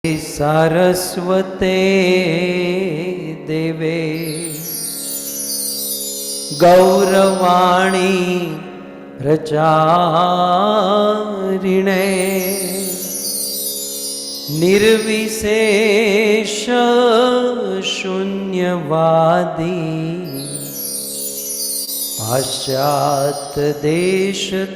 Saraswate Deve Gauravani Pracharine Nirvisesha Shunyavadi Paschat Deshatarine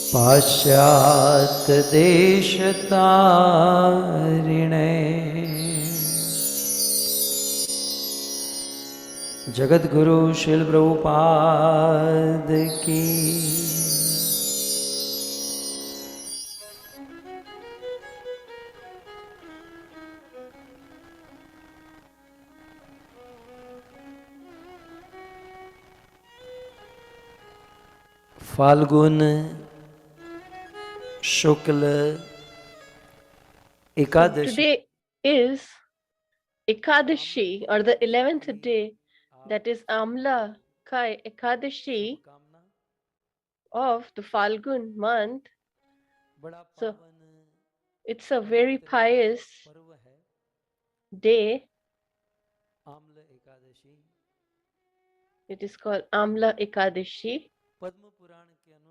Paschat Deshatarine Jagat Guru Srila Prabhupada ki Falgun Shukla Ekadashi. Today is Ekadashi, or the 11th day, that is Amla Kai Ekadashi of the Falgun month. So it's a very pious day. It is called Amla Ekadashi,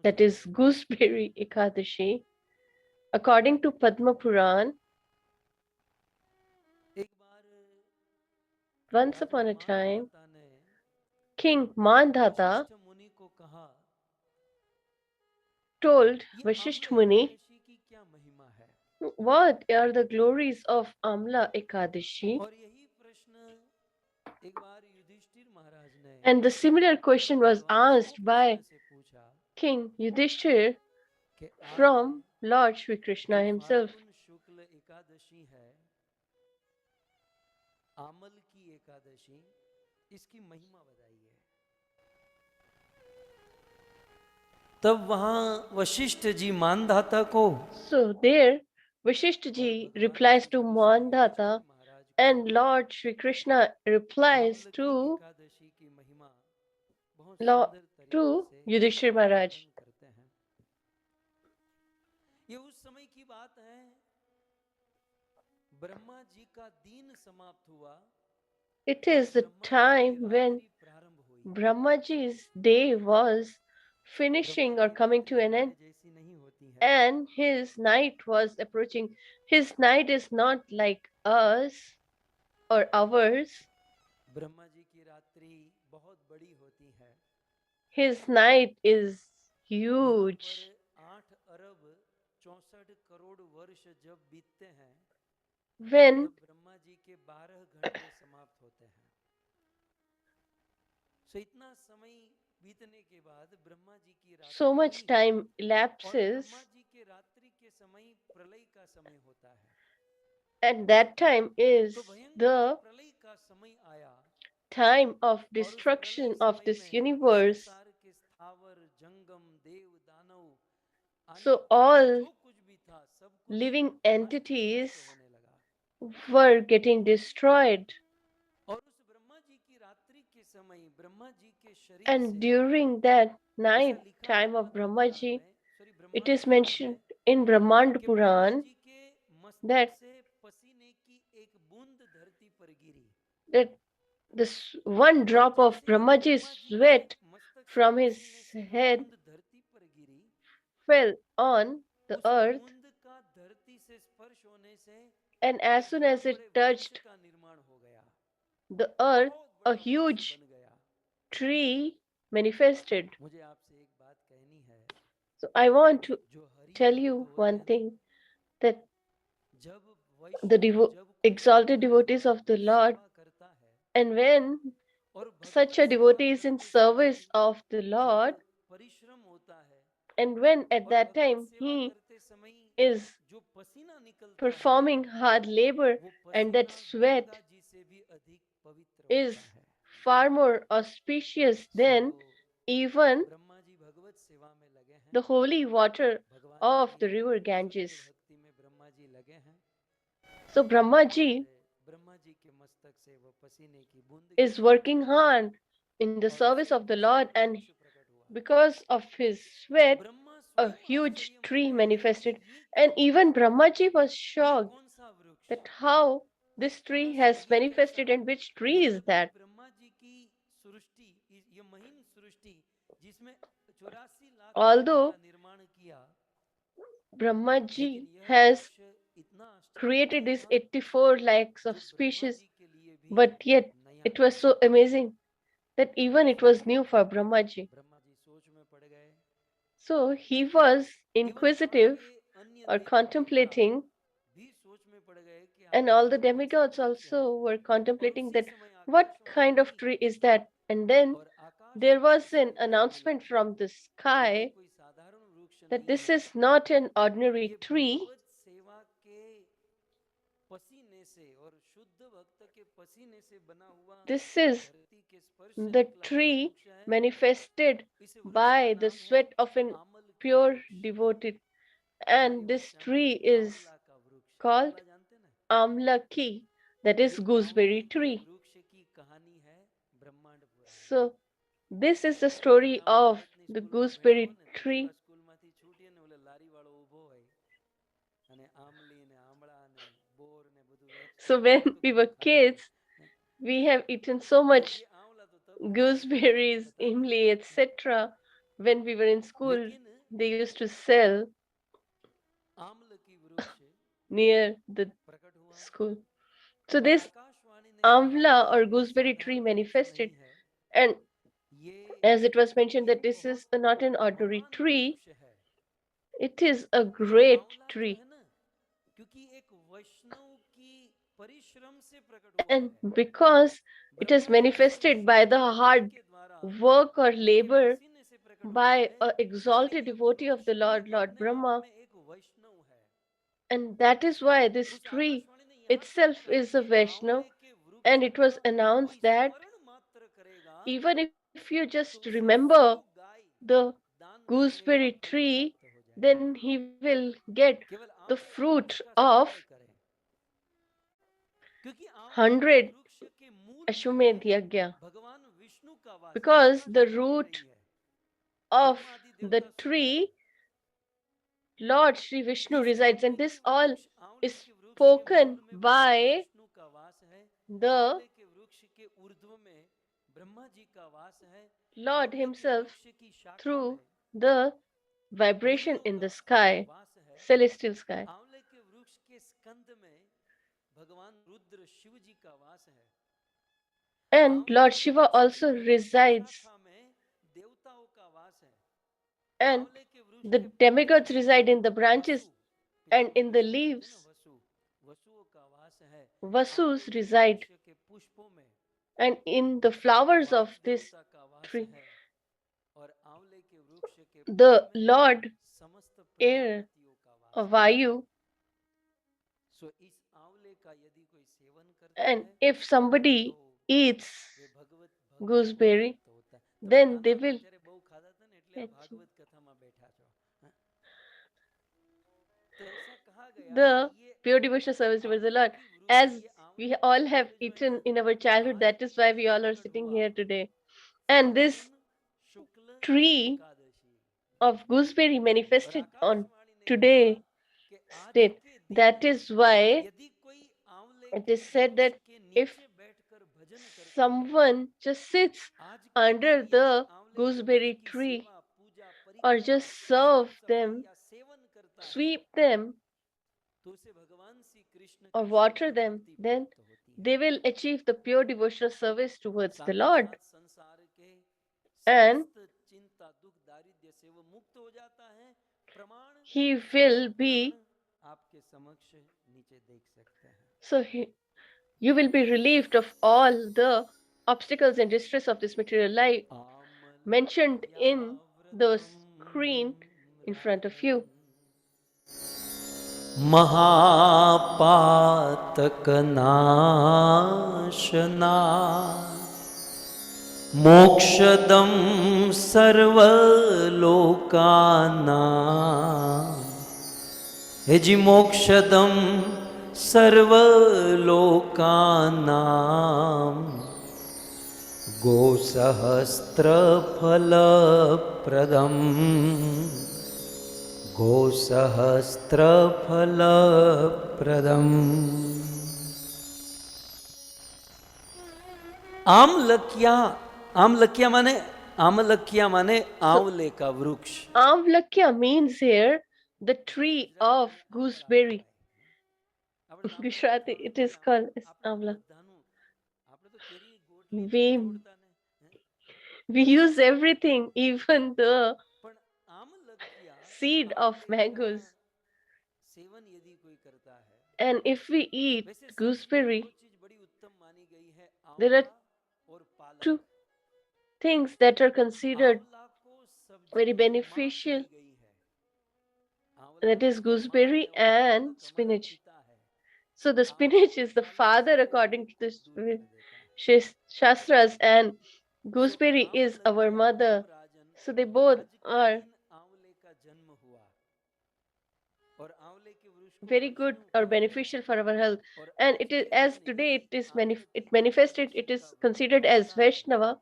that is Gooseberry Ekadashi. According to Padma Puran, once upon a time, King Mandhata told Vasishtha Muni, what are the glories of Amla Ekadashi? And the similar question was asked by King Yudhishthir from Lord Shri Krishna himself. तब वहां वशिष्ठ जी मानधाता को So there Vasishtha ji replies to Mandhata and Lord Shri Krishna replies to Yudhishthir Maharaj. ये उस समय की बात है ब्रह्मा जी का दिन समाप्त हुआ. It is the time when Brahmaji's day was finishing or coming to an end, and his night was approaching. His night is not like us or ours. Brahma ji की रात्रि बहुत बड़ी होती है. His night is huge. 8 अरब 64 करोड़ वर्ष जब बीतते हैं, When ब्रह्मा जी के 12 घंटे समाप्त होते हैं. सो इतना समय बीतने के बाद ब्रह्मा जी की रात्रि, so much time elapses, Brahma ji के रात्रि के समय प्रलय का समय होता है. and that time is the प्रलय का समय आया. time of destruction of this universe. So all living entities were getting destroyed. And during that night time of Brahmaji, it is mentioned in Brahmanda Puran that this one drop of Brahmaji's sweat from his head fell on the earth, and as soon as it touched the earth, a huge tree manifested. So I want to tell you one thing, that the exalted devotees of the Lord, and when such a devotee is in service of the Lord, and when at that time he is performing hard labor, and that sweat is far more auspicious than even the holy water of the river Ganges. So Brahmaji is working hard in the service of the Lord, and because of his sweat, a huge tree manifested, and even Brahmaji was shocked that how this tree has manifested and which tree is that. Although Brahmaji has created these 84 lakhs of species, but yet it was so amazing that even it was new for Brahmaji. So he was inquisitive or contemplating, and all the demigods also were contemplating that what kind of tree is that. And then there was an announcement from the sky that this is not an ordinary tree. This is the tree manifested by the sweat of an pure devotee, and this tree is called Amlaki, that is gooseberry tree. So this is the story of the gooseberry tree. So when we were kids, we have eaten so much gooseberries, imli, etc. When we were in school, they used to sell near the school. So this amla or gooseberry tree manifested, and as it was mentioned that this is not an ordinary tree, it is a great tree. And because it is manifested by the hard work or labor by an exalted devotee of the Lord Brahma, and that is why this tree itself is a Vaishnav. And it was announced that even if you just remember the gooseberry tree, then he will get the fruit of 100 Ashwamedh Yajna, because the root of the tree, Lord Sri Vishnu resides, and this all is spoken by the Lord himself through the vibration in the sky, celestial sky. And Lord Shiva also resides, and the demigods reside in the branches and in the leaves. Vasus reside, and in the flowers of this tree. The Lord air of Vayu, and if somebody eats gooseberry, then they will the pure devotional service towards the Lord, as we all have eaten in our childhood. That is why we all are sitting here today. And this tree of gooseberry manifested on today state. That is why it is said that if someone just sits under the gooseberry tree or just serve them, sweep them, or water them, then they will achieve the pure devotional service towards the Lord. And he will be, so you will be relieved of all the obstacles and distress of this material life mentioned in the screen in front of you. Mahapatakanashana Mokshadam sarvalokana Heji mokshadam sarvalokanam Gosahastra phala pradam गोसहस्रफलप्रदम् आमलकिया माने So, आंवले का वृक्ष. Amlakya means here the tree of gooseberry. Gujarati, it is called as Amla. We, we use everything, even the seed of mangoes. And if we eat gooseberry, there are two things that are considered very beneficial, that is gooseberry and spinach. So the spinach is the father according to the Shastras, and gooseberry is our mother. So they both are very good or beneficial for our health. And it is, as today it is it manifested, it is considered as Vaishnava.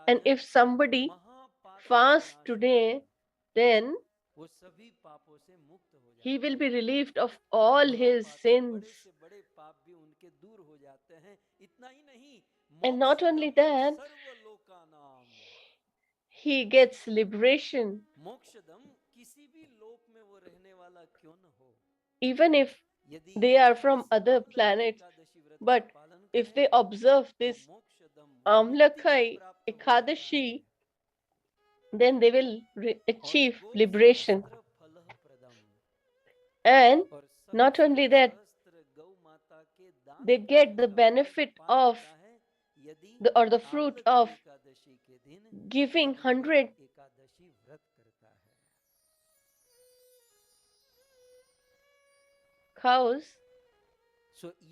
And if somebody fasts today, then he will be relieved of all his sins. And not only that, he gets liberation. Even if they are from other planets, but if they observe this Amlakai Ekadashi, then they will achieve liberation. And not only that, they get the benefit of the fruit of giving 100 cows,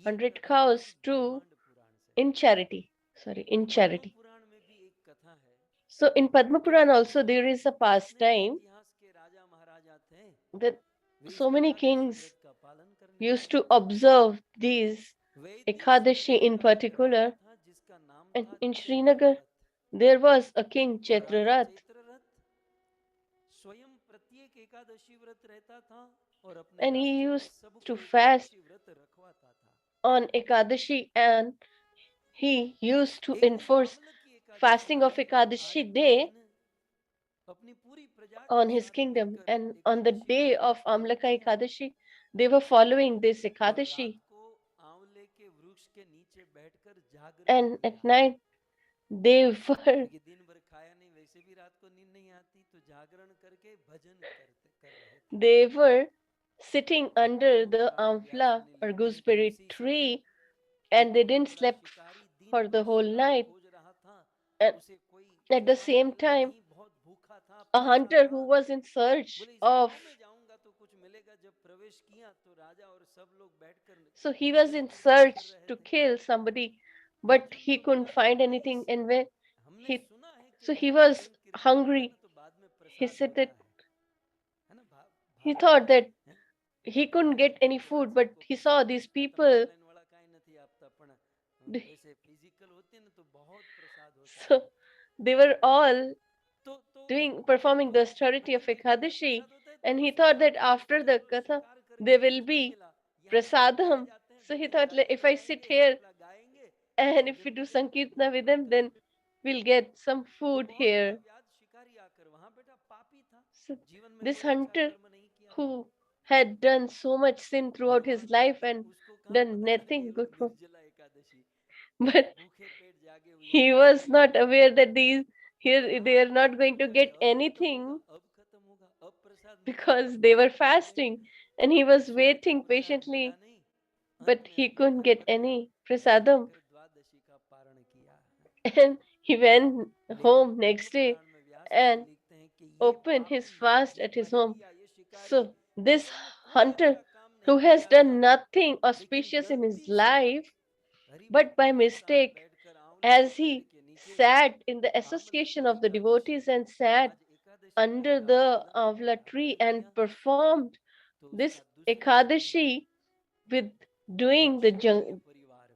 100 cows to in charity. So in Padma Puran also there is a pastime that so many kings used to observe these Ekadashi in particular. And in Srinagar, there was a king Chaitrarath. And he used to fast on Ekadashi, and he used to enforce fasting of Ekadashi day on his kingdom. And on the day of Amlaka Ekadashi, they were following this Ekadashi. And at night, they were sitting under the amla or gooseberry tree, and they didn't sleep for the whole night. And at the same time, a hunter who was in search of, so he was in search to kill somebody, but he couldn't find anything. And when he was hungry, he said that he thought that he couldn't get any food, but he saw these people. So they were all performing the austerity of Ekadashi, and he thought that after the Katha there will be prasadam. So he thought, if I sit here and if we do Sankirtana with them, then we'll get some food here. So this hunter who had done so much sin throughout his life and done nothing good for, but he was not aware that they are not going to get anything because they were fasting, and he was waiting patiently, but he couldn't get any prasadam. And he went home next day and opened his fast at his home. So this hunter who has done nothing auspicious in his life, but by mistake, as he sat in the association of the devotees and sat under the avla tree and performed this Ekadashi with doing the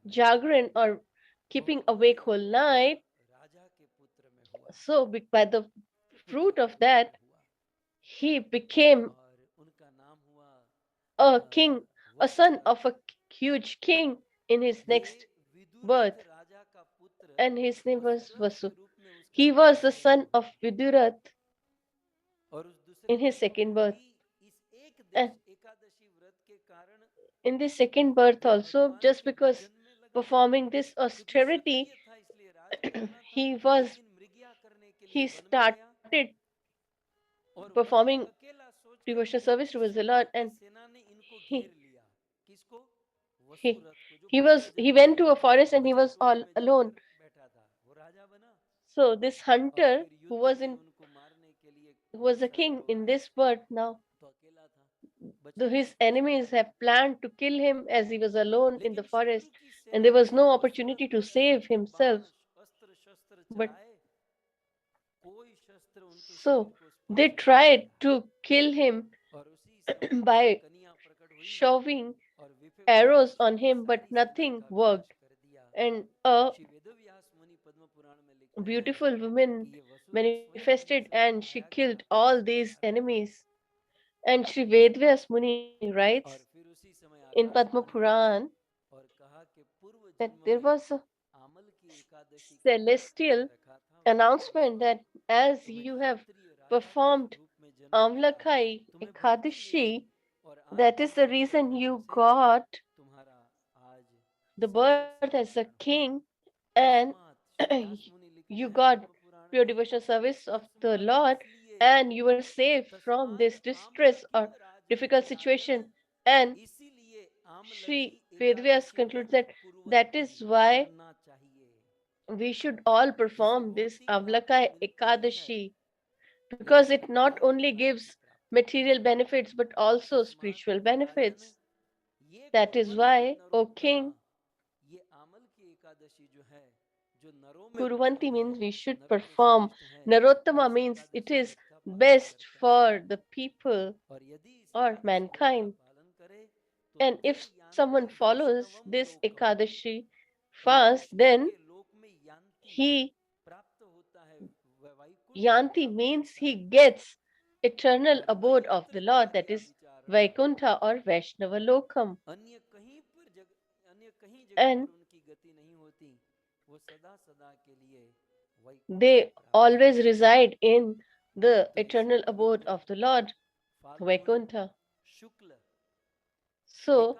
jagran or keeping awake whole night. So by the fruit of that, he became a king, a son of a huge king in his next birth, and his name was Vasu. He was the son of Vidurath in his second birth. And in the second birth also, just because performing this austerity, he was he started performing devotional service towards the Lord, and he he he went to a forest and he was all alone. So this hunter who was a king in this birth now, though his enemies have planned to kill him as he was alone in the forest, and there was no opportunity to save himself. But so they tried to kill him by shoving arrows on him, but nothing worked. And a beautiful woman manifested and she killed all these enemies. And Sri Vedvyas Muni writes in Padma Puran that there was a celestial announcement that as you have performed Amlakai Ekadashi, that is the reason you got the birth as a king, and you got pure devotional service of the Lord, and you were saved from this distress or difficult situation. And Sri Vedvyas concludes that that is why we should all perform this Avlakai Ekadashi, because it not only gives material benefits but also spiritual benefits. That is why, O king, Kurvanti means we should perform. Narottama means it is best for the people or mankind. And if someone follows this Ekadashi fast, then he Yanti means he gets eternal abode of the Lord, that is Vaikuntha or Vaishnava Lokam. And they always reside in the eternal abode of the Lord, Vaikuntha. So,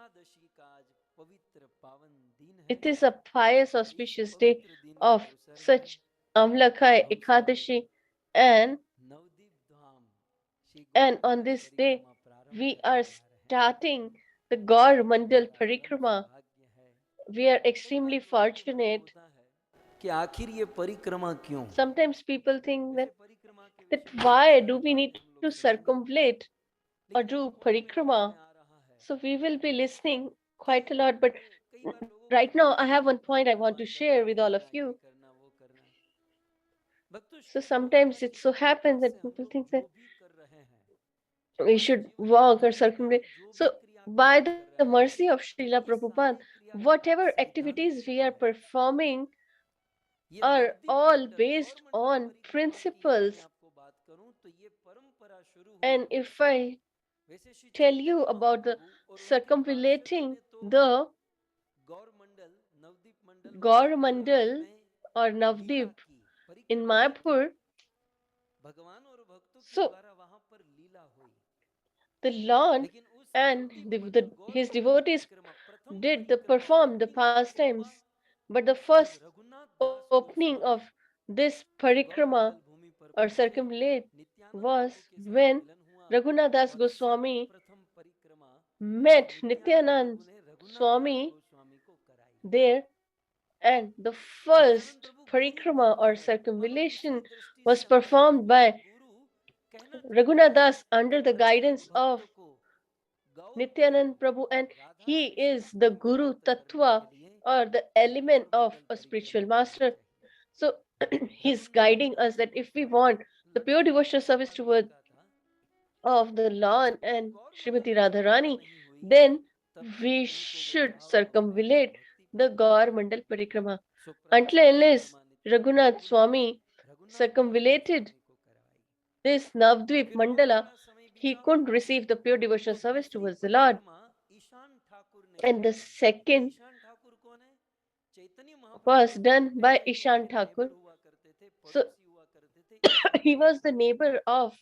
it is a pious, auspicious day of such Amlakai Ekadashi, and on this day we are starting the Gaur Mandal Parikrama. We are extremely fortunate. Sometimes people think that why do we need to circumvallate or do parikrama? So we will be listening quite a lot, but right now I have one point I want to share with all of you. So sometimes it so happens that people think that we should walk or circumvent. So by the mercy of Srila Prabhupada, whatever activities we are performing are all based on principles. And if I tell you about the circumvallating the Gaur Mandal or Navdeep in Mayapur, so the Lord and his devotees perform the pastimes, but the first opening of this parikrama or circumvallate was when Raghunathdas Goswami met Nityanand Swami there, and the first parikrama or circumvallation was performed by Raghunathdas under the guidance of Nityanand Prabhu, and he is the Guru Tattva or the element of a spiritual master. So he's guiding us that if we want the pure devotional service toward of the Lord and Srimati Radharani, then we should circumvallate the Gaur Mandal Parikrama. Until unless Raghunath Swami circumvallated this Navdvip Mandala, he couldn't receive the pure devotional service towards the Lord. And the second was done by Ishan Thakur. So he was the neighbor of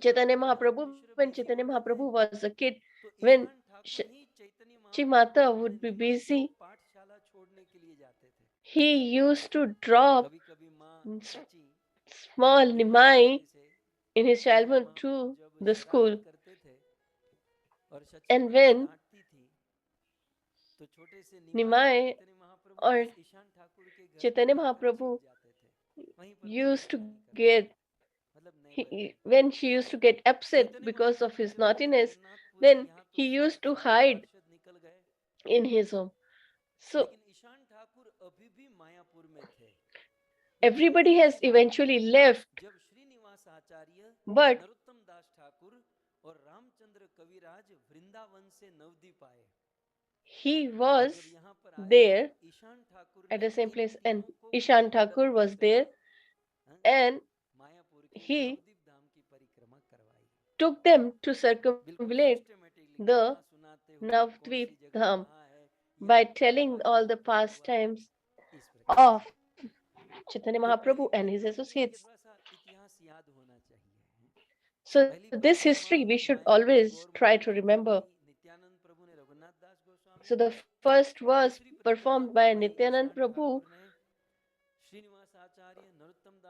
Chaitanya Mahaprabhu when Chaitanya Mahaprabhu was a kid. When Chimata would be busy, he used to drop small Nimai in his childhood to the school. And when Nimai or Chaitanya Mahaprabhu used to get, when she used to get upset because of his naughtiness, then he used to hide in his home. So everybody has eventually left, but he was there at the same place, and Ishan Thakur was there, and he took them to circumvallate the Navdvip Dham by telling all the pastimes of Chaitanya Mahaprabhu and his associates. So this history we should always try to remember. So the first was performed by Nityanand Prabhu,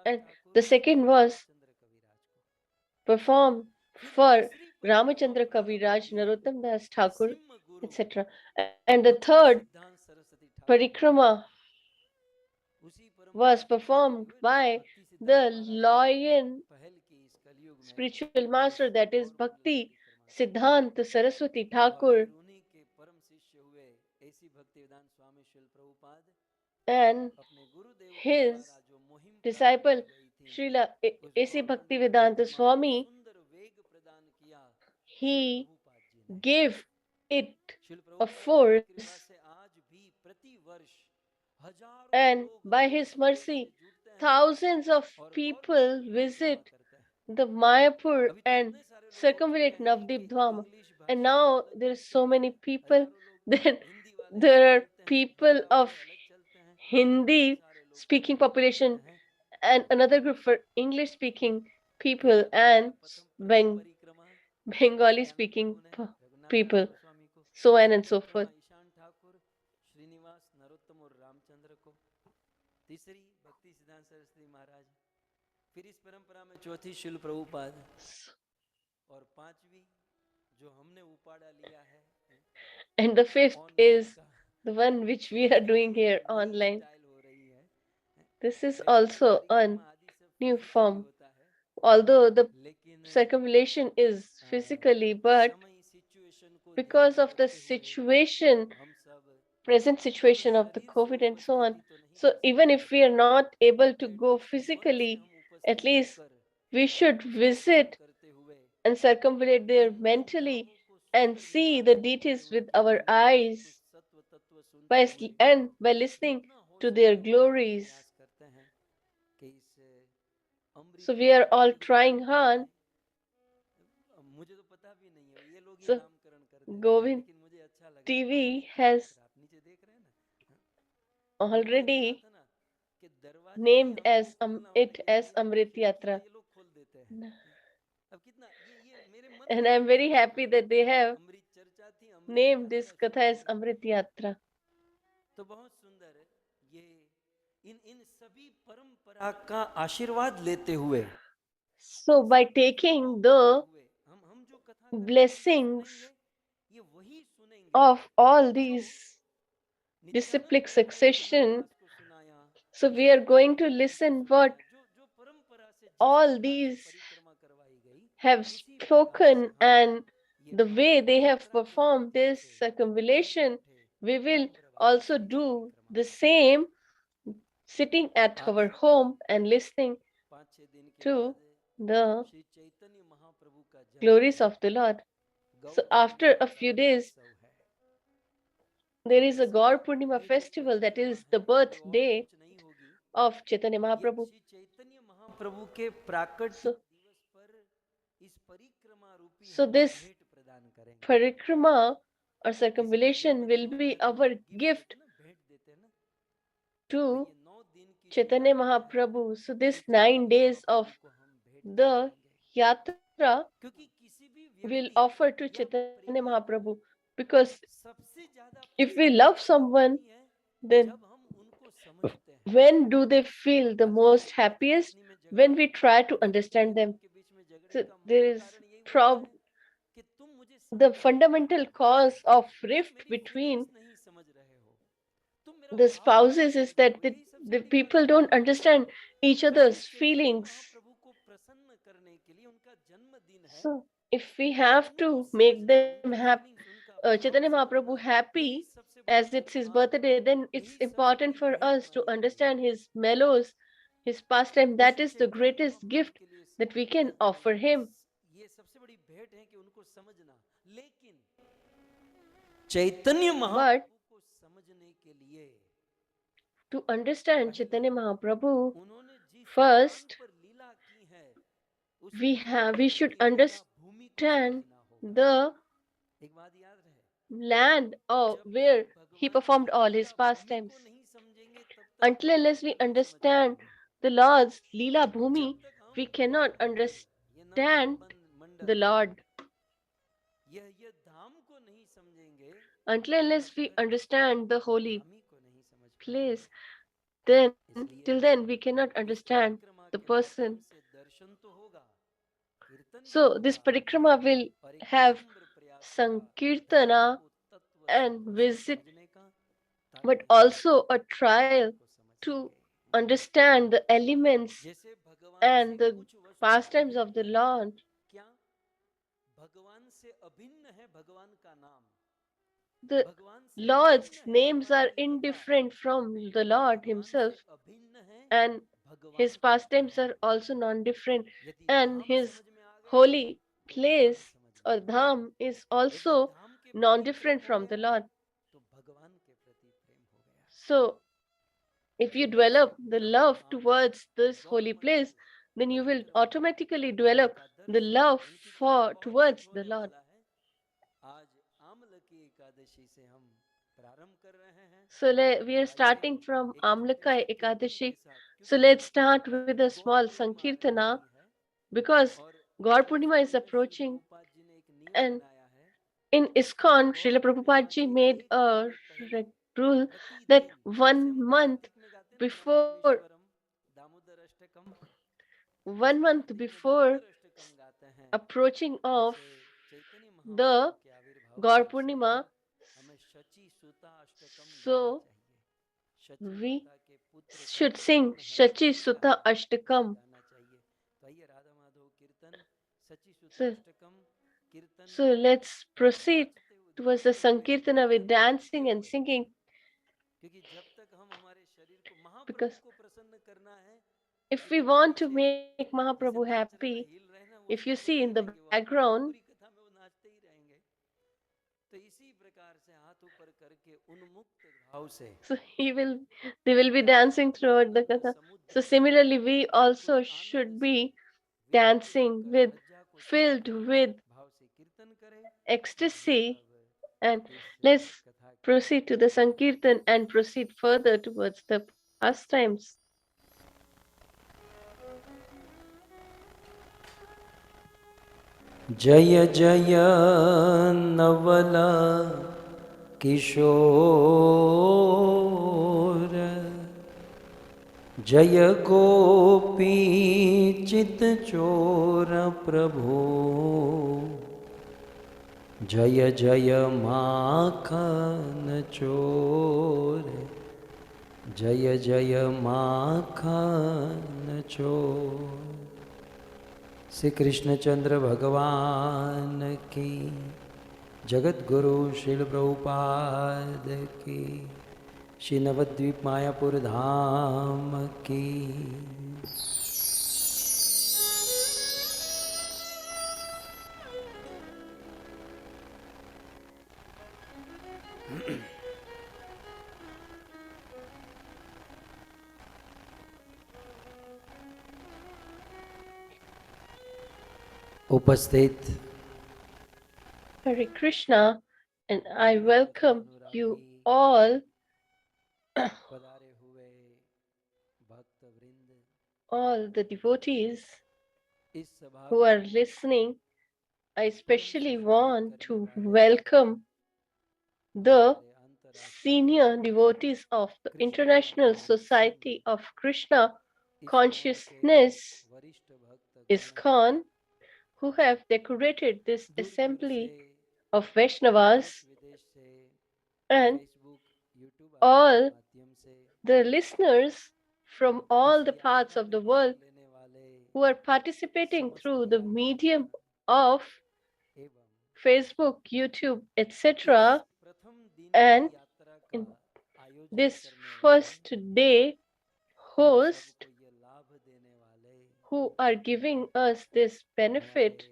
and the second was performed for Ramachandra Kaviraj, Narottam Das Thakur, etc. And the third, Parikrama, was performed by the lion spiritual master, that is Bhakti Siddhanta Saraswati Thakur, and his disciple Srila A.C.Bhaktivedanta Swami. He gave it a force, and by his mercy, thousands of people visit the Mayapur and circumvallate Navdip Dham. And now there are so many people. Then there are people of Hindi speaking population and another group for English speaking people and Bengali speaking people, so on and so forth. फिर इस परंपरा में चौथी शिल प्रभुपाद और पांचवी जो हमने उपाड़ा लिया है, and the fifth is the one which we are doing here online. This is also a new form, although the circumambulation is physically, but because of the situation, present situation of the COVID and so on, so even if we are not able to go physically, at least we should visit and circumambulate there mentally and see the deities with our eyes and by listening to their glories. So we are all trying hard. So Govind TV has already named as it as Amrit Yatra. And I'm very happy that they have named this Katha as Amrit Yatra. So by taking the blessings of all these disciplic succession, so we are going to listen what all these have spoken and the way they have performed this circumambulation. We will also do the same, sitting at our home and listening to the glories of the Lord. So after a few days, there is a Gaur Purnima festival, that is the birthday of Chaitanya Mahaprabhu. So So this parikrama or circumambulation will be our gift to Chaitanya Mahaprabhu. So this 9 days of the yatra will offer to Chaitanya Mahaprabhu, because if we love someone, then when do they feel the most happiest? When we try to understand them. So there is the fundamental cause of rift between the spouses is that the people don't understand each other's feelings. So if we have to make them happy, Chaitanya Mahaprabhu happy as it's his birthday, then it's important for us to understand his mellows, his pastime. That is the greatest gift that we can offer him. But to understand Chaitanya Mahaprabhu, first we should understand the land of where he performed all his pastimes. Until unless we understand the Lord's Leela Bhumi, we cannot understand the Lord. Until unless we understand the holy place, then till then we cannot understand the person. So this parikrama will have sankirtana and visit, but also a trial to understand the elements and the pastimes of the Lord. The Lord's names are indifferent from the Lord Himself, and His pastimes are also non different, and His holy place or dham is also non different from the Lord. So, if you develop the love towards this holy place, then you will automatically develop the love for towards the Lord. So we are starting from Amlaka Ekadashi. So let's start with a small Sankirtana, because Gaur Purnima is approaching, and in Iskcon, Srila Prabhupada ji made a rule that 1 month before 1 month before approaching of the Gaur Purnima, so we should sing Shachi Sutta Ashtakam. So, so let's proceed towards the Sankirtana with dancing and singing. Because if we want to make Mahaprabhu happy, if you see in the background, so they will be dancing throughout the katha. So similarly, we also should be dancing filled with ecstasy, and let's proceed to the Sankirtan and proceed further towards the pastimes. Jaya Jaya Navala Kishore Jaya Gopi Chit Chora Prabhu Jaya Jaya Makhan Chore Jaya Jaya Makhan Chore Shri Krishnachandra भगवान की जगत गुरु श्रील प्रभुपाद की श्री नवद्वीप मायापुर धाम की उपस्थित Hare Krishna, and I welcome you all, पधारे हुए भक्त वृंद all the devotees इस सभा who को are listening. I especially संबोधित want करने to वाले welcome the हमारे अंतर्राष्ट्रीय senior devotees of the Krishna International conscious Society of Krishna ISKCON के Consciousness, वरिष्ठ भक्त गण Iskcon, who have decorated this दूर दूर से assembly of देश Vaishnavas, विदेश से and फेसबुक यूट्यूब आदि के all माध्यम से the listeners from all इस the parts यात्रा of में the भाग world लेने वाले who are participating समस्त through the यात्रिगण medium of एवं Facebook, YouTube, इस etc. प्रथम दिन की And यात्रा का in आयोजन this करने वाले first day हम host सबको ये लाभ देने वाले who are giving us this हमारे benefit,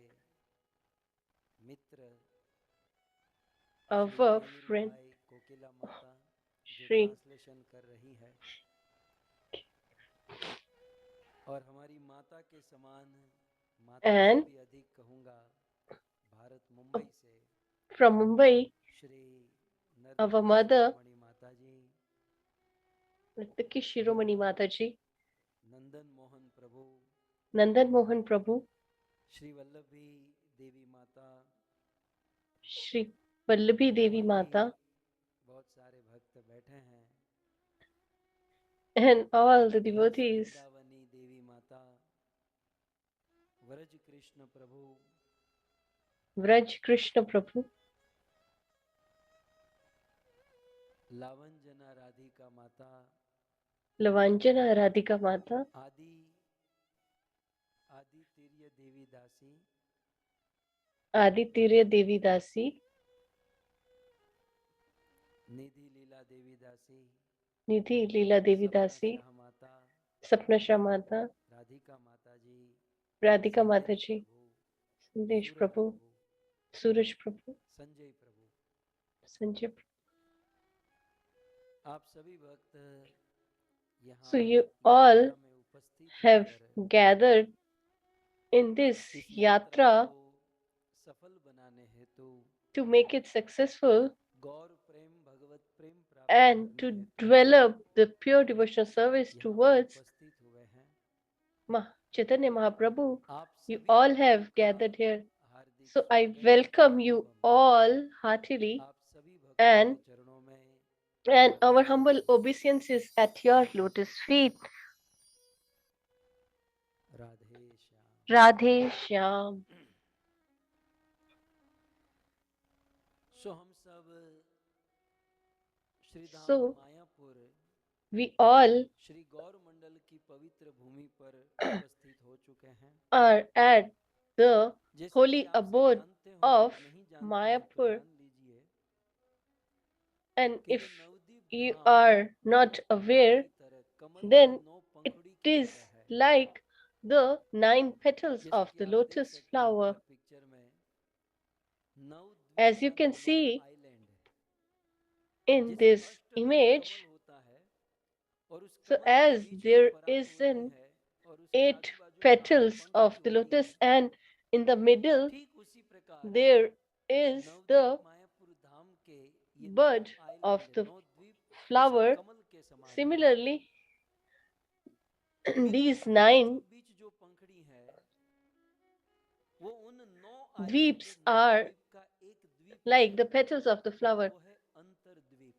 Mitra of Shri our friend मयूरबाई कोकिला माता जो Shree. ट्रांसलेशन कर रही है और हमारी माता के समान माता से And भी अधिक कहूँगा भारत मुंबई से from Mumbai, श्री our नर्तकी mother, शिरोमणि माता जी Ritiki Shiromani Mataji, नंदन मोहन प्रभु Nandan Mohan Prabhu, Shri Vallabhi देवी माता Shri Vallabhi Devi और भी Mata, बहुत सारे भक्त बैठे हैं and all the Shri devotees, Vrindavani देवी माता व्रज कृष्ण प्रभु Vraj Krishna Prabhu, लावंजना राधिका माता Lavanjana Radhika Mata, आदि आदि तीर्य देवी दासी Aditirya Devi Dasi, निधि लीला देवी दासी Nidhi Leela Devi सपना Dasi, शाह माता Sapna Shah Mata, राधिका माता जी Radhika संदेश Mataji, प्रभु Sandesh सूरज Prabhu, प्रभु Suraj Prabhu, संजय प्रभु Sanjay Prabhu. आप सभी भक्त यहाँ So you all यात्रा में उपस्थित have होकर gathered in this इस यात्रा yatra को सफल बनाने हेतु to make it successful गौर प्रेम भगवत प्रेम प्राप्त and करने to हेतु develop the pure devotional service यहाँ पर towards उपस्थित हुए हैं Chaitanya Mahaprabhu. आप You सभी all भक्तों have का gathered here. Hardik So I स्वागत welcome you एवं all heartily, आप सभी भक्तों के and चरणों में our humble obeisance is at your lotus feet. Radhe Shyam Radhe Shyam. सो हम सब श्री धाम So Mayapur we all Shri Gaur मंडल की पवित्र भूमि पर उपस्थित हो चुके हैं are at the जैसे holy कि आप सब abode जानते हो of और नहीं जानते हैं तो Mayapur. जान लीजिए And कि if ये Nabadwip you Dham are not fool aware, की तरह कमल then की 9 it पंखुड़ी की is तरह है like the 9 petals जैसे of कि the आप देख lotus सकते हैं flower. ऊपर पिक्चर में As you नवद्वीप can या 9 see आइलैंड in जैसे this अष्टदल image, कमल होता है और उस so कमल के as बीच में there पराग is होती an है और उसके 8 आजू बाजू 9 petals पंखुड़ी of the होती lotus, हैं and in the middle ठीक उसी प्रकार there is the Nabadwip Mayapur धाम के ये 9 bud of आइलैंड the 9 द्वीप उसी flower. कमल के समान है Similarly, बिल्कुल these बीचों 9 बीच जो पंखड़ी है वो उन 9 आइलैंड dweeps are नवद्वीप का एक द्वीप like है the petals of the और flower, वो है अंतर्द्वीप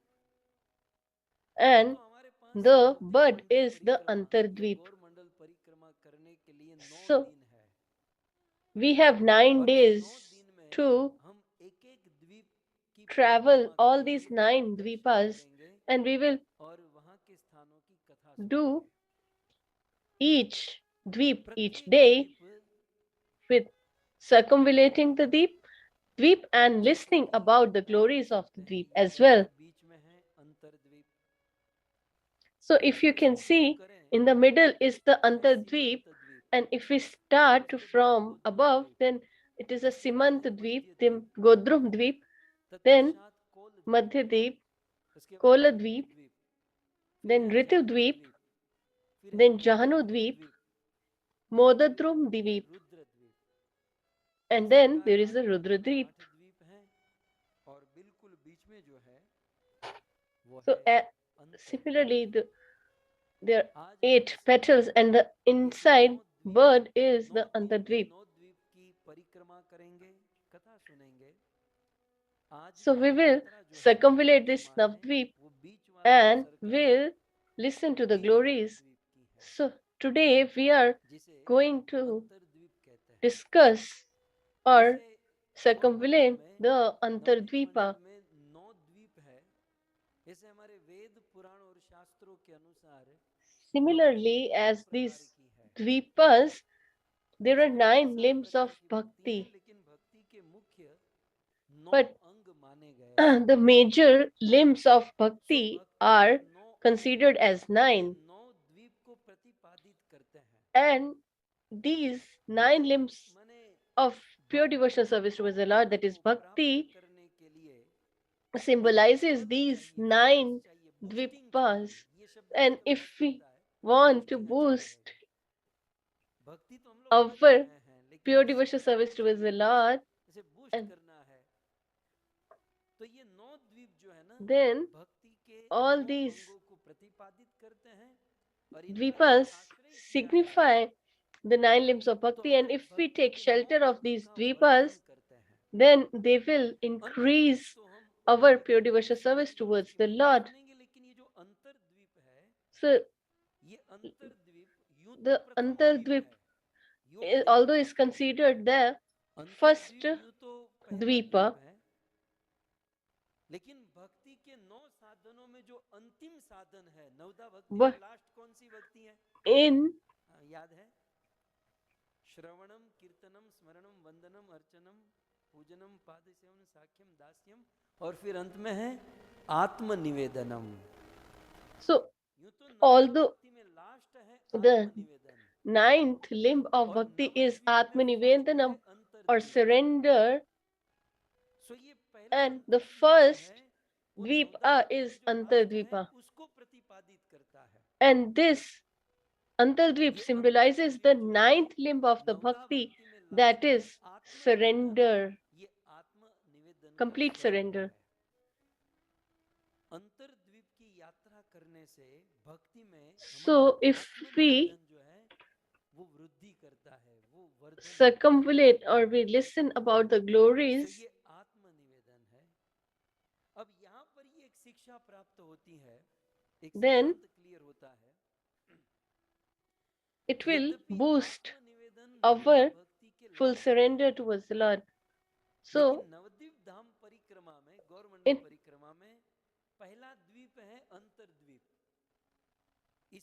and तो हमारे पास the Nabadwip bud Mandal is the परिक्रमा या Antardweep. गौर मंडल परिक्रमा करने के लिए 9 So दिन है we have 9 और इस 9 days दिन में to हम एक-एक द्वीप की travel परिक्रमा all करेंगे, these 9 दर्शन dvipas, करेंगे and we will और वहां के स्थानों की कथा do सुनेंगे each dweep each प्रत्येक day द्वीप with circumvallating the dweep and जैसे listening कि about the आप glories देख of सकते the हैं dweep ये as जो well. है बीच में है अंतर्द्वीप So if you हम can सब शुरू see, करें in the middle is the तो है Antardweep, सीमंत द्वीप and if we और start उसके बाद from गोद्रुम above, द्वीप then it is a उसके बाद Simant है Dweep, मध्य then द्वीप Godrum Dweep, then तत्पश्चात कोल द्वीप Madhya Dweep, उसके बाद Kola ऋतु Dweep, द्वीप फिर then है Ritu जाह्नू Dweep, द्वीप फिर है then Jahanu मोदद्वीप Dweep, द्वीप Modadrum फिर है Dweep, रुद्र द्वीप and इस then प्रकार there is the हमारे Rudra टोटल Dweep. 8 द्वीप हैं So similarly, there are 8 petals, and the inside bird is the Antardvip. So we will circumvallate this Navdvip and will listen to the glories. So today we are going to discuss or circumvallate the Antardvipa. Similarly, as these dvipas, there are 9 limbs of bhakti, but the major limbs of bhakti are considered as 9, and these 9 limbs of pure devotional service towards the Lord, that is bhakti, symbolizes these 9 dvipas. And if we want to boost our pure devotional service towards the Lord, and then all these dvipas signify the 9 limbs of bhakti, and if we take shelter of these dvipas, then they will increase our pure devotional service towards the Lord. So the Antardvip, although is considered the first dvipa, but in श्रवणम कीर्तनम स्मरणम वंदनम अर्चनम पूजनम पाद seven साख्यम दास्यम और फिर अंत में है आत्मनिवेदनम. So although the 9th limb of bhakti is Atmanivedanam or surrender, and the first dvipa is Antardvipa, and this Antardvip symbolizes the 9th limb of the bhakti, that is surrender, complete surrender. So if we circumvallate or we listen about the glories, then it will boost our full surrender towards the Lord. So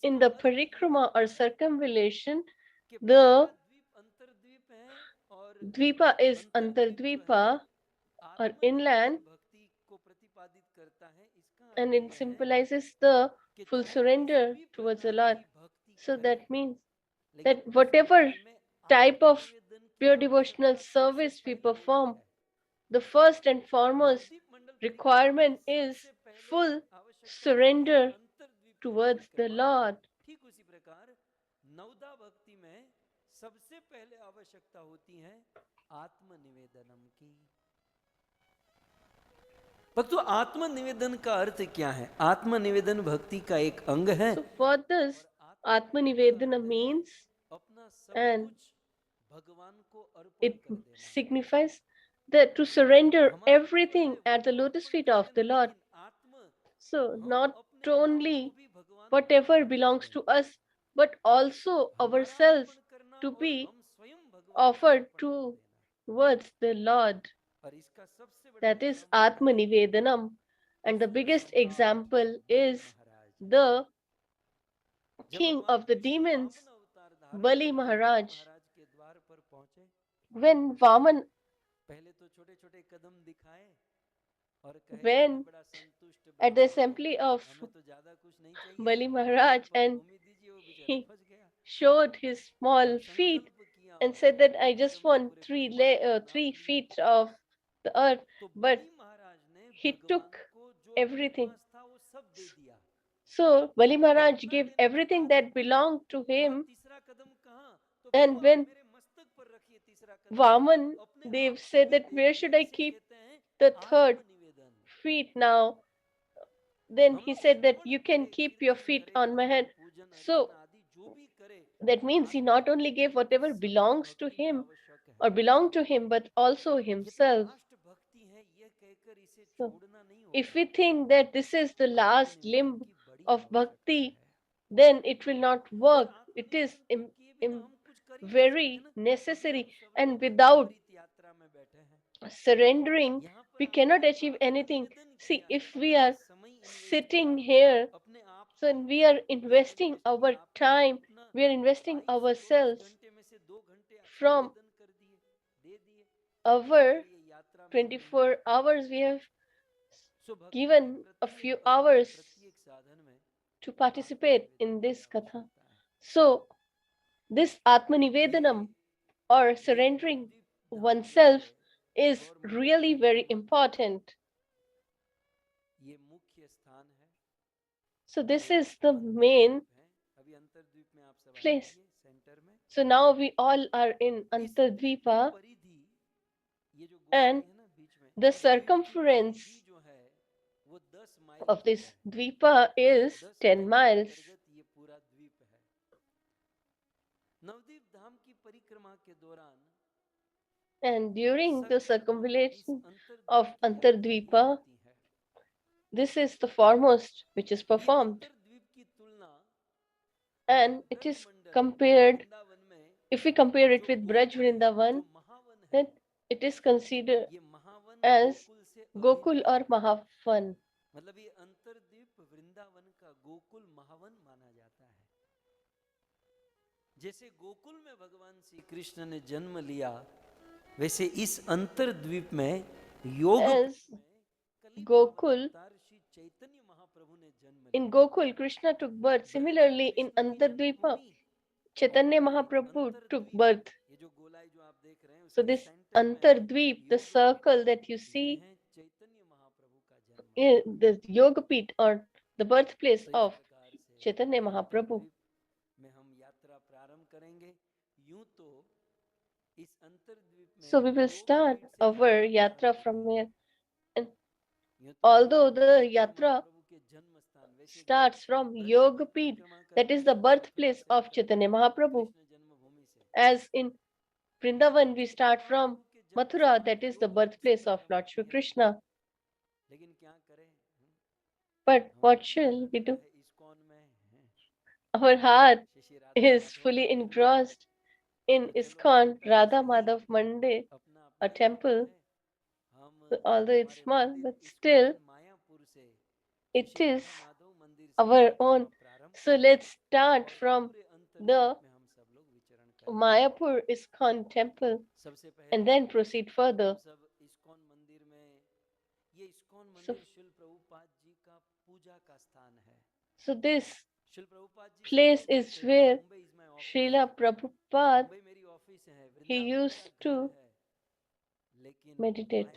in the Parikrama or circumvallation, the dvipa is Antardvipa or inland, and it symbolizes the full surrender towards the Lord. So that means that whatever type of pure devotional service we perform, the first and foremost requirement is full surrender towards the Lord. भक्तों, आत्मनिवेदन का अर्थ क्या है? आत्मनिवेदन भक्ति का एक अंग है. So what does Atmanivedana means? And it signifies that to surrender everything at the lotus feet of the Lord. So not only whatever belongs to us, but also ourselves to be offered towards the Lord. That is Atmanivedanam. And the biggest example is the king of the demons, Bali Maharaj. When Vaman went at the assembly of Bali Maharaj, and he showed his small feet and said that I just want 3 feet of the earth, but he took everything. So Bali Maharaj gave everything that belonged to him, and when Vaman Dev said that where should I keep the third feet now. Then he said that you can keep your feet on my hand. So that means he not only gave whatever belongs to him or belonged to him, but also himself. So if we think that this is the last limb of bhakti, then it will not work. It is very necessary, and without surrendering, we cannot achieve anything. See, if we are sitting here, so we are investing our time, we are investing ourselves from our 24 hours, we have given a few hours to participate in this katha. So, this Atmanivedanam or surrendering oneself is really very important. So, this is the main place. So, now we all are in Antardvipa, and the circumference of this dvipa is 10 miles. And during the circumambulation of Antardvipa, this is the foremost which is performed. And it is compared, if we compare it with Braj Vrindavan, then it is considered as Gokul or Mahavan. मतलब ये अंतरद्वीप वृंदावन का गोकुल महावन माना जाता है. जैसे गोकुल में भगवान श्री कृष्ण ने जन्म लिया, वैसे इस अंतरद्वीप में योग Gokul, in Gokul, Krishna took birth. Similarly, in Antardvipa, Chaitanya Mahaprabhu took birth. So this Antardvip, the circle that you see, the Yogapit or the birthplace of Chaitanya Mahaprabhu. So we will start our yatra from here. And although the yatra starts from Yogapit, that is the birthplace of Chaitanya Mahaprabhu, as in Vrindavan we start from Mathura, that is the birthplace of Lord Shri Krishna. But what shall we do? Our heart is fully engrossed in Iskcon Radha Madhav Mande, a temple. Although it's small, but still it is our own. So let's start from the Mayapur Iskcon Temple and then proceed further. So this place is where Srila Prabhupada, he used to meditate.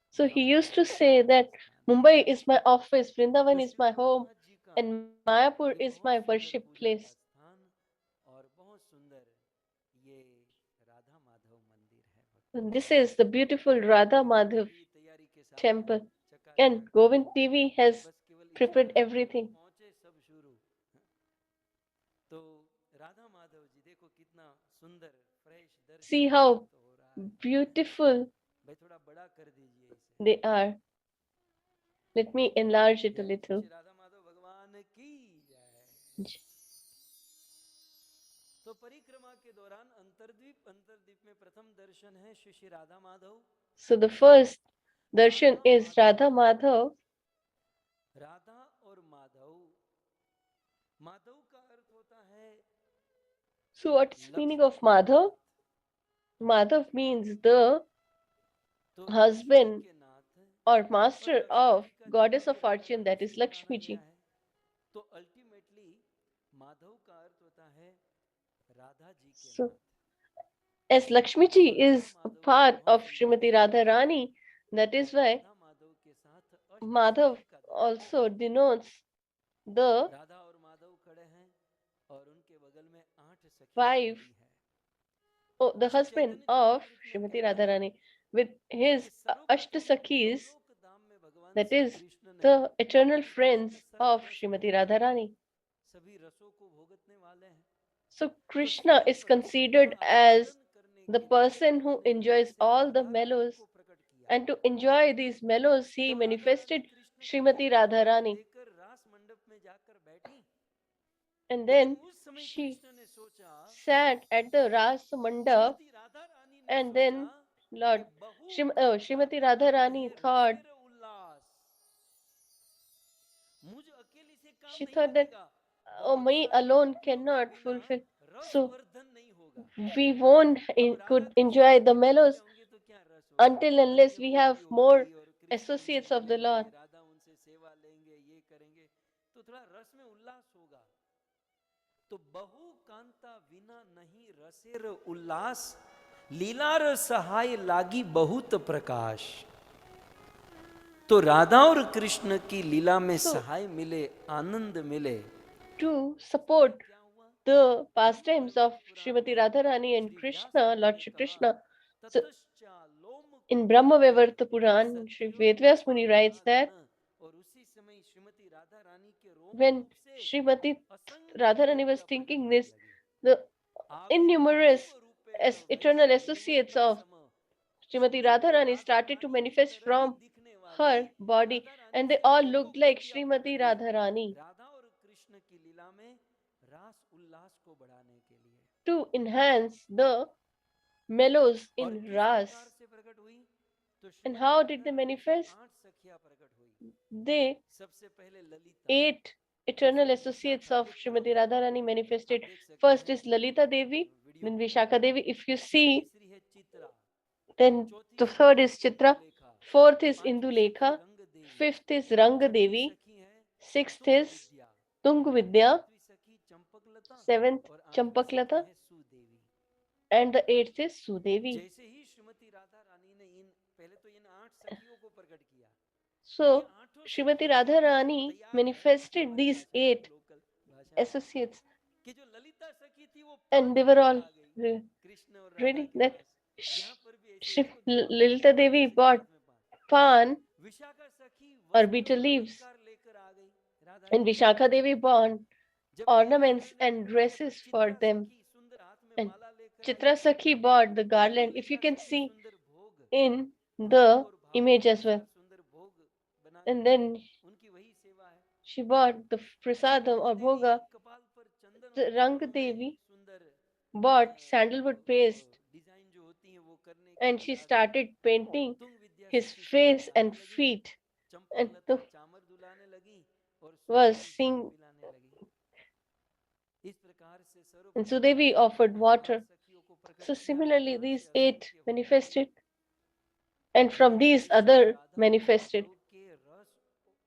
So he used to say that Mumbai is my office, Vrindavan is my home, and Mayapur is my worship place. And this is the beautiful Radha Madhav temple. And Govind TV has prepared everything. See how beautiful they are. Let me enlarge it a little. So the first darshan is Radha Madhav. So what is the meaning of Madhav? Madhav means the husband or master of goddess of fortune, that is Lakshmi ji. So, as Lakshmi ji is a part of Srimati Radharani, that is why Madhav also denotes the wife, the husband of Srimati Radharani. with his Ashtasakis, धाम में भगवान that Shri is, Krishna ने the eternal friends of Srimati Radharani. सभी रसों को भोगतने वाले हैं। So तो Krishna सभी is रसों का considered as आस्वादन करने the के लिए person who अपने हृदय enjoys से all the Radha Rani mellows, को प्रकट किया। and to enjoy these mellows, he जब राधा रानी manifested कृष्ण की Srimati लीला को Radharani. लेकर रास मंडप में जाकर बैठी, And लेकिन then उस समय she कृष्ण ने सोचा, sat at the Ras Mandap, Shrimati Radha Rani ने and सोचा then कि Lord बहु Srimati Radharani thought, रसेर उल्लास, मुझ अकेली से काम she नहीं thought that, बनेगा, oh, बहुत me सारे alone गोपियों के cannot बिना fulfill. रस So वर्धन नहीं होगा। we won't अब Radha could Krishna enjoy the अकेले बैठे mellows होंगे तो क्या रस होगा, until unless अन्य we गोपी have होगी more और कृष्ण उनसे associates of the मिलेंगे, Lord. राधा उनसे सेवा लेंगे, ये करेंगे, तो थोड़ा रस में उल्लास होगा। तो बहु कांता विना नहीं रसेर उल्लास, लीलार सहाय लागी बहुत प्रकाश। तो राधा और कृष्ण की लीला में So सहाय मिले, आनंद मिले, to support क्या हुआ? the वही pastimes of Bhagavat Purana Srimati में Radharani and Shri Vyas Krishna, ji Lord ने Shri कहा, Krishna. So ततश्चा loam in Kuppam Brahma Vaivarta Puran, Sri Vedvyas सत्योन्मुखम Muni writes that गुणागण, और उसी समय श्रीमती राधा रानी के रोम when कूप से Srimati असंख्य Radharani was गोपियां प्रकट thinking होने this, लगी। the आविर्बभूव innumerous रूपेण eternal Vaishnavi associates of some, Srimati शुद्ध Radharani राधा started to रानी की manifest तरह ही from दिखने वाली her body, Radha Rani and they से all बहु looked like गोपियां Srimati प्रकट हुई, Radharani राधा और कृष्ण की लीला में रास उल्लास को बढ़ाने के लिए। to enhance the mellows और in किस Ras. प्रकार से प्रकट हुई? तो And Shrimati how did Radha they रानी की manifest? 8 सखियां प्रकट हुई। They सबसे पहले ललिता, 8 तो eternal फिर associates विशाखा, of ये Srimati क्रम है, Radharani आप manifested. देख सकते First हैं is Lalita Devi, video then में। Vishaka Devi. If you फिर see, तीसरी है चित्रा, then चौथी the third सखी है is इंदु Chitra, लेखा, fourth is पांचवी सखी Indulekha, रंग देवी, fifth is Ranga Chhathi Devi, सखी है sixth Tung is Vidya, Tung Vidya, सातवीं सखी चंपकलता, seventh और आठवीं सखी Champaklata, है Sudevi. and the eighth is Sudevi. जैसे ही श्रीमती राधा रानी ने इन पहले तो इन 8 सखियों को प्रकट किया, ये So आठों Srimati सखियां Radharani तैयार हैं, manifested हमारी these भाषा में, 8 लोकल भाषा में, associates, कि जो ललिता सखी थी वो and पान they were लेकर all आ गई कृष्ण और राधा ready के that पास। यहाँ पर भी ऐसे इसको दिखाओ, Lalita ललिता Devi सखी के bought हाथ में पान। pan विशाखा सखी or वस्त्र betel और leaves, अलंकार लेकर आ गई राधा and के पास। Vishaka Devi bought जब ये ornaments आने and लगी तो dresses for चित्रा them, सखी सुंदर हाथ में and माला लेकर आई, Chitra Sakhi bought the garland. If you Indulekha can सखी see सुंदर भोग, in भोग the और image भावनाओं as से well, सुंदर भोग बना and करके, then उनकी वही सेवा है। she bought the फिर prasadam रंग or देवी bhoga. कपाल पर चंदन और The Rang चरणों में Devi सुंदर bought sandalwood paste, डिजाइन जो होती है वो करने के and लिए she आ गई। started painting तुंग विद्या his सखी सुंदर face गाने and लगी, feet, and चंपकलता चामर दुलाने लगी, और was सुदेवी जल sing, पिलाने लगी। इस प्रकार से and सर्वप्रथम Sudevi राधा रानी offered ने इन 8 water. सखियों को प्रकट So किया, similarly, वहां से these 8 असंख्य होने लगे। manifested, and from लेकिन these कृष्ण other राधा और manifested. माधव के रस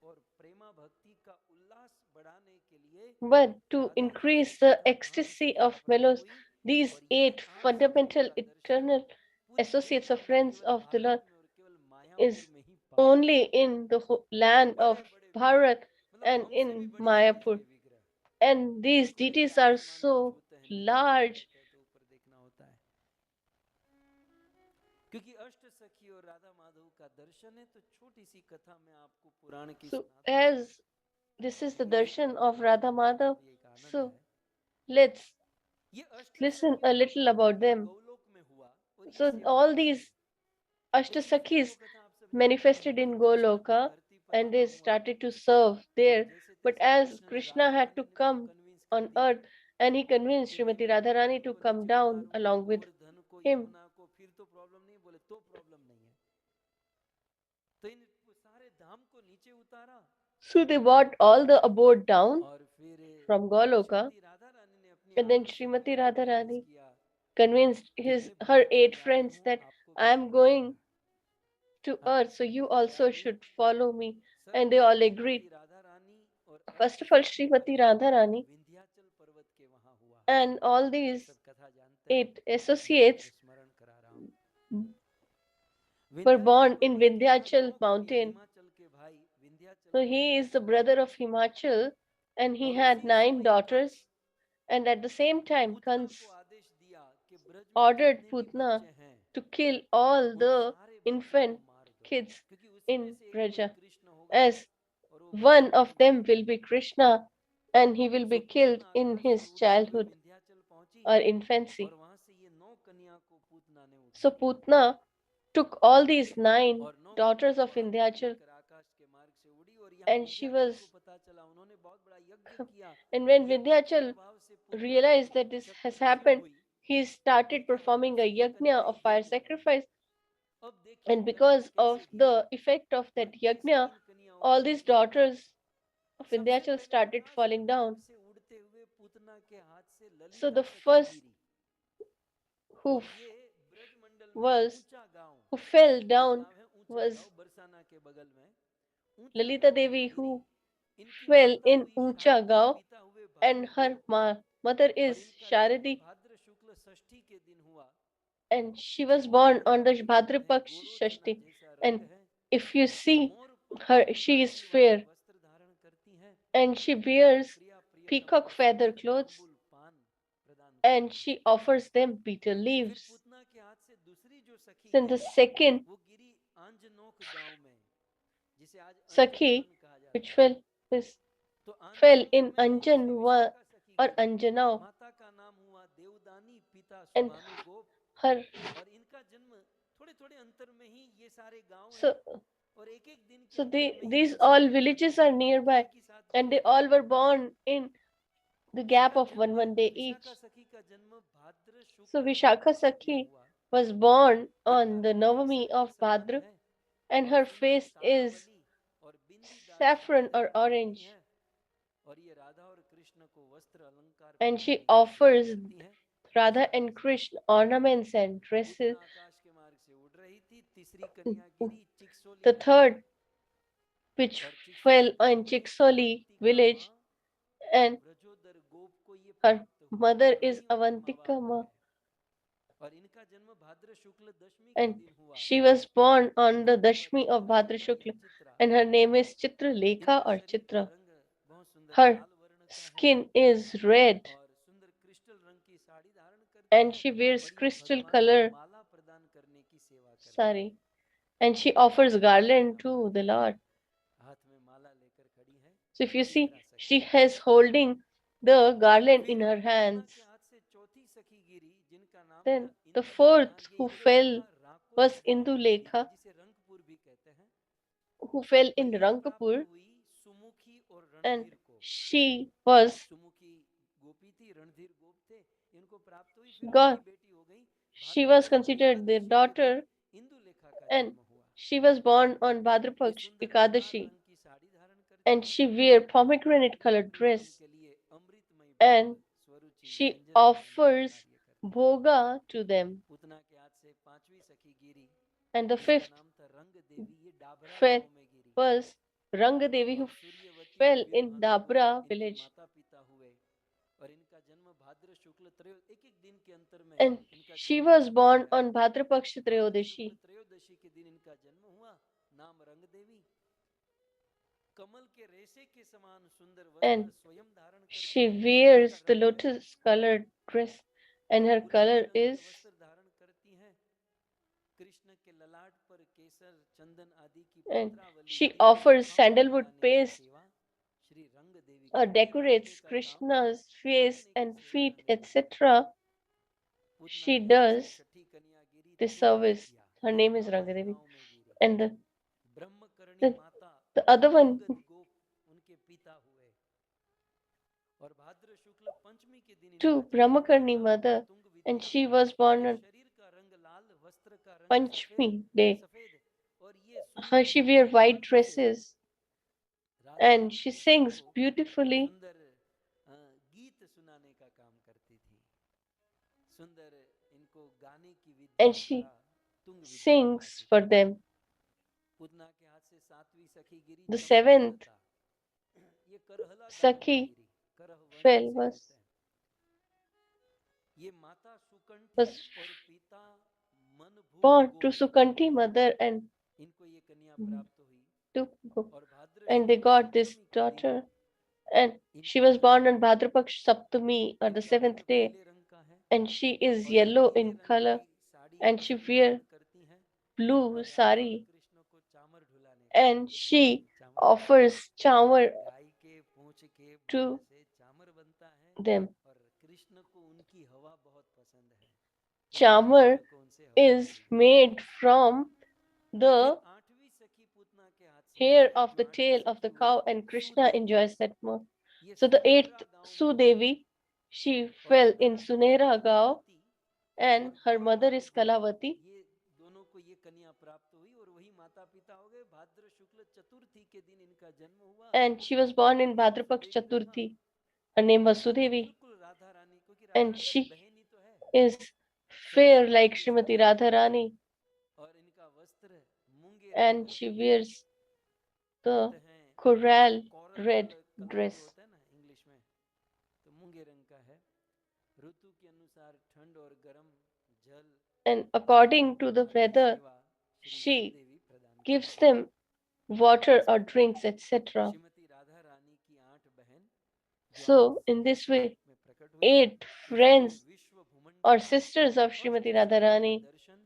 और प्रेमा भक्ति का उल्लास बढ़ाने के लिए But to राधा जी से increase the तथा 8 ecstasy सखियां of प्रकट mellows, हुई, these और ये 8 8 सखियों fundamental का दर्शन eternal पूरे देश associates of में नहीं, friends केवल of the Lord भारत में और केवल मायापुर is में ही पाए गए। only in the land of बड़े बड़े विग्रह, Bharat मतलब and हमसे भी in बड़ी से भी Mayapur. बड़े विग्रह, And these जिनको जैसे deities are आसमान को so छूते हैं, नीचे देखते large. रहते हैं तो ऊपर देखना होता है। क्योंकि अष्ट सखी और राधा माधव का दर्शन है, तो छोटी सी कथा मैं आपको पुराण की So सुनाता हूँ। as this is the ये एक darshan कथा of है, Radha सुनने का Madhav, भी एक आनंद so है। let's ये अष्ट listen a सखियों का little पावन about मिलन them. गौलोक में हुआ और ये So सेवा all में लगी। these लेकिन इसकी जो Ashtasakis कथा आप सब जानते हैं manifested कि in कृष्ण को Goloka धरती पर and आना they हुआ, started to serve और there. जैसे But तैसे as कृष्ण ने Krishna राधा had to रानी ने तो come कन्विंस कर on दिया earth, and he convinced कि भाई Srimati मेरे Radharani to को come नीचे down उतारो, along with गोवर्धन को, him. यमुना को, फिर तो प्रॉब्लम नहीं, बोले तो प्रॉब्लम नहीं है। तो इन सारे धाम को नीचे उतारा, So they brought all the abode down और फिर from Goloka, श्रीमती राधा रानी ने अपनी and then 8 Srimati सखियों को कन्विंस Radharani किया convinced कि his मैं her भूमि पर 8 जा रही friends हूँ, that आपको I भी am आना going होगा। to हाँ, earth, so you तो क्या also हुई? should follow me. And they all सर्वप्रथम agreed. श्रीमती राधा रानी और 8 First of all, सखियों का Srimati जन्म Radharani विंध्याचल पर्वत के वहां हुआ। and all आप these सब कथा जानते हैं, 8 मैं आपको associates स्मरण करा रहा हूँ। were विंध्याचल born in पर्वत के वहां Vindhyachal नौ कन्या, mountain. हिमाचल के भाई विंध्याचल So पर्वत he is के the 9 brother of कन्या, Himachal, and he और had उसी 9 समय Kans daughters. And at the same time, Putana Kans को आदेश दिया कि ब्रज में ordered जितने भी Putna बच्चे हैं to kill all उन the सारे infant kids in Braja, as one of them will be Krishna and he will be killed in his childhood or infancy. So Putna took all these 9 daughters of Vindhyachal and she was and when Vindhyachal realized that this has happened, he started performing a yajna of fire sacrifice. And because of the effect of that yajna, all these daughters of Vindhyachal started falling down. So the first who was who fell down was Lalita Devi, who fell in Uncha Gaon, and her mother is Sharadi, and she was born on the Bhadrapaksh Shashti. And if you see her, she is fair and she wears peacock feather clothes and she offers them betel leaves. Then the second Sakhi, which fell in Anjanwa or Anjanao, and her so these all villages are nearby and they all were born in the gap of one day each. So Vishakha Sakhi was born on the Navami of Bhadra and her face is saffron or orange. And she offers Radha and Krishna ornaments and dresses. The third, which fell in Chiksoli village, and her mother is Avantika Ma, and she was born on the Dashmi of Bhadra Shukla, and her name is Chitra Lekha or Chitra. Her skin is red, and she wears crystal color sari, and she offers garland to the Lord. So if you see, she has holding the garland in her hands. Then the fourth who fell was Indu Lekha, who fell in Rangpur, and she was God. She was considered their daughter, and she was born on Bhadrapaksh Ekadashi, and she wear pomegranate colored dress, and she offers bhoga to them. And the fifth fell was Rangadevi, who fell in Dabra village. And she was born on Bhadrapaksh Trayodashi. And she wears the lotus colored dress, and her color is and she offers sandalwood paste or decorates Krishna's face and feet, etc. She does this service. Her name is Rangadevi. And the other one, to Brahmakarni mother, and she was born on Panchmi day. She wears white dresses and she sings beautifully. And she sings for them. The seventh Sakhi fell was born to Sukanti mother and they got this daughter, and she was born on Bhadrapaksh Saptami or the 7th day, and she is yellow in color and she wears blue sari Krishna को चामर ढुलाने का, and she चामर offers chamar गाय के पूंछ के बोले to से चामर बनता है, them. और कृष्ण को उनकी हवा बहुत पसंद है, इसलिए Chamar कृष्ण को उनसे हवा is मिली। made from फिर the आठवीं सखी पूतना के हाथ से hair मिला, of जो the आठवीं tail of the सखी हुई cow, and Krishna Sudevi. enjoys that more. ये So the eighth सुनेहरा गांव में हुई Sudevi, she और fell उसका in Sunera Gaon, Kalavati and और her गौर mother is माता को, Kalavati. ये दोनों को ये कन्या प्राप्त हुई और वही माता पिता हो गए। भाद्र शुक्ल चतुर्थी के दिन इनका जन्म हुआ, And she was born in नाम Bhadrapaksh सुदेवी रखा। Chaturthi. Her name was और Sudevi, बिल्कुल राधा रानी, क्योंकि राधा and रानी की she बहन ही तो है, is सती fair माता like की Srimati सती माता। Radharani, और इनका वस्त्र मूंगे रंग and का, she wears कहते the हैं coral कोरल red कलर जो dress. होता है ना इंग्लिश में, तो मूंगे रंग का है। ऋतु के अनुसार ठंड और गर्म जल And अन्न according to the की weather, सेवा श्री she सुदेवी प्रदान gives करती हैं। them water इस or प्रकार drinks, etc. श्रीमती राधा रानी की 8 बहन जो So, आठवीं in सखी this के way, रूप में प्रकट हुई, 8 उसको friends विश्व or भूमंडल sisters of स्पष्ट Srimati शरीर का Radharani, दर्शन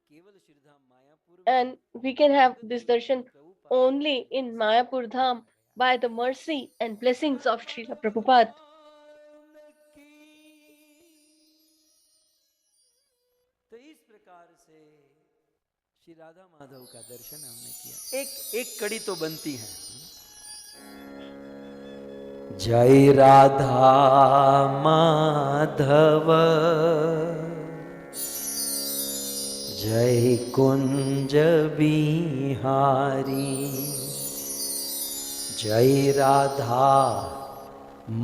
केवल श्रीधाम मायापुर में and we can have Bhagat this Govind darshan Prabhupada की only कृपा in से Mayapur दिया Dham गया। by the mercy and blessings of Srila Prabhupada. भगवान की, तो इस प्रकार से श्री राधा माधव का दर्शन हमने किया। एक एक कड़ी तो बनती है, जय राधा माधव जय कुंज बिहारी, जय राधा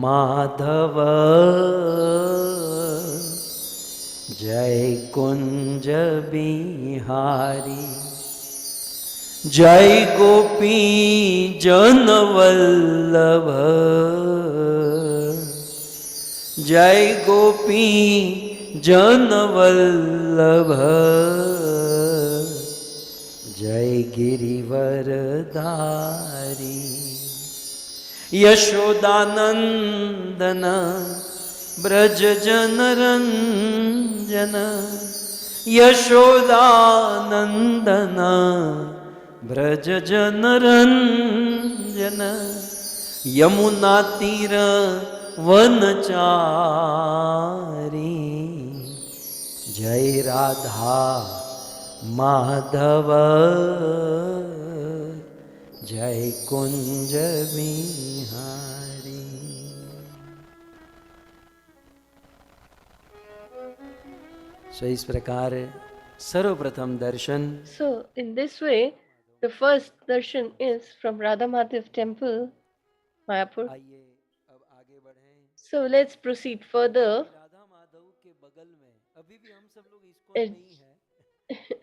माधव जय कुंज बिहारी, जय गोपी जन वल्लभ जय गोपी जन वल्लभ जय गिरिवरधारी, यशोदानंदन ब्रज जन रंजन, यशोदानंदन ब्रज जन रंजन, यमुना तीर वनचारी, जय राधा माधव जय कुंज बिहारी। सो इस प्रकार सर्वप्रथम दर्शन, So, in this way, the first darshan is from Radha Madhav Temple, Mayapur. आइए अब आगे बढ़ें। So, let's proceed further. Shri Radha Madhav के बगल में अभी भी हम सब लोग इस्कॉन में ही हैं।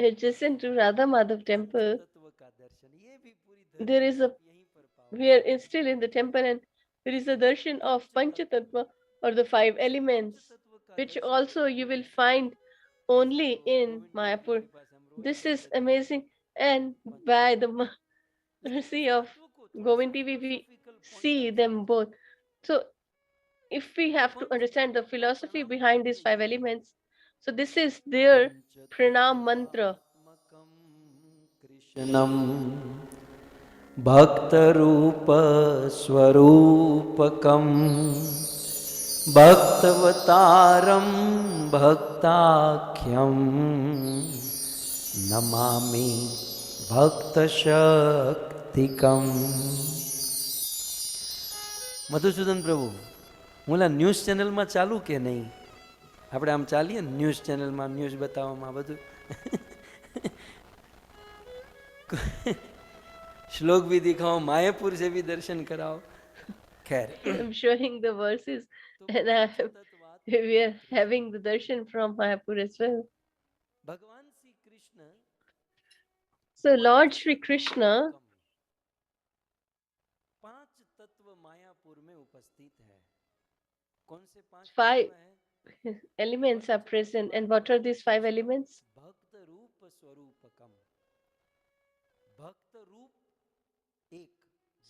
Adjacent to Radha Madhav Temple, पंचतत्व का दर्शन, ये भी पूरी there धरती is आप a, यहीं पर we are पाओगे। still in the temple, and there is a darshan of Panchatattva or the five elements, पंचतत्व का which दर्शन also करने you will के find लिए only तो in गोविंद देव की Mayapur. कृपा से हम रोज This देख is लेते हैं amazing, and by पंचतत्व the का। लेकिन उस mercy of तत्व को थोड़ा सा Govind TV, we philosophical point see of them समझें। both. So, if we have to understand the पंचतत्व का philosophy प्रणाम behind मंत्र these five ये है, elements, so this is their pranam mantra. पंचतत्वात्मकं कृष्णं भक्तरूप स्वरूपकं भक्तवतारं भक्ताख्यं नमामि भक्तशक्तिकम्। મધુસૂદન પ્રભુ, હું ન્યૂઝ ચેનલમાં ચાલુ કે નહીં? આપણે આમ ચાલીએ ને ન્યૂઝ ચેનલમાં, ન્યૂઝ બતાવવામાં બધું श्लोक भी दिखाओ, मायापुर से भी दर्शन कराओ। खैर, I'm showing the verses, and we are having the darshan from Mayapur as well. भगवान Shri Krishna So Lord Shri Krishna, पांच तत्व मायापुर में उपस्थित है। कौन से पांच five तत्व हैं? elements are present, and what are these five elements? भक्त रूप स्वरूपकम, भक्त रूप एक,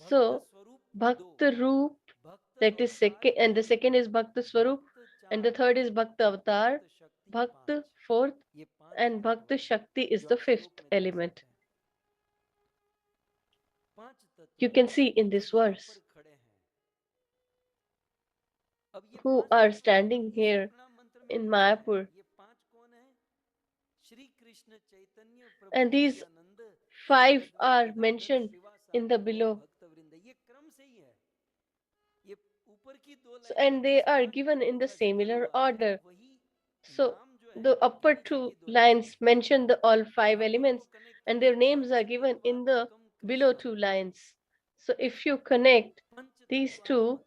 भक्त So स्वरूप दो, Bhakta Roop, भक्त that is second, and the second is Bhakta Swarup, भक्त and the चार, third is Bhakta Avatar, भक्त शक्ति Bhakta पांच। fourth, ये and Bhakti Shakti is the fifth element. You can see in this verse who are standing here in Mayapur. And these five are mentioned in the below. And they are given in the similar order. So the upper two lines mention the all five elements, and their names are given in the below two lines. So if you connect these two,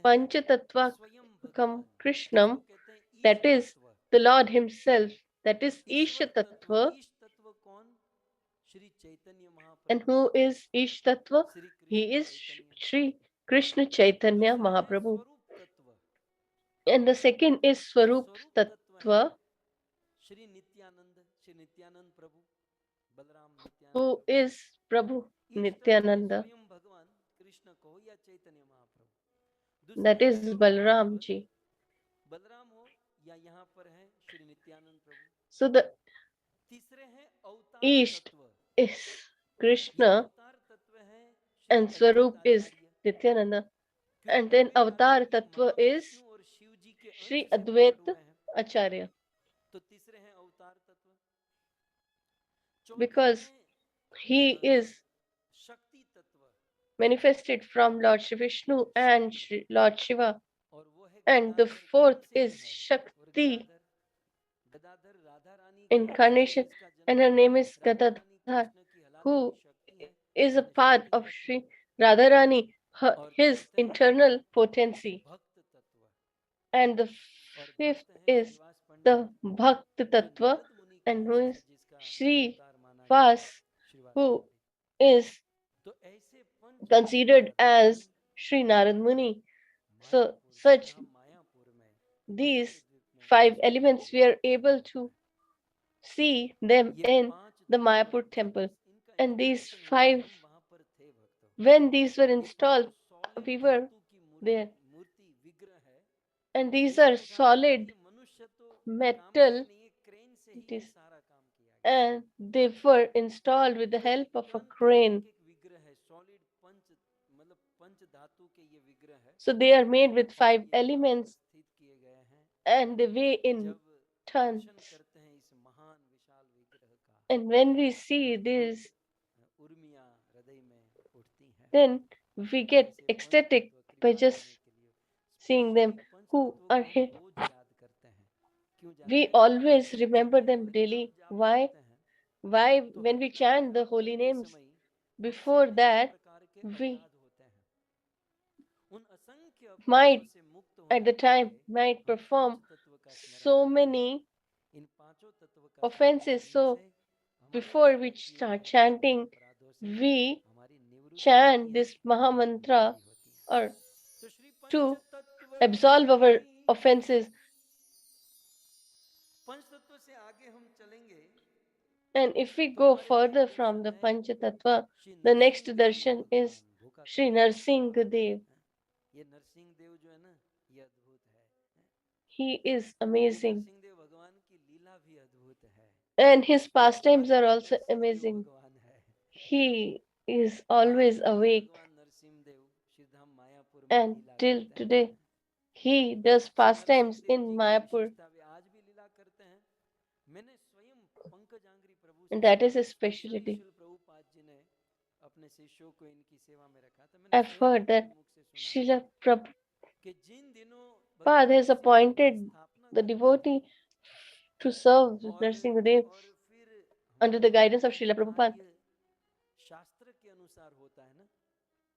Panchatatvakam Krishnam, that is the Lord Himself, that is Isha Tattva. And who is Ish Tattva? He is Sri Krishna Chaitanya Mahaprabhu. And the second is Swarup Tattva, who is Prabhu Nityananda. That is Balram ji. So the East is Krishna and Swarup is Nityananda. And then Avatar Tattva is Sri Advaita Acharya. Because he is manifested from Lord Shri Vishnu and Lord Shiva. And the fourth is Shakti incarnation, and her name is Gadadhar, who is a part of Sri Radharani, his internal potency. And the fifth is the Bhakti Tattva, and who is Sri Vas, who is considered as Sri Narad Muni. So these five elements we are able to see them in the Mayapur temple. And these five, when these were installed, we were there. And these are solid metal, and they were installed with the help of a crane. So they are made with five elements, and they weigh in tons. And when we see this, then we get ecstatic by just seeing them who are here. We always remember them daily. Why? When we chant the holy names, before that, we might at the time might perform so many offenses. So before we start chanting, we chant this Mahamantra or to absolve our offenses. And if we go further from the Panchatattva, the next darshan is Sri Narsingh Dev. He is amazing. And his pastimes are also amazing. He is always awake. And till today, he does pastimes in Mayapur. And that is his specialty. I've heard that Srila Prabhupada has appointed the devotee to serve Narsingh Dev under the guidance of Srila Prabhupada.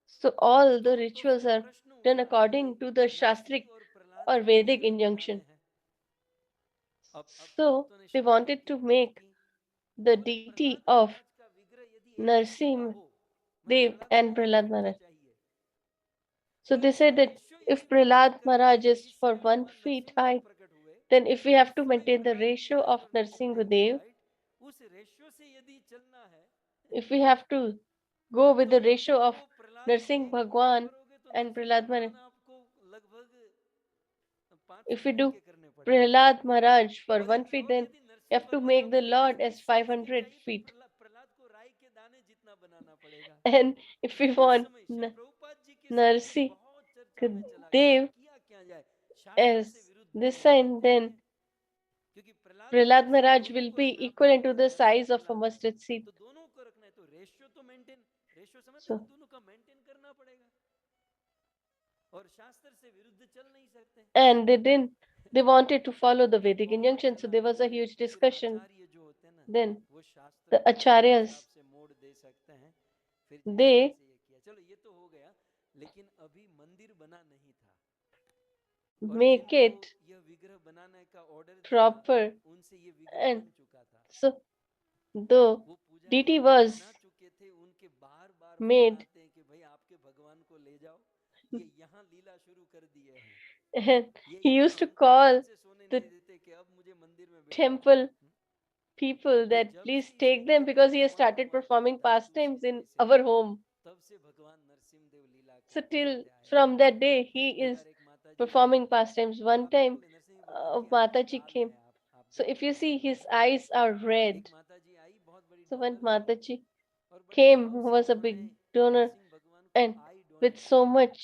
So all the rituals are done according to the Shastric or Vedic injunction. So they wanted to make the deity of Narsimha Dev and Prahlad Maharaj. So they said that if Prahlad Maharaj is for 1 feet high, then if we have to maintain the ratio of Narsingh Dev, if we have to go with the ratio of Narsingh Bhagwan and Prahlad Maharaj, if we do, Prahlad Maharaj for 1 feet, then you have to make the Lord as 500 feet. Prahlad को राई के दाने जितना बनाना पड़ेगा। And if we उस want समय प्रभुपाद जी के समय ये Narsi बहुत चर्चा में चला गया, Dev किया क्या जाए, शास्त्र से as विरुद्ध this तो हो sign, सकते नहीं then है, क्योंकि प्रहलाद और Prahlad नरसिंह Maharaj दोनों will को be रखना equivalent पड़ेगा, to the और नरसिंह size of a लाता है, mustard seed. तो दोनों को रखना है, तो रेशियो तो मेंटेन, रेशियो समझते So, ना, दोनों का मेंटेन करना पड़ेगा, और शास्त्र से विरुद्ध चल नहीं सकते। and they wanted to follow the Vedic injunction, so there was a huge discussion. आचार्य जो होते हैं ना, Then वो शास्त्र the को अपने Acharyas, हिसाब से मोड़ दे सकते हैं, फिर they जैसे ये किया, चलो ये तो हो गया, लेकिन अभी मंदिर बना नहीं था, और make जिनको it यह विग्रह बनाने का ऑर्डर दिया, proper, उनसे ये विग्रह and बन चुका था, so the वो पुजारी deity जो was बना चुके थे, उनके बार बार फोन made, आते हैं कि भाई आपके भगवान को ले जाओ, ये यहाँ लीला शुरू कर दिए हैं, and ये he यहाँ used to हमको call चैन से सोने the नहीं देते कि अब मुझे मंदिर में बिठाओ। temple people तो that जब please से इस take them विग्रह because को he has भगवान started को वहां performing पहुंचाया, तो उसी pastimes in समय से our home. तब से भगवान नरसिंह देव लीला So को till करते आए from हैं। that day he एक is बार एक माता जी ने performing pastimes. One आप तो time बोले नरसिंह भगवान की आंख Mataji लाल came. है, आप So देखो if you see, Narasimha his भगवान, eyes are एक red. माता जी आई, बहुत बड़ी So when डोनर थी, Mataji और बड़े came, भाव who से was a उन्होंने big donor, नरसिंह भगवान को and I with donate so किया, much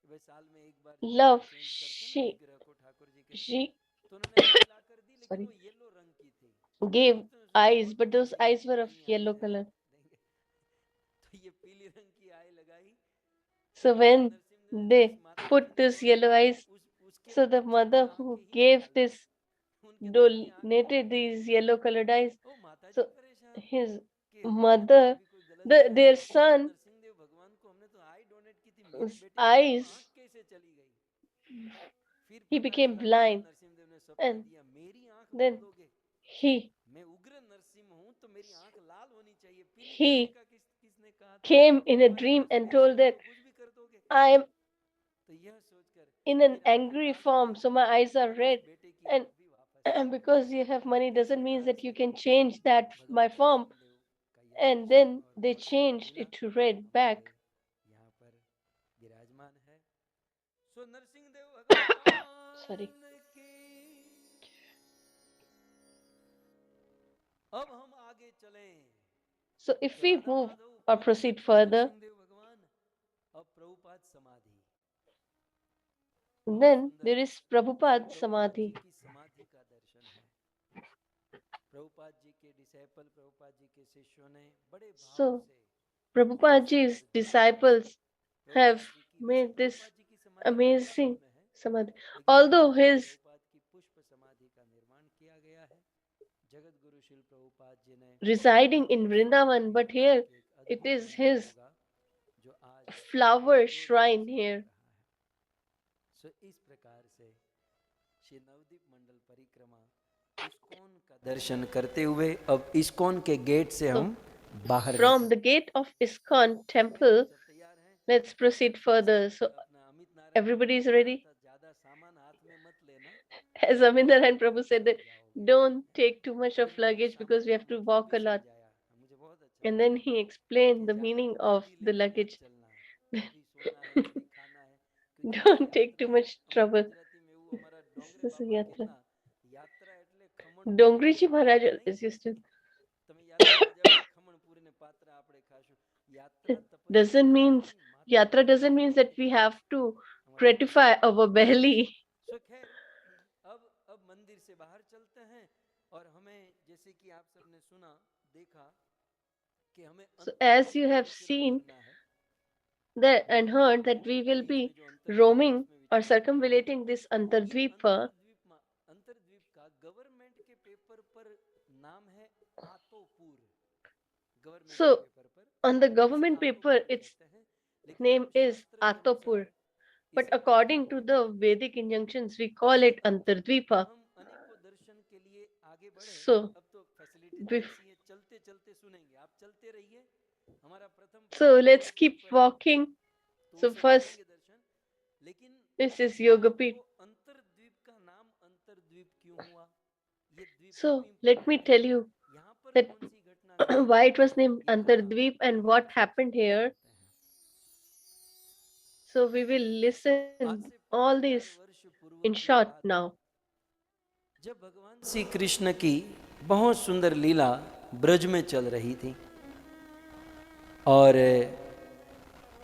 वे साल में एक बार लीला love, चेंज करते हैं ना she विग्रह को ठाकुर जी के, she तो उन्होंने आई ला कर दी, लेकिन sorry वो येलो रंग की थी, gave तो सोचा eyes, बहुत but बड़ी those eyes were of नई आई yellow है, color. देंगे, तो ये पीली रंग की आई लगाई, तो So जैसे when नरसिंह देव ने, जिस they माता जी put ने this डोनेट yellow की थी, eyes, उसके so the बच्चे की mother आंखें who ही gave निकाल दी, this उनके भाई की आंख निकाल donated the. these yellow colored eyes, ओ माता जी so परेशान his कि हमने तो mother, कभी कोई गलत किया their नहीं, हम तो son नरसिंह देव भगवान को, हमने तो आई डोनेट की थी, मेरे बेटे की देखो eyes, आंख कैसे चली गई, फिर he पता became चला कि जब blind, नरसिंह देव ने सपना and दिया, मेरी आंख then बदलोगे, he मैं उग्र नरसिंह हूं, तो मेरी आंख लाल होनी चाहिए, पीली करने he का किसने कहा था, came in a हमारे dream पास and पैसे told हैं that तो कुछ भी कर दोगे, I am तो यह सोचकर in an फिर आंखें angry लाल हो form, गई, so my eyes are और उस red, बेटे की and आंख भी वापस आ गई। because you have money तो इस doesn't mean प्रकार that you से can change that my भगवान form, नरसिंह देव का यह and दर्शन then और they बहुत बड़ा changed मिला, it to red हमारे back. यहाँ पर विराजमान है। सो नरसिंह देव भगवान Sorry. की, अब हम आगे चलें, So if तो we Radha move Madhav or पांच proceed मिनट में further, नरसिंह देव भगवान, अब प्रभुपाद समाधि, बहुत then सुंदर, there is Shri Prabhupada Prabhupada ji Samadhi. की समाधि का दर्शन है। प्रभुपाद जी के डिसाइपल, प्रभुपाद जी के शिष्यों ने बड़े भाव So से Prabhupada सुंदर ji's चित्र बनाए। disciples have प्रभुपाद जी की, वैसे made this प्रभुपाद जी की समाधि वृंदावन amazing में है, Samadhi. लेकिन Although यहाँ पर his प्रभुपाद की पुष्प समाधि का निर्माण किया गया है। जगत गुरु श्री प्रभुपाद जी ने residing यहाँ in पर Vrindavan, समाधि but here के एक it अद्भुत is मंदिर his होगा, जो आज flower जोर शोर shrine से चल here. रहा है। सो इस प्रकार से श्री नवदीप मंडल परिक्रमा इस्कॉन का दर्शन करते हुए अब इस्कॉन के गेट से So हम बाहर from निकल, the gate of Iskcon Temple, सब तैयार हैं, let's proceed जैसे further. So अपना अमित नारायण प्रभु everybody ने is कहा ready. था, ज्यादा सामान हाथ में मत लेना, As क्योंकि Amindaran बहुत Prabhu said थक that जाओगे। don't take too much फिर of उन्होंने luggage because सामान we का have to मतलब walk भी a lot. समझाया, मुझे बहुत अच्छा And लगा then he कि explained the ज्यादा meaning of गर्दी the लेके मत luggage. चलना, कभी सोना है कभी खाना है, क्योंकि हमारी Don't take too यात्रा, much અમારા trouble. ગુજરાતીમાં એવું, અમારા ડોંગરે This is બાપા yatra. કહેતા, યાત્રા એટલે ખમણ પૂરીને Dongriji Maharaj પાત્રા નહીં, always used to. તમે યાત્રામાં જાઓ એટલે ખમણ પૂરીને પાત્રા આપણે ખાશું, યાત્રા It તપસ્યા doesn't માટે mean નહીં, માત્ર yatra doesn't ખમણ mean માટે that we નહીં, have to हमारे gratify गुरुदेव our बताते हैं। belly. सो खैर, अब मंदिर से बाहर चलते हैं, और हमें जैसे कि आप सबने सुना देखा कि हमें So अंतर्द्वीप as you का have विचरण seen करना है, that and भवनागर heard टापू that we के will बीच में be जो अंतर्द्वीप है roaming उसमें or विचरण करना है। circumambulating this ये Antardvipa. अंतर्द्वीप का गवर्नमेंट के पेपर पर नाम है आतोपुर, गवर्नमेंट के So पेपर पर on the इसे government paper, आतोपुर its कहते हैं, लेकिन name is शास्त्र के अनुसार Atopur. But इसे according to आतोपुर the कहते हैं। Vedic injunctions, we तो call ये it अंतर्द्वीप में Antardvipa. हम अनेकों दर्शन के लिए आगे बढ़े। So, अब तो फैसिलिटी तो bef- ऐसी है, चलते चलते सुनेंगे, आप चलते रहिए। हमारा प्रथम so पड़ाव let's योगपीठ keep पर है, walking. तो So उसे first, करेंगे दर्शन। लेकिन this is यहाँ Yogapit. जो अंतर्द्वीप का नाम अंतर्द्वीप क्यों हुआ, ये द्वीप क्यों So let me इंपॉर्टेंट है, tell you यहाँ पर that कौन सी घटना घटी why थी, it was named ये कथा Antardvip and हम what आप सबसे happened पेश here. करते हैं। So we will आज listen से all 5000 this वर्ष पूर्व in की ये short बात है। now. जब भगवान श्री कृष्ण की बहुत सुंदर लीला ब्रज में चल रही थी और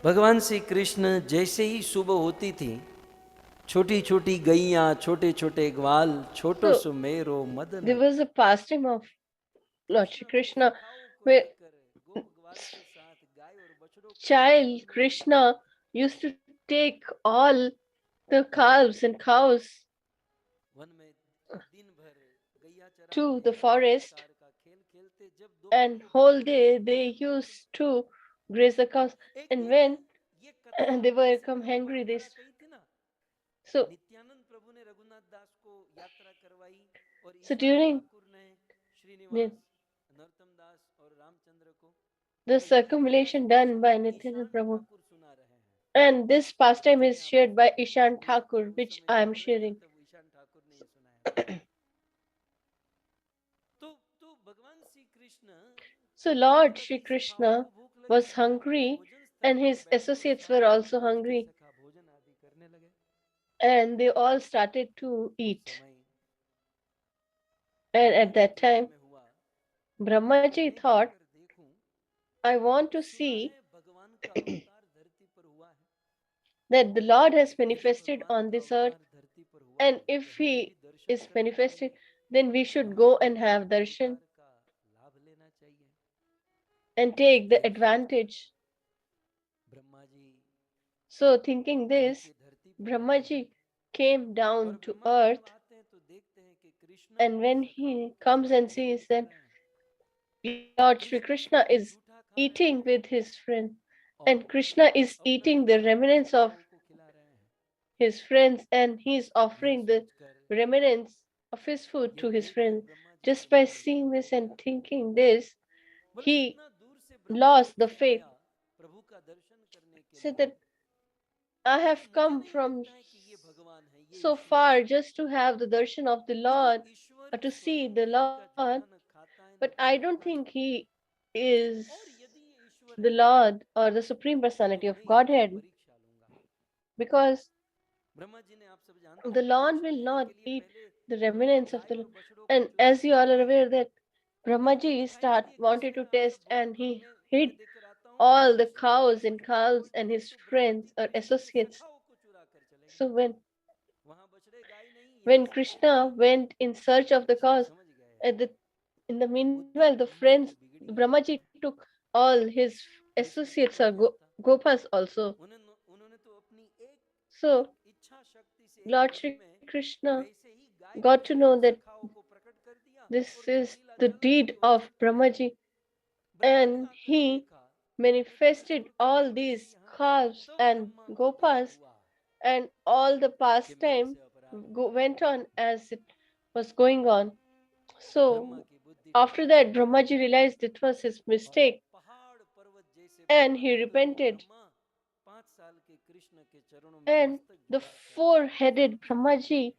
भगवान श्री कृष्ण जैसे ही सुबह होती थी, छोटी छोटी गैया, छोटे छोटे ग्वाल, छोटो So सुमेरो Madan, there was a pastime of Lord Shri Krishna where child Krishna used to take all the calves and cows to the forest, and whole day they used to graze the cows, and when they were come hungry so Nityanand प्रभु ने रघुनाथ दास को यात्रा करवाई और so Ishan during Thakur ने श्रीनिवास, नरोत्तम दास और रामचंद्र को, the तो ये लीला circumambulation done by Nityananda Ishan Prabhu, Thakur सुना रहे हैं। and this pastime actually is आप shared by जब Ishan पूरा Thakur, उस which समय I जब am हो रहा था sharing. तब ईशान ठाकुर ने ये सुनाया था। तो भगवान Shri Krishna So Lord Shri Krishna was hungry and his associates were also hungry, भोजन आदि करने लगे। and they all started to उस eat. समय And at that चित्त time, में हुआ Brahmaji मैं thought, जाकर देखूं, I want to सुना see है भगवान का अवतार धरती पर हुआ है, that the Lord has यदि manifested भगवान on का this earth, अवतार धरती पर हुआ and है तो if हमें he भी दर्शन is करने manifested, चाहिए, then we should हमें go भी and have भगवान के darshan अवतार का लाभ लेना चाहिए। and take the यही सोचकर advantage. Brahma ji So thinking this, नीचे धरती पर आते हैं Brahmaji came और down to ब्रह्मा जी जब earth, आते हैं तो देखते हैं कि कृष्ण and अपने when सखाओं he के comes साथ and भोजन sees कर that रहे हैं, Lord Shri कृष्ण Krishna सबकी is जूठा खा रहे eating हैं with his friend, और and Krishna is अपना eating the जूठा अपने remnants of सखाओं को खिला रहे हैं, his friends, and he's यही offering the सोचकर, remnants of his food ये to his देखकर friends. Brahma ji Just by समुझ नहीं seeing पाए। this and thinking this, बोले he इतना दूर से ब्रह्मा जी lost the क्यों faith. आया प्रभु का दर्शन करने के Said लिए? that I ये have मुझे come नहीं from लगता है कि ये भगवान है, ये so ईश्वर far है, just to have the darshan of the क्योंकि Lord or Ishwar to see स्वयं the किसी का Lord, जूठा न खाता है न but I don't खिलाता है, think he is और यदि ये ईश्वर the है Lord or the Supreme तो Personality of मैं इनकी Godhead, परीक्षा लूंगा। because ब्रह्मा जी ने, आप सब जानते the हैं, Lord परीक्षा will लेने not के लिए eat पहले the remnants of guy the और Lord. बछड़ों को And चुरा as you all करके are लाए, aware that उनको Brahmaji दिखाई नहीं दिया कि wanted इसमें to आपका test, भोजन and है, he मैं hid देकर आता हूँ, all the इसमें आपका cows and भोजन है, calves कोई and बोले his तो ब्रह्मा जी friends or कृष्ण के associates. सखाओं को चुरा कर चले गए, So वहां बछड़े गाय नहीं, यहाँ when सखा नहीं। Krishna went in search of the Krishna cows, समझ गए at the in the बुद्धि meanwhile the ब्रह्मा की friends, बिगड़ी है। Brahmaji took all his Krishna को associates तो or क्या था, Gopas also. उन्होंने तो अपनी एक So एक इच्छा शक्ति से एक Lord घड़ी Shri में Krishna वैसे ही गाय got to बछड़े know और that सखाओं को प्रकट कर दिया this और जो is लीला the चल रही थी deed वो of चलती रही। Brahmaji, ब्रह्मा ने and आकर he देखा वो गाय manifested छोटी सी all बछड़ी these यहाँ पर, calves तो and ब्रह्मा को दया Gopas, हुआ and all the कि मेरे pastime से अपराध हुआ। went on as it was going on. Brahma So की बुद्धि after टिकाऊ that, नहीं रही Brahmaji realized it was his और mistake, पहाड़ पर्वत जैसे and he भयंकर वो repented. ब्रह्मा 5 साल के कृष्ण के चरणों में And मस्तक the झुकाकर four-headed Brahmaji,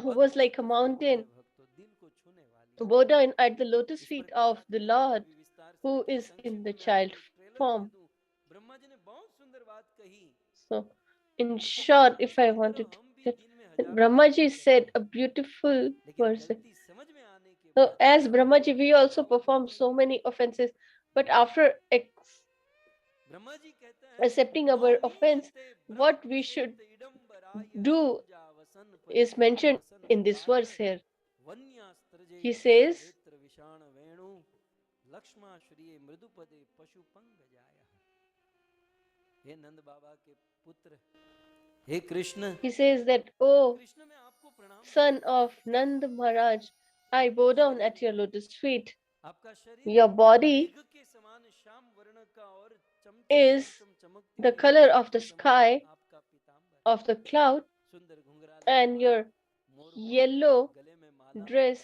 who was like a अद्भुत स्तुति है mountain, भक्तों, दिल को छूने वाली। bowed down at the lotus इस पर feet of कथा the कहूं Lord, कभी विस्तार से, who लेकिन is in संक्षिप्त the में child आपको एक ट्रेलर दे form. दूं। ब्रह्मा जी ने बहुत सुंदर बात कही So, in कि short, if ब्रह्मा I की तरह wanted हम भी that, दिन में हजारों Brahmaji गलतियां करते said हैं, a beautiful लेकिन verse. गलती समझ में आने के So, बाद as Brahmaji, we also वापस perform नहीं so many लौटते। offenses, but after Brahma ji कहते हैं, accepting our offense, नौमीयते what we ब्रह्मचेत should इडम्बराय do कुंजावसन is mentioned परित्राणसन in this काय verse here. वन्यास्त्रजे He says, नेत्र विषाण वेणु लक्ष्मा श्री मृदुपदे पशुपंग जाय। हे नंद बाबा के पुत्र, हे Krishna, he says that, oh, Krishna मैं आपको प्रणाम son करता हूँ। of Nand Maharaj, I आपका bow down शरीर at your lotus feet. आपका शरीर Your मेघ body के समान श्याम वर्ण का और चमचम is चमचम चमकती the हुई color बिजली of के the समान sky, आपका पीताम्बर है। of the cloud, सुंदर घुंघराले and बाल, your मोरपंख, yellow गले में माला dress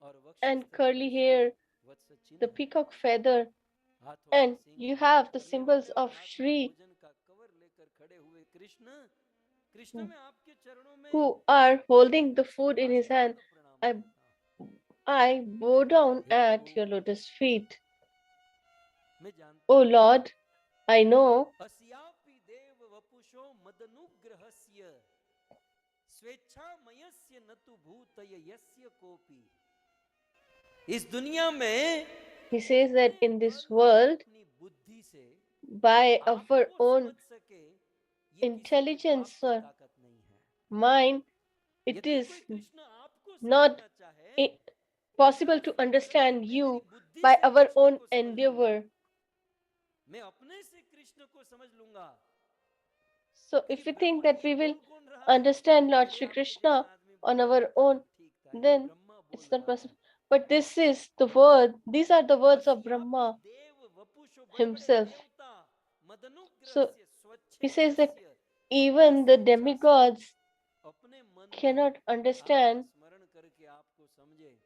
और and वक्षस्थल पर curly Shri hair, Vatsa the चिन्ह है। peacock feather, हाथों में and सिंह you धारण have the करने symbols वाले और of हाथ में Shree, भोजन का कवर लेकर खड़े हुए कृष्ण, कृष्ण मैं आपके चरणों में who are holding the food in his hand. साष्टांग प्रणाम I, करता हूँ। I bow down hey Prabhu, at your lotus feet. मैं जानता O हूँ Lord, I know अस्यापि देव वपुषो मदनुग्रहस्य स्वेच्छामयस्य न तु भूतय यस्य कोपि। इस दुनिया में He says that in this world, अपनी बुद्धि से by our आपको own समझ सके ये किसी के intelligence बाप की or ताकत नहीं है। mind, it यदि is कोई कृष्ण आपको not समझना चाहे i- तो possible to सिर्फ अगर understand मैं you मेरी बुद्धि by से our कृष्ण own को समझ लूंगा, endeavor. मैं अपने से कृष्ण को समझ लूंगा। So कि if we think Brahma that ji we will बोल कौन रहा है, understand Lord मेरे Shri आपके जैसा Krishna आदमी on बोल our सकता है, own, ठीक था, ये then ब्रह्मा बोल it's not रहा है। possible. But this is the word, these are the words of अस्यापि Brahma देव वपुषो, बड़े बड़े himself. देवता So मदनुग्रहस्य he says that स्वच्छेदस्य अपने even the स्वेच्छा से demigods अपने मन में cannot आपका understand स्मरण करके आपको समझे,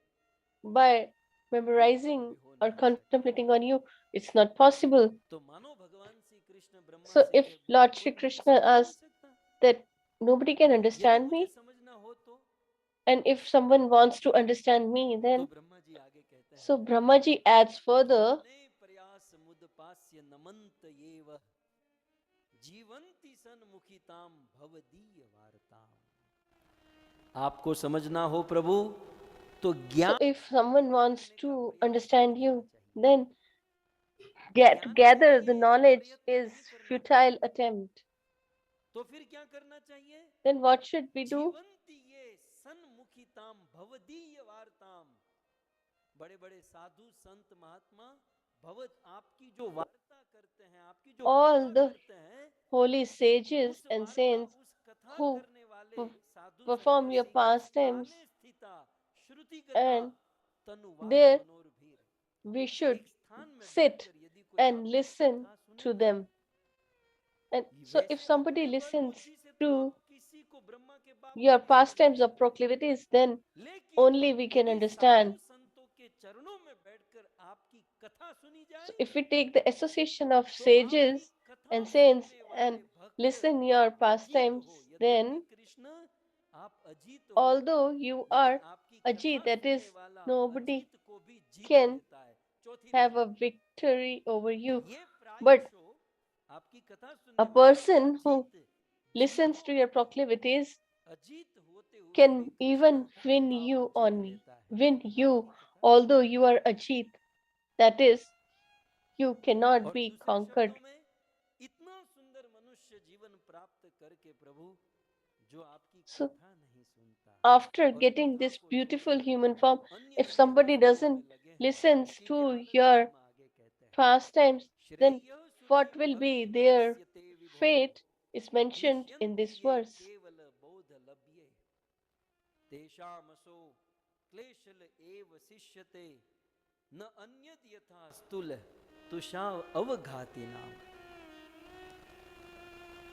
by ये कभी memorizing हो or नहीं सकता। contemplating on you. It's not possible. तो मानो भगवान श्री कृष्ण ब्रह्मा So से if कहे, Lord कोई Shri मुझे Krishna समझ ही नहीं asks सकता, that nobody can यदि understand मुझे me, समझना हो तो and if someone wants to understand me, then Brahma ji आगे कहते so हैं, Brahmaji adds further, ध्याने प्रयास मुदपास्य नमन्त येव जीवंती सन्मुखिताम भवदीय वार्ताम। आपको समझना हो प्रभु तो so ज्ञान if someone wants करने का to प्रयत्न understand नहीं you, करना चाहिए। then get to ज्ञान के gather the लिए knowledge प्रयत्न is नहीं करना futile चाहिए। attempt. तो फिर क्या करना चाहिए? Then what should we do? जीवंती ये सन्मुखिताम भवदीय वार्ताम। बड़े बड़े साधु संत महात्मा भवद आपकी जो वार्ता करते हैं, आपकी जो All कथा the करते हैं, holy sages उस and वार्ता saints उस कथा who करने वाले साधु perform your सन्यासी के pastimes, स्थाने स्थिता श्रुतिगता and तनुवाक there मनोरभीर। we should एक स्थान में sit बैठकर यदि कोई and आपकी listen कथा to सुनेगा, them. And so if वैसे somebody अपने बल listens बुद्धि से तो to किसी को ब्रह्मा के बाप your नहीं समझ pastimes or पाएंगे, proclivities, then लेकिन only we can यदि साधु understand. संतों के चरणों में बैठकर आपकी कथा सुनी So जाए, if we take the association of तो आपकी sages कथा and saints सुनने and वाले भक्त listen your आप अजीत pastimes, हो। यद्यपि then कृष्ण आप अजीत हो, although you लेकिन are आपकी Ajit, कथा that is, सुनने वाला nobody अजीत को भी जीत can लेता है। चौथी have line a victory over you. ये But प्रायुष हो, आपकी कथा a सुनने वाला person who Ajit listens to जीतो, your proclivities अजीत होते हुए भी can कृष्ण even win आप you जीत on लेता है win you, आपकी कथा although सुनने you are Ajit. That is, you cannot और be दूसरे conquered. शब्दों में इतना सुंदर मनुष्य जीवन प्राप्त करके प्रभु जो आपकी So कथा नहीं सुनता after और getting कथा this को beautiful छोड़कर human form, अन्य if अन्य somebody वस्तुओं doesn't में लगे हैं, listens उसी के to आनंद your ब्रह्म आगे कहते हैं, pastimes, then श्रेयः what सुखं will be भक्ति their प्रणश्यते विभो fate is mentioned in क्लिश्यन्ति this ये verse. केवल बोध लभ्ये तेषामसो क्लेशल एव शिष्यते न अन्यद यथा स्थूल तुषा अवघाती नाम।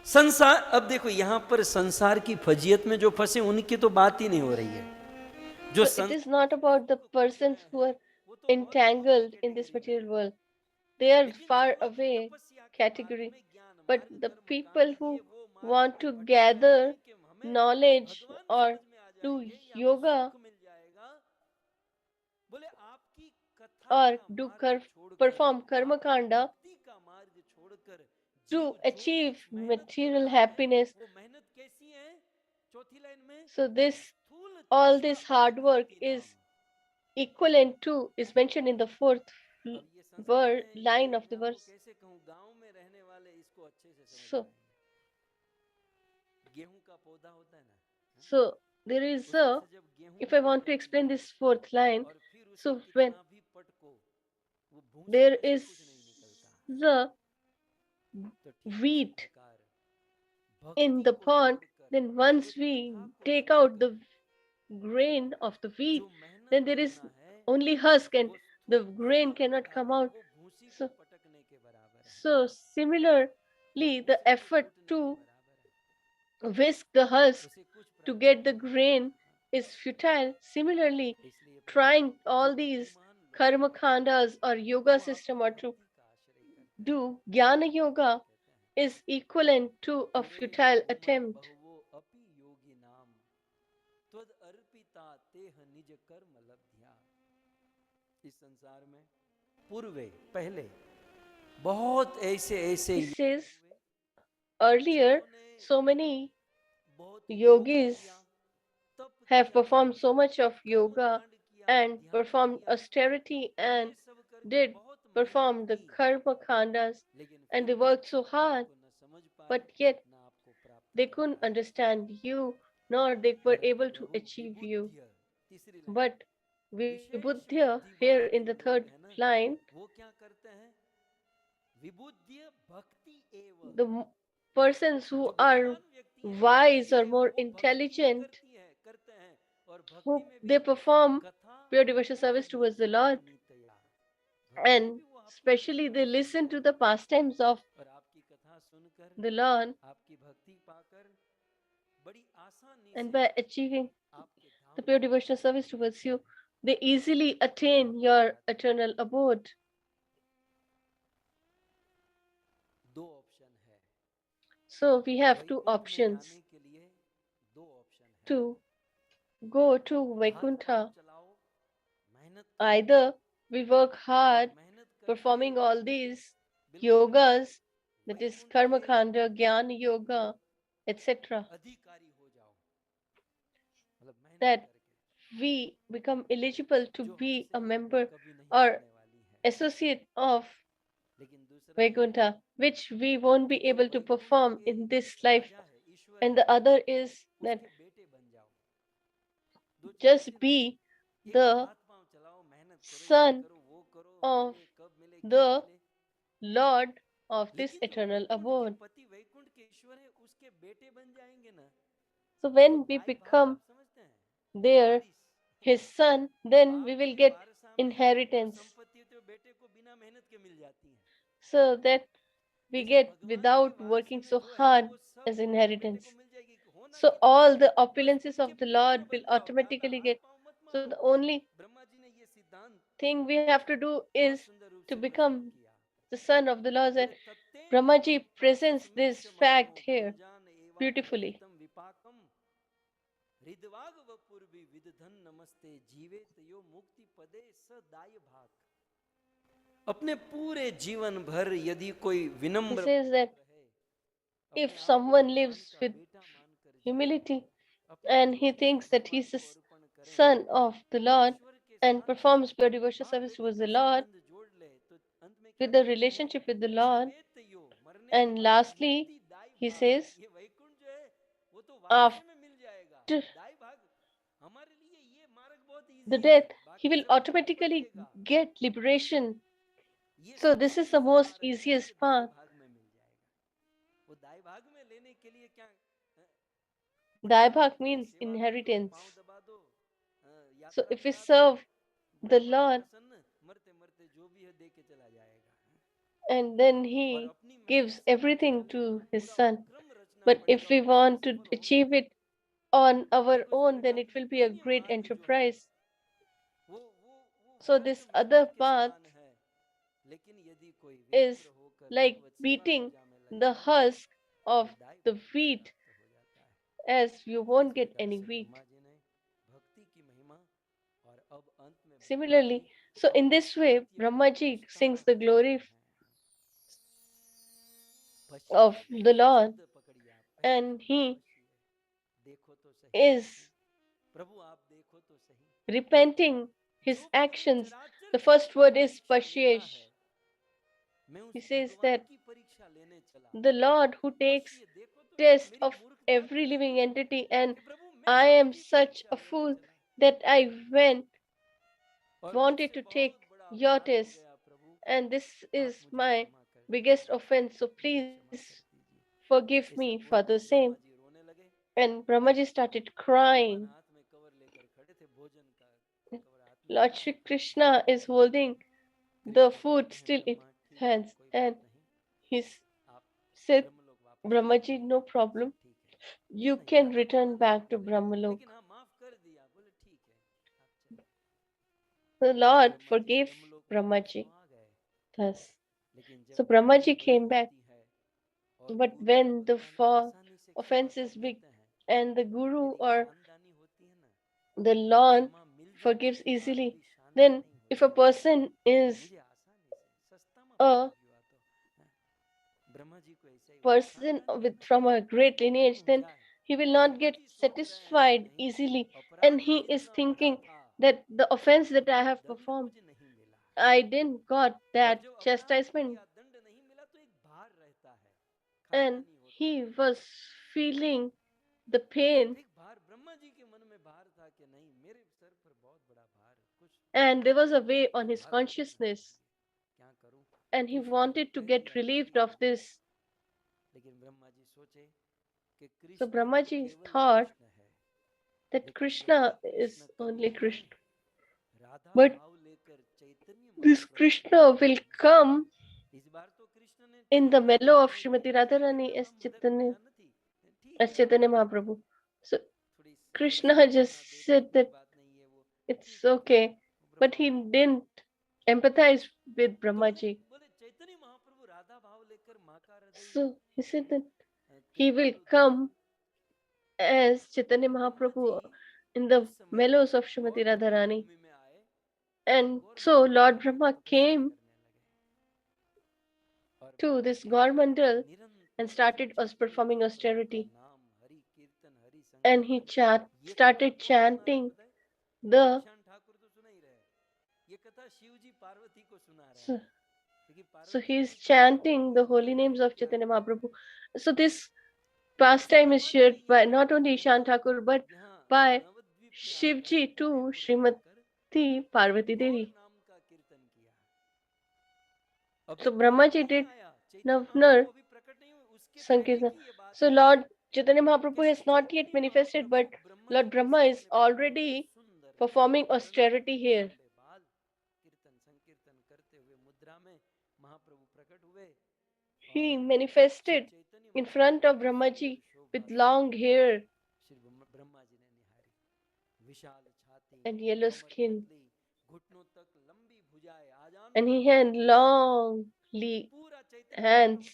संसार, अब देखो यहां पर संसार की फजीयत में जो फंसे उनकी तो बात ही नहीं हो रही है। जो So it is not about the persons who are वो तो बहुत ऊंची entangled in this कैटेगरी में material है, world. They are लेकिन far जो लोग away तपस्या के मार्ग category. में ज्ञान But मार्ग the कर्म people कांड who ये वो मार्ग want में to भटक रहे gather हैं कि हमें knowledge भगवान or समझ में आ do जाएंगे या हमें yoga सुख मिल जाएगा, बोले आपकी कथा or का do मार्ग छोड़कर, perform karma आपकी kanda भक्ति का मार्ग छोड़कर जीव to जो भी achieve मेहनत कर material रहा है, happiness. वो मेहनत कैसी है? चौथी लाइन में So this स्थूल all तृष्णा this hard work अवघाती is नाम। equivalent to is mentioned in the fourth अब ये संस्कृत में ये line of the मैं आपको verse. कैसे कहूँ, गांव में रहने वाले इसको अच्छे से समझ So पाएंगे। गेहूं का पौधा होता है ना, so there is उसमें a, से जब गेहूं if I want to निकलेगा explain this fourth line, और फिर उसे so when कितना भी पटको वो भूसी there में से is कुछ नहीं निकलता। the तो ठीक उसी wheat प्रकार in भक्ति the को pond, छोड़कर, then ये once we कथा को take out छोड़कर the grain of the wheat, जो मेहनत then there is करना है, only husk and वो the स्थूल grain cannot come अवघाती, out. वो भूसी को So, पटकने के बराबर है, so similarly, वो the भूसी को effort कूटने के to बराबर है, whisk the husk उसे कुछ to प्राप्त get the नहीं होगा। grain is futile. Similarly, इसलिए प्रभु trying जो all these बुद्धिमान लोग karma हैं, khandas or yoga वो system आपकी or to भक्ति का आश्रय करते हैं। do jnana yoga कहते हैं is equivalent to a पुरे futile बहुमत attempt. बहुवो अपि योगी नाम त्वद अर्पिता तेह निज कर्म लब्ध्या। इस संसार में पूर्वे पहले बहुत ऐसे He योगी says हुए earlier, जिन्होंने so many बहुत योग yogis किया, have performed so much of yoga कर्मकांड किया, and ध्यान performed किया, austerity and ये सब करके did बहुत मेहनत perform the की, karma khandas लेकिन and फिर they भी worked so hard, आपको न समझ पाए, but yet न आपको प्राप्त they कर couldn't पाए। understand you nor they were परंतु able to Prabhu achieve you. विबुद्ध्य, तीसरी लाइन, But विशेष Vibhuddhya बुद्धि here वाले in जो the लोग third हैं ना, line, वो क्या करते हैं? विबुद्ध्य भक्ति एव, the persons जो who are बुद्धिमान व्यक्ति हैं वो wise भक्ति or एव, more वो भक्ति ही intelligent, करते हैं, और भक्ति who में they भी perform कथा pure devotional service towards the Lord, उपनीतया, भक्ति में and भी वो आपकी कथा especially को they listen सुनते to हैं, the pastimes of और आपकी कथा सुनकर, the Lord, आपकी भक्ति पाकर बड़ी आसानी and से by achieving आपके the धाम pure को devotional प्राप्त service कर towards लेते you, हैं। they easily attain भक्ति your जाती है। eternal abode. दो ऑप्शन है, So we have two Vaikuntha में options जाने के लिए दो ऑप्शन है। to go to हाथ पांव Vaikuntha. चलाओ, मेहनत करो, Either we work और hard मेहनत करके performing all these बिल्कुल yogas, that is Vaikuntha Karma के Khanda, Jnana Yoga, etc., अधिकारी हो जाओ, मतलब मेहनत that करके, we become eligible to जो be हमसे a member कभी नहीं or होने वाली है। associate of लेकिन दूसरा है, Vaikuntha, which we won't be जो able to वैकुंठ perform के in this life. राजा है, ईश्वर And है, the other is that उसके बेटे बन जाओ। दो चीजें just सिर्फ है, be एक तो the हाथ पांव चलाओ, मेहनत करो, ये son करो, वो करो, of मिले कब मिले, क्या the मिले। Lord of this लेकिन जो eternal वैकुंठ के abode. पति, वैकुंठ के ईश्वर है, उसके बेटे बन जाएंगे ना, So तो when we दाई भाग become आप समझते हैं, there, Waris, his son, then we बाप will के get वारसा में जो inheritance, संपत्ति होती है, वो बेटे को बिना मेहनत के मिल जाती है। so that we जैसे get भगवान के without वारसे working में so जो है hard वो सब as बेटे को inheritance. मिल जाएगी, होना So कितना all है, the बस opulences उनके of the पुत्र Lord will बन जाओ, ज्यादा automatically हाथ get. पांव मत So मारो। the only ब्रह्मा जी ने ये सिद्धांत thing we have to do बहुत is सुंदर रूप to से प्रस्तुत become किया। the son of the Lord. And बोले तत्तेन Brahmaji presents अनुप्रासस्मित this समानो fact here भुंजान beautifully. एवानुपतितम विपाकम हृदवाग वपुर्वि विदधन नमस्ते जीवेत यो मुक्ति पदे सदाय भाग। अपने पूरे जीवन भर यदि कोई He विनम्र says that रहे, if अपने आप को someone भगवान lives का with बेटा मानकर जिए, humility अपनी and he जिंदगी thinks that भगवान he's the को अर्पण करें son of the और Lord ईश्वर के and साथ में performs pure devotional बाप service बेटे towards का the Lord संबंध जोड़ ले, तो अंत में क्या with the कहते हैं? relationship with the Lord. जीवेत यो, मरने के And बाद lastly, मुक्तिदायी he भाग, says, ये वैकुंठ जो है वो तो after वारसे में मिल जाएगा। दाई भाग हमारे लिए ये मार्ग बहुत the इजी है, death, he बाकी will सब कठिन automatically पड़ेगा। get liberation. ये So this सबसे is the इजी most मार्ग है, ये easiest दाई path. भाग में मिल जाएगा। वो दाई भाग में लेने के लिए क्या Daibhak थोड़ी means सेवा कर दो, inheritance. पांव दबा दो, So यात्रा if we करा दो, serve बड़े the बहुत Lord प्रसन्न, मरते मरते जो भी है दे के चला जाएगा। and then और he अपनी मेहनत gives से लेके everything चलेगा, to his पूरा son. उपक्रम रचना But if पड़ेगा, we उसमें want to सफल होंगे। achieve it on our देखो इस own, then प्रकार it की will be a अन्य great मार्ग जो है enterprise. वो So व्यर्थ this विनोद other के path समान है, लेकिन यदि कोई is विनम्र होकर like भगवत सेवा beating पूजा में the लगेगा husk तो of दाई the भाग को wheat, प्राप्त हो जाता है। as you इस won't get प्रकार any से wheat. ब्रह्मा जी ने भक्ति की महिमा और अब अंत में भगवत Similarly, की so in this way, नित्य Brahmaji पछतावा sings the करते glory हैं। of पश्येद the Lord, शब्द पकड़िए आप, पहला and शब्द है he पश्येद, देखो तो सही, is प्रभु आप देखो तो सही। repenting his जो कोई actions. चराचर The जगत first की word is परीक्षा लेता Pashyesh. है, मैं उस He says भगवान that की परीक्षा लेने चला। the Lord who takes पश्य देखो तो सही, test मेरी of मूर्खता तो every living देखो entity, and कि प्रभु मैं I am आपकी such परीक्षा a लेने fool चला that I went और wanted मुझसे to बहुत take बड़ा your अपराध हो test, गया प्रभु, and this आप is मुझे my क्षमा कर biggest दीजिए, offense. So मुझे please क्षमा कर दीजिए। forgive ऐसा me for the बोलकर same. ब्रह्मा जी रोने लगे। And Brahmaji started भगवान crying. हाथ में कवर लेकर खड़े थे, भोजन का कवर हाथ में Lord लिया Shri और प्रभु Krishna is holding the Krishna food कहते हैं still in ब्रह्मा his ठीक है, hands, कोई and बात नहीं, he आप said, ब्रह्मलोक वापस चले Brahmaji, जाइए, no problem. सब ठीक है। You नहीं can ज्यादा return नाराज नहीं back to हुए, Brahmalok. लेकिन हाँ माफ कर दिया, बोले ठीक है आप चले। The Lord Brahma ji forgave ब्रह्मलोक वापस तो Brahmaji आ गए, thus. लेकिन जब So गलती Brahmaji बड़ी came back. होती है और But गुरु और when the भगवान आसानी से क्षमा offense is कर big देते हैं, and the Guru यदि or खानदानी होती है ना the तो Lord क्षमा मिल जाने forgives के बाद easily, भी शांति then नहीं if a होती है। person is मुझे आसानी से सस्ता में a पकड़ गया तो ब्रह्मा जी को ऐसा ही हुआ, person खानदानी है with ना, from a great गुण lineage, then ऊंचा है, he will not get satisfied easily, and he is thinking that the offense that I have performed, I didn't got that chastisement, and he was feeling the pain, and there was a way on his consciousness, and he wanted to get relieved of this. So Brahmaji thought that Krishna is only Krishna, but this Krishna will come in the mellow of Srimati Radharani as Chaitanya Mahaprabhu. So Krishna just said that it's okay, but he didn't empathize with Brahmaji. So he said that he will come as Chaitanya Mahaprabhu in the mellows of Srimati Radharani. And so Lord Brahma came to this Gaur Mandal and started us performing austerity. And he started chanting the so, so he's chanting the holy names of Chaitanya Mahaprabhu. So this pastime is shared by not only Ishan Thakur but by Shivji to Srimati Parvati Devi. So Brahmaji did Navnar Sankirtan. So Lord Chaitanya Mahaprabhu has not yet manifested, but Lord Brahma is already performing austerity here. He manifested in front of Brahmaji with long hair and yellow skin. And he had long hands.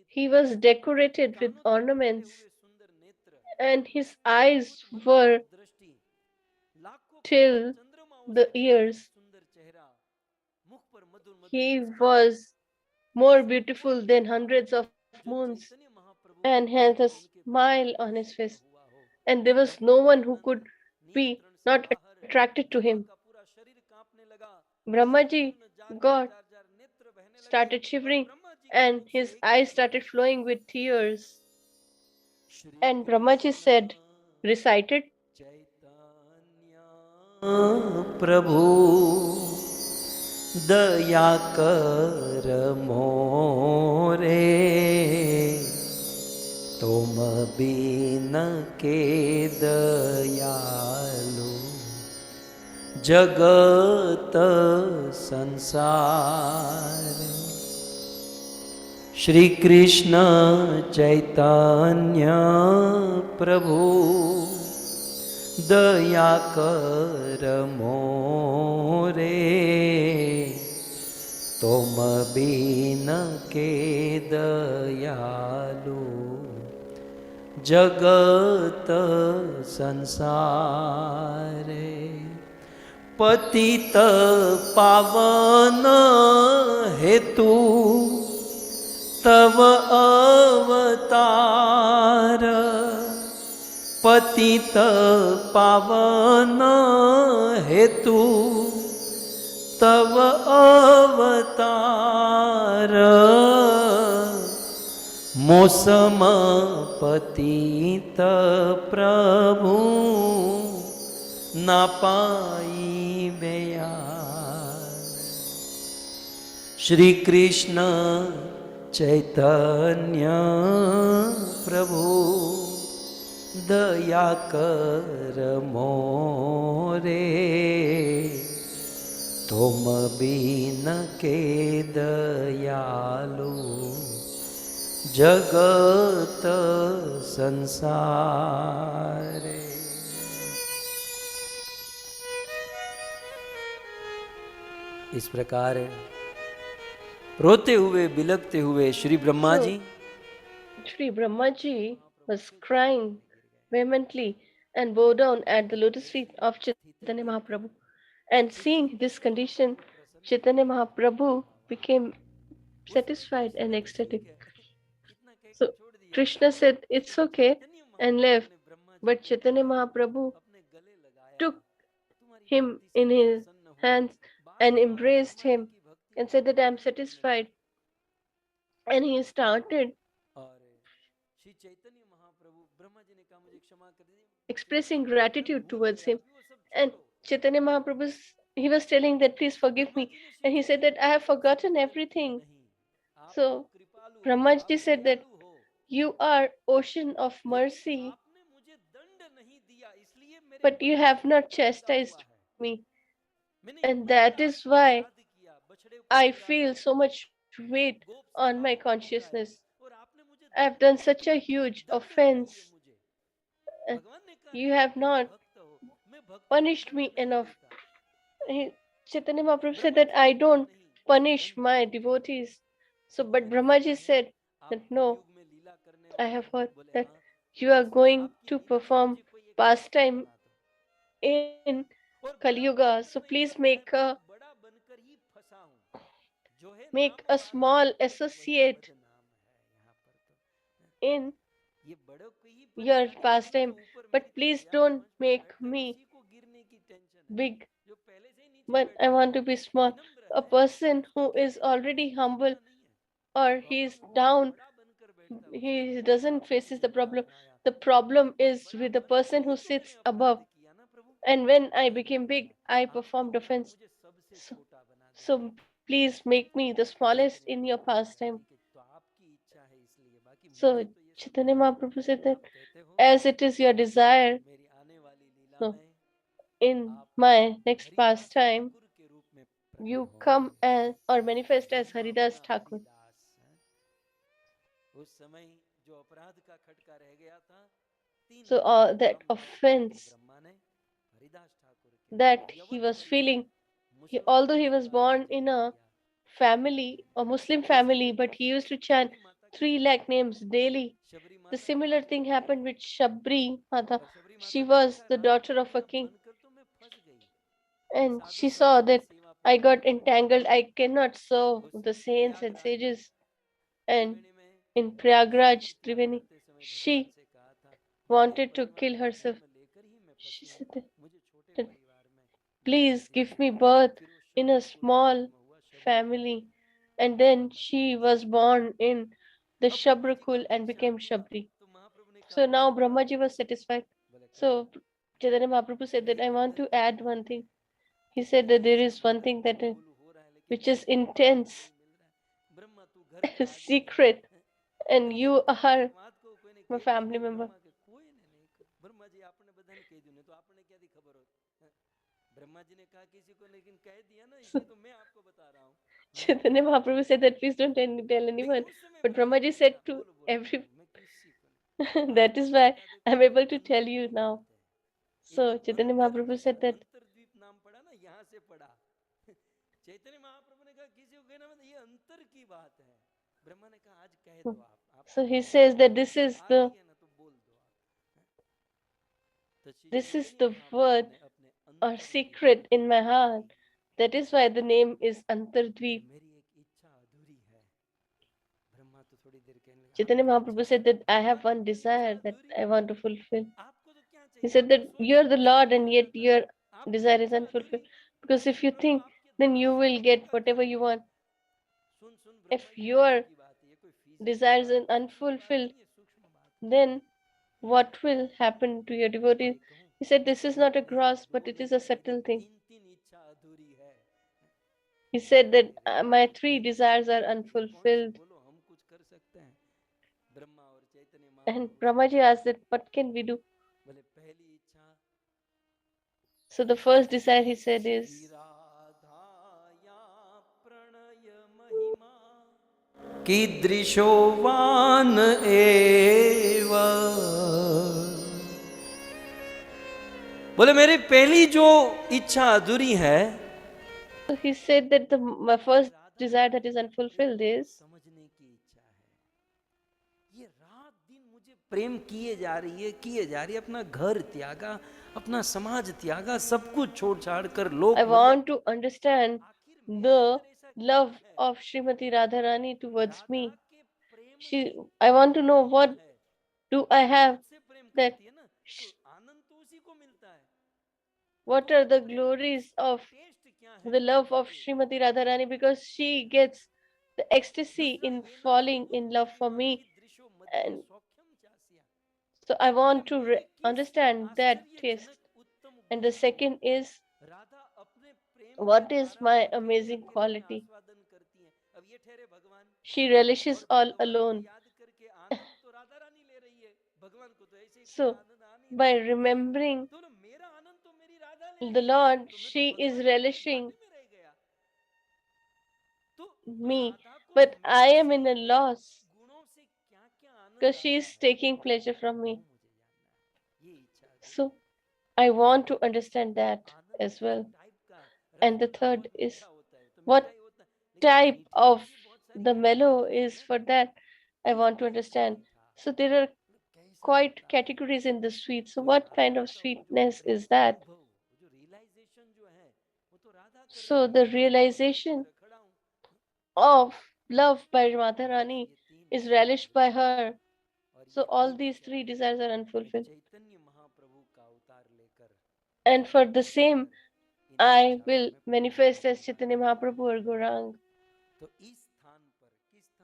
He was decorated with ornaments, and his eyes were till the ears. He was more beautiful than hundreds of moons and had a smile on his face. And there was no one who could be not attracted to him. Brahmaji got started shivering and his eyes started flowing with tears. And Brahmaji said, recited, Prabhu daya kar more तुम बिन के दयालु जगत संसार श्री कृष्ण चैतन्य प्रभु दया कर मोरे तुम बिन के दयालु जगत संसारे पतित पावन हेतु तव अवतार पतित पावन हेतु तव अवतार मौसम पतित प्रभु न पाई बेया श्री कृष्ण चैतन्य प्रभु दया कर मोरे तुम बिन के दयालु जगत संसारे। इस प्रकार रोते हुए बिलखते हुए Shri Brahma ji Shri Brahmaji was crying vehemently and bowed down at the lotus feet of Chaitanya Mahaprabhu. And seeing this condition, Chaitanya Mahaprabhu became satisfied and ecstatic. इतना कह के So छोड़ दिया। Krishna said, "It's okay," Chaitanya and Mahaprabhu left. ने Brahma ji But को Chaitanya Mahaprabhu अपने गले लगाया, took तुम्हारी him भक्ति से in मैं his प्रसन्न हूँ। hands bar and bar embraced Brahma ji him की भक्ति and को said that I am प्रकट करने satisfied. लगे। And he started और श्री चैतन्य महाप्रभु, ब्रह्मा जी ने कहा मुझे क्षमा कर दीजिए, expressing मैं gratitude भूल towards गया, him. अभी वो सब And छोड़ो। Chaitanya Mahaprabhu, he was telling that, please forgive Brahma me. जी ने Shri And he said Chaitanya that I have महाप्रभु से forgotten उत्तर दिया, everything. नहीं, आप तो So कृपालु हो, Brahmaji आप said that दयालु हो, you are ocean of लेकिन mercy, आपने मुझे दंड नहीं दिया, इसलिए मेरे but you बदन have में not दुख लगा हुआ chastised है। me. मैंने And इतना बार that is आपको why याद किया, बछड़े को I चुराया, feel so much weight Gop on my सखाओं को चुराया, consciousness. और आपने मुझे I have दंड done नहीं such a दिया, huge दंड चाहिए offense. मुझे। And भगवान ने कहा you नहीं, have आप मेरे not भक्त हो, मैं भक्तों को punished दंड me नहीं enough. देता। Chaitanya Mahaprabhu said Brahma that जी ने I कहा don't नहीं, punish दंड my नहीं देता। devotees. So, तो but मैंने सुना Brahmaji है said आप that no, कलयुग में लीला करने I वाले have हैं। heard बोले that हाँ, तो you are बस going आपकी to लीला में perform मुझे कोई एक कैरेक्टर pastime बना दो। in और Kali बड़ा Yuga. कैरेक्टर So नहीं, please पर मैं एक बड़ा बनकर ही फंसा हूँ। जो है make नाम a वाला, small वही associate बदनाम है यहाँ पर तो। in ये बड़ों को ही your परेशानी होती है जो pastime, ऊपर but मेरी तरह please यहाँ don't मंच पे make बैठे हैं, me उसी को गिरने की टेंशन है। big. जो पहले से ही नीचे But I बैठा है, want to be small. विनम्र A है, person उसको who is गिरने की कोई already humble चिंता नहीं है। or he is प्रॉब्लम ऊपर down, बड़ा बनकर बैठता है, उसकी he तरफ doesn't आपने faces मुझे the बड़ा problem. बनाया। The problem और is बड़ा with the बनकर person ही who तो मैंने sits अपराध above. किया ना प्रभु। And when I नहीं became देखा, big, I आपने performed यहाँ offense. मुझे सबसे So, छोटा बना दिया। so please make me the smallest Chaitanya in your महाप्रभु ने कहा pastime. ठीक है, तो आपकी इच्छा है इसलिए, बाकी मुझे So तो ये सब Chaitanya Mahaprabhu said that आप कहते हो as it is your desire, मेरी आने वाली लीला so में in आप my next Haridas pastime, Thakur के रूप में प्रकट you come होंगे। as or manifest as Brahma Haridas बना Thakur. हरिदास है। उस समय जो अपराध का खटका रह गया था, 3 So महीने that काम किया ठाकुर offense ब्रह्मा ने हरिदास ठाकुर के that he यवन was में feeling, मुसलमानों although he के was द्वारा born in विचलित a किया। family, a Muslim जैसे family, but he used to chant Shabari माता की 3 बात lakh है, names daily. शबरी The माता ने similar बात thing बताई, happened with Shabri Mata. और शबरी She माता ने was देखा the Radha daughter of a Vallabh king, बनकर तो मैं फंस गई, and साधु she saw संतों की that सेवा I पूजा got नहीं कर entangled. पाऊंगी। I cannot serve उस the saints and प्रयागराज में, sages. And त्रिवेणी में in ऋषियों Prayagraj, की त्याग Triveni, करते समय भगवान she से कहा था, बड़े wanted to परिवार kill का herself. जन्म लेकर ही मैं She फंसी हूँ, said that, मुझे छोटे that परिवार में जन्म please दिया give me जाए। birth फिर वो in a शब्र कुल में small जन्म हुआ, शबरी family. And माता then का she Tej. was born in the अब ब्रह्मा जी का Shabrakul and फिर became शांत हुआ, Shabri. तो महाप्रभु ने कहा So अब now एक बात Brahmaji was करो। satisfied. बोले करो। So Chaitanya Mahaprabhu said that मेरे I want अंदर to की add बात one है, thing. He कितने said that दिन there से is one अंदर thing that गुलू गुलू हो रहा है, लेकिन which is बोलने का मौका intense, नहीं मिल रहा है। ब्रह्मा तू घर पे आगे नहीं आया secret, है। and ये you ब्रह्मा की are बात को कोई ने my कह दी family नहीं, member. ब्रह्मा के कोई ने नहीं कहा। ब्रह्मा जी आपने बधाने कह दी, नहीं तो आपने क्या दी खबर हो। ब्रह्मा जी ने कहा किसी को, लेकिन कह दिया ना, So इसलिए तो मैं आपको बता रहा हूँ। Chaitanya Mahaprabhu said that please don't tell लेकिन anyone. उस समय But ब्रह्मा जी Brahmaji ने said कहा to बोलो बोलो every. बोलो, मैं किसी को नहीं। That महाप्रभु is ने why कहा देखो I'm ये तो able to tell अंतर you की now. बात है, ये So तो Chaitanya अंतर Mahaprabhu की said बात, that अंतरद्वीप नाम पढ़ा ना, यहाँ से पढ़ा। चैतन्य महाप्रभु ने कहा किसी को कहना मत, ये अंतर की बात है। ब्रह्मा ने कहा आज कह दो, so आपको he कहना says है, that this is आ रही है ना तो बोल दो आप। तो Shri Chaitanya the Mahaprabhu word ने अपने or अंतर की secret बात in my heart. कही That is कि why the name is बोले Antardweep. मेरी एक इच्छा अधूरी है। ब्रह्मा तो थोड़ी देर कहने लगे Chaitanya आपकी Mahaprabhu इच्छा, said that I have Maharaj one मेरी इच्छा desire that अधूरी I है, want to fulfill. आपको तो क्या He चाहिए, said आप तो that सोच you're रहे the थे सब Lord and कुछ yet मिल जाता, your आपकी desire is इच्छा unfulfilled. अधूरी। Because if लेकिन you प्रभु think, आपके then द्वारा you will सिद्धि get का whatever you कार्य है। want. Soon soon If Brahma ji मजे your की बात है, ये कोई फिजिकल desire is बात, स्थूल बात unfulfilled, नहीं है, सूक्ष्म बात है। then what will happen to your devotees? बोले कहूँ, He said, this is बोले not a मेरे gross, but दो it is नहीं, a मेरी subtle thing. 3 इच्छा अधूरी है। He said that बोले रे my बाबा 3 3 desires इच्छा are अधूरी कौन सी, unfulfilled. बोलो हम कुछ कर सकते हैं। ब्रह्मा और चैतन्य And महाप्रभु Brahmaji सोचने asked लगे। that, what can we do? बोले पहली इच्छा So the first desire he said is, कि राधाया प्रणय महिमा कीदृशोवान एव। बोले मेरी पहली जो इच्छा अधूरी है, so he said that my first Radha desire that Rani is के unfulfilled प्रेम को is, समझने की इच्छा है। ये रात दिन मुझे प्रेम किए जा रही है, अपना घर त्यागा, अपना समाज त्यागा, सब कुछ छोड़ छाड़ कर लोक I मर्यादा, want to understand आखिर मेरे the अंदर ऐसा love of Srimati Radharani towards me. I want to know what do I have that what are the glories of the love of Srimati Radharani, because she gets the ecstasy in falling in love for me. And so I want to understand that taste. And the second is, what is my amazing quality? She relishes all alone. So, by remembering the Lord, she is relishing me, but I am in a loss because she is taking pleasure from me. So, I want to understand that as well. And the third is, what type of the mellow is for that? I want to understand. So, there are quite categories in the sweet. So, what kind of sweetness is that? So, the realization of love by Radharani is relished by her. So, all these three desires are unfulfilled. And for the same, I will manifest as Chaitanya Mahaprabhu or Gaurang.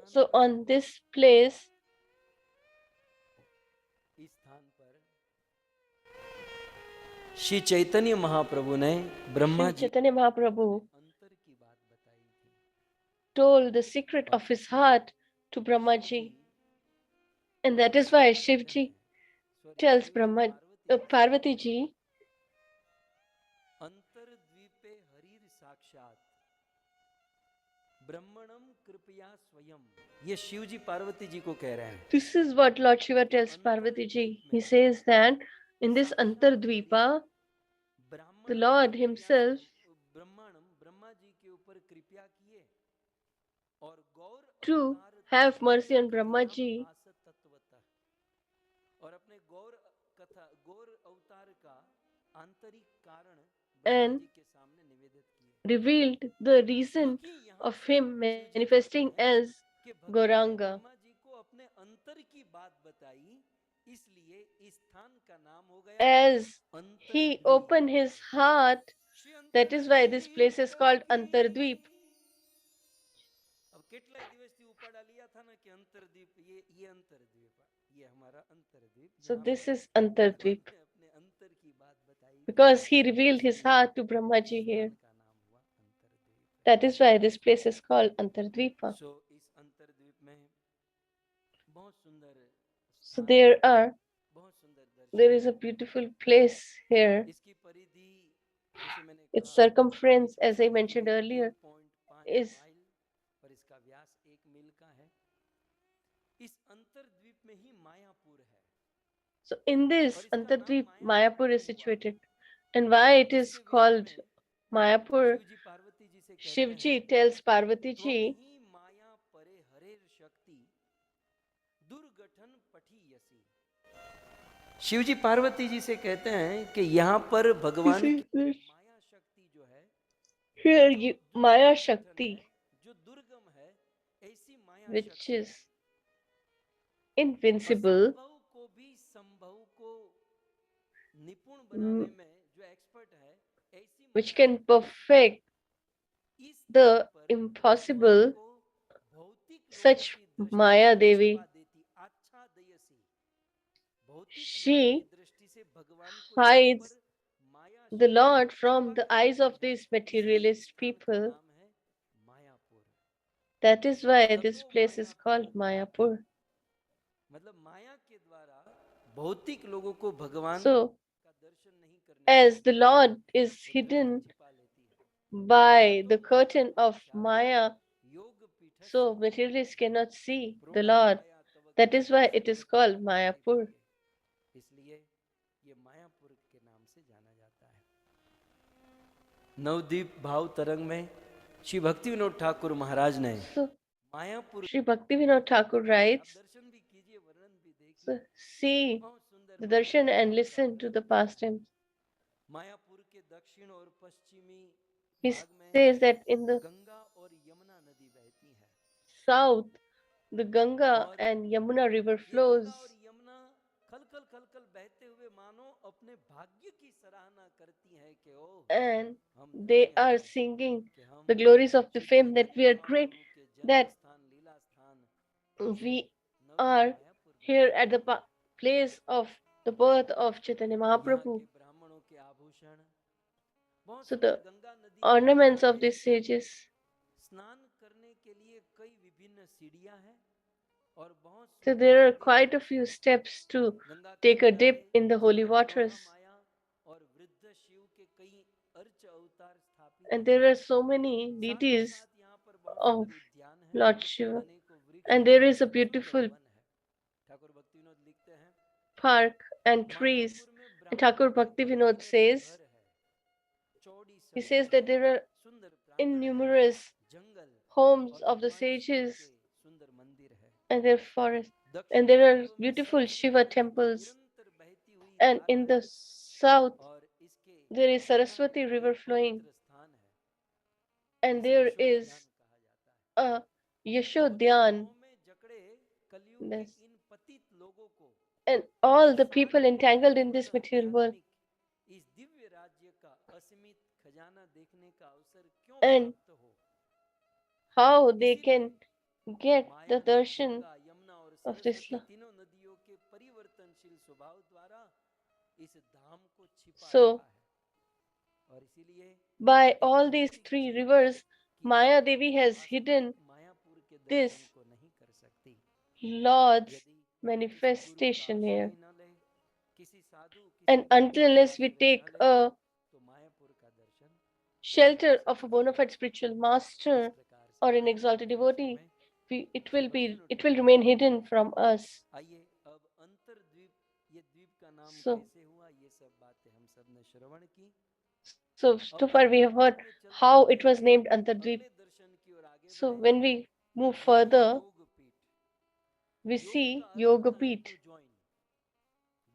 So, on this place, Shri Chaitanya Mahaprabhu ने Brahma Sri ji Chaitanya Mahaprabhu told the secret of his heart to Brahmaji. And that is why Shivji tells Parvati ji, अंतर्द्वीपे हरिर साक्षात ब्रह्मणम कृपया स्वयं, ये शिव जी पार्वती जी को कह रहे हैं. this is what Lord Shiva tells Parvati ji. He says that in this Antardvipa, the Lord himself Brahma ji के ऊपर कृपया किए और गौर to have mercy on Brahmaji तत्वतः और अपने गौर कथा गौर अवतार का आंतरिक कारण ब्रह्मा and जी के सामने निवेदित किए. revealed the reason of him manifesting as Gauranga. Brahma ji को अपने अंतर की बात बताई, इसलिए इस स्थान का नाम हो गया As he अंतर्द्वीप. opened his heart, that is why this place is called Antardvip. अब કેટલાય દિવસથી ઉપાડા लिया था ना कि अंतर्द्वीप, ये अंतर्द्वीप, ये हमारा अंतर्द्वीप. So this is Antardvip, अपने अंतर की बात बताई because he revealed his heart to Brahmaji here. का नाम हुआ अंतर्द्वीप. That is why this place is called Antardvipa. सो इस अंतर्द्वीप में बहुत सुंदर So there बहुत सुंदर there is a beautiful place here. इसकी परिधि जैसे मैंने Its कहा circumference, as I mentioned earlier, 3.5 is mile और इसका व्यास 1 मील का है. इस अंतर्द्वीप में ही मायापुर है. so in this Antardvip, Mayapur is situated. And why it is called Mayapur, Shivji Parvati ji से कहते हैं Shivji tells Parvati त्वं ji, ही माया परे हरेर शक्ति दुर्गठन पठीयसी. शिवजी पार्वती जी से कहते हैं कि यहाँ पर भगवान की माया शक्ति जो है, here Maya Shakti, जो दुर्गम है, ऐसी माया which शक्ति is invincible, असंभव को भी संभव को निपुण बनाने में जो एक्सपर्ट है, ऐसी which can perfect इस the impossible, such Maya Devi. She hides the Lord from the eyes of these materialist people. That is why this place is called Mayapur. So, as the Lord is hidden by the curtain of Maya, so materialists cannot see the Lord. That is why it is called Mayapur. Navdeep भाव तरंग में श्री भक्ति विनोद ठाकुर महाराज ने Mayapur, Sri Bhaktivedanta Thakur writes, so see the darshan and listen to the pastimes. Mayapur के दक्षिण और पश्चिमी He भाग में says that in the Ganga और यमुना नदी बहती है, south, the Ganga और and Yamuna river ये गंगा और flows, यमुना खलखल खलखल बहते हुए मानो अपने भाग्य की सराहना करती है कि ओ and हम they धन्य are हैं singing कि हम the glories of the Shri fame that we Chaitanya are great, महाप्रभु के जन्म that स्थान लीला स्थान श्री we नवयुग are मायापुर में here हैं। at the place of the birth of Chaitanya यहाँ Mahaprabhu. के ब्राह्मणों के आभूषण बहुत So सुंदर, the गंगा नदी के ornaments of किनारे these sages, स्नान करने के लिए कई विभिन्न सीढ़ियां हैं और बहुत so सुंदर there are मंदिर quite हैं। a few steps to Ganga के take a किनारे dip in the Shri holy Manorama waters. माया और वृद्ध शिव के कई अर्च अवतार स्थापित And हैं। there are so many साथ ही deities साथ यहाँ पर बहुत of सुंदर उद्यान है, Lord Shiva. अनेकों वृक्ष And there और is a सुंदर beautiful वन है। ठाकुर भक्ति विनोद लिखते हैं, park and trees. मायापुर में And ब्राह्मणों Thakur के बड़े Bhaktivinod बड़े says, घर है, चौड़ी he सड़कें says that हैं, there are सुंदर प्रांगण है, innumerous जंगल homes और of the भगवान शिव sages के सुंदर मंदिर है। and their forests. And दक्षिण there are पूर्व में beautiful सरस्वती Shiva नदी की temples. निरंतर बहती हुई And धारा in है the south, और इसके there is किनारे Saraswati पर river एक flowing. पवित्र स्थान है, And इसे there यशोध्यान is कहा जाता है। a भौतिक Yashodhyan. मोह में जकड़े कलयुग के This. इन पतित लोगों को And ये all the सारे people entangled in पूर्ण this material world. आध्यात्मिक इस दिव्य राज्य का असीमित खजाना देखने का अवसर क्यों And प्राप्त हो। how they इसीलिए can get the माया ने darshan गंगा यमुना और of this सरस्वती तीनों नदियों के परिवर्तनशील स्वभाव द्वारा इस धाम को छिपा So, रखा है और इसीलिए by एक all these भौतिक three जीव rivers, की Maya आंख Devi has वास्तविक hidden मायापुर के this दर्शन को नहीं कर सकती। Lord's यदि किसी गुरु का manifestation आश्रय here. न ले, किसी साधु किसी And until महात्मा का unless we आश्रय take न ले, a तो मायापुर का दर्शन नहीं कर shelter of a सकते। bona fide spiritual इस master प्रकार से or an ठाकुर exalted भक्ति विनोद devotee, में Shri Bhaktivinod it will Thakur remain लिखते hidden हैं। from us. आइए अब अंतरद्वीप, ये द्वीप का नाम So, कैसे हुआ, ये सब बातें हम सब ने श्रवण की। so अब far we have heard अंतरद्वीप में चलते how हुए it was named Antardvip. अगले दर्शन की ओर आगे So बढ़े। when we move वो है further, योग पीठ। we योग see का अर्थ Yoga होता है Peeth. टू जॉइन,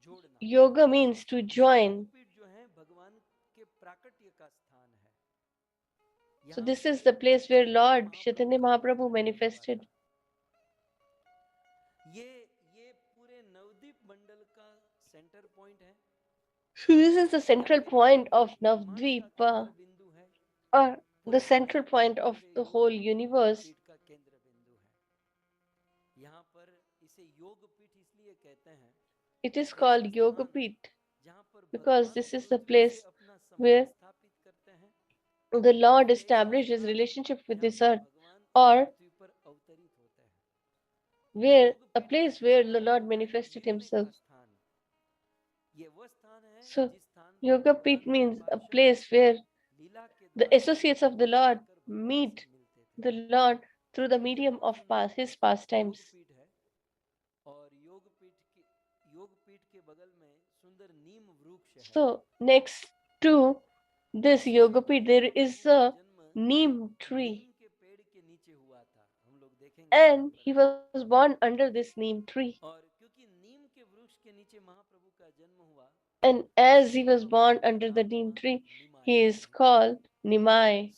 जोड़ना। Yoga means to ये योग join. पीठ जो है भगवान के प्राकट्य का स्थान है। So यहाँ this पर is the place where Chaitanya Lord Mahaprabhu Chaitanya का Mahaprabhu प्राकट्य हुआ manifested. था। ये पूरे नवद्वीप मंडल का सेंटर पॉइंट है, So this is the या central फिर कहें point तो of ब्रह्मांड का Navdvipa, केंद्र बिंदु है। or the पूरे central ब्रह्मांड में point of पूरे the योग whole universe. पीठ का केंद्र बिंदु है। यहाँ पर इसे योग पीठ इसलिए कहते हैं, It is ऐसा called Yoga स्थान Peeth जहाँ पर because भगवान this is the पृथ्वी से place अपना संबंध where स्थापित करते हैं, the या Lord फिर ऐसा established his स्थान relationship with जहाँ this पर earth, भगवान इस or पृथ्वी पर अवतरित होते हैं। where योग a पीठ का place where मतलब the Lord होता है manifested मिलने himself. का स्थान। ये वह स्थान है So जिस स्थान पर Yoga भगवान Peeth के means a पार्षद place where लीला के the द्वारा associates of the Lord आकर भगवान से meet मिलते थे। the Lord through the ये medium बहुत of सुंदर his योग pastimes. पीठ है और योग पीठ के बगल में सुंदर नीम वृक्ष है। So next to this Shri Yoga Peeth, Chaitanya there is महाप्रभु का a जन्म neem tree, नीम के पेड़ के नीचे हुआ था, हम लोग देखेंगे यहाँ and पर। he was born under this neem tree. और क्योंकि नीम के वृक्ष के नीचे महाप्रभु का जन्म हुआ, And as he इसलिए was born महाप्रभु का under the नाम neem हुआ tree, Nimai. he is called Nimai.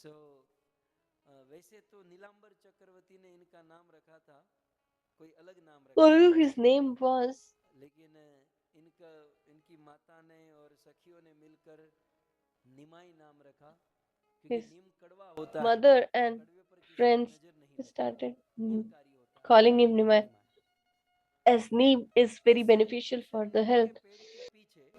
वैसे तो नीलांबर चक्रवर्ती ने इनका नाम रखा था, कोई अलग नाम रखा Although था, his name was, लेकिन इनकी माता ने और सखियों ने मिलकर निमाई नाम रखा, क्योंकि his नीम कड़वा होता है, mother and कड़वे पर किसी की friends नजर नहीं लगती, started गुणकारी होता है, calling him इसलिए Nimai, Nimai. as neem is very beneficial इस for the नीम के health. पेड़ के पीछे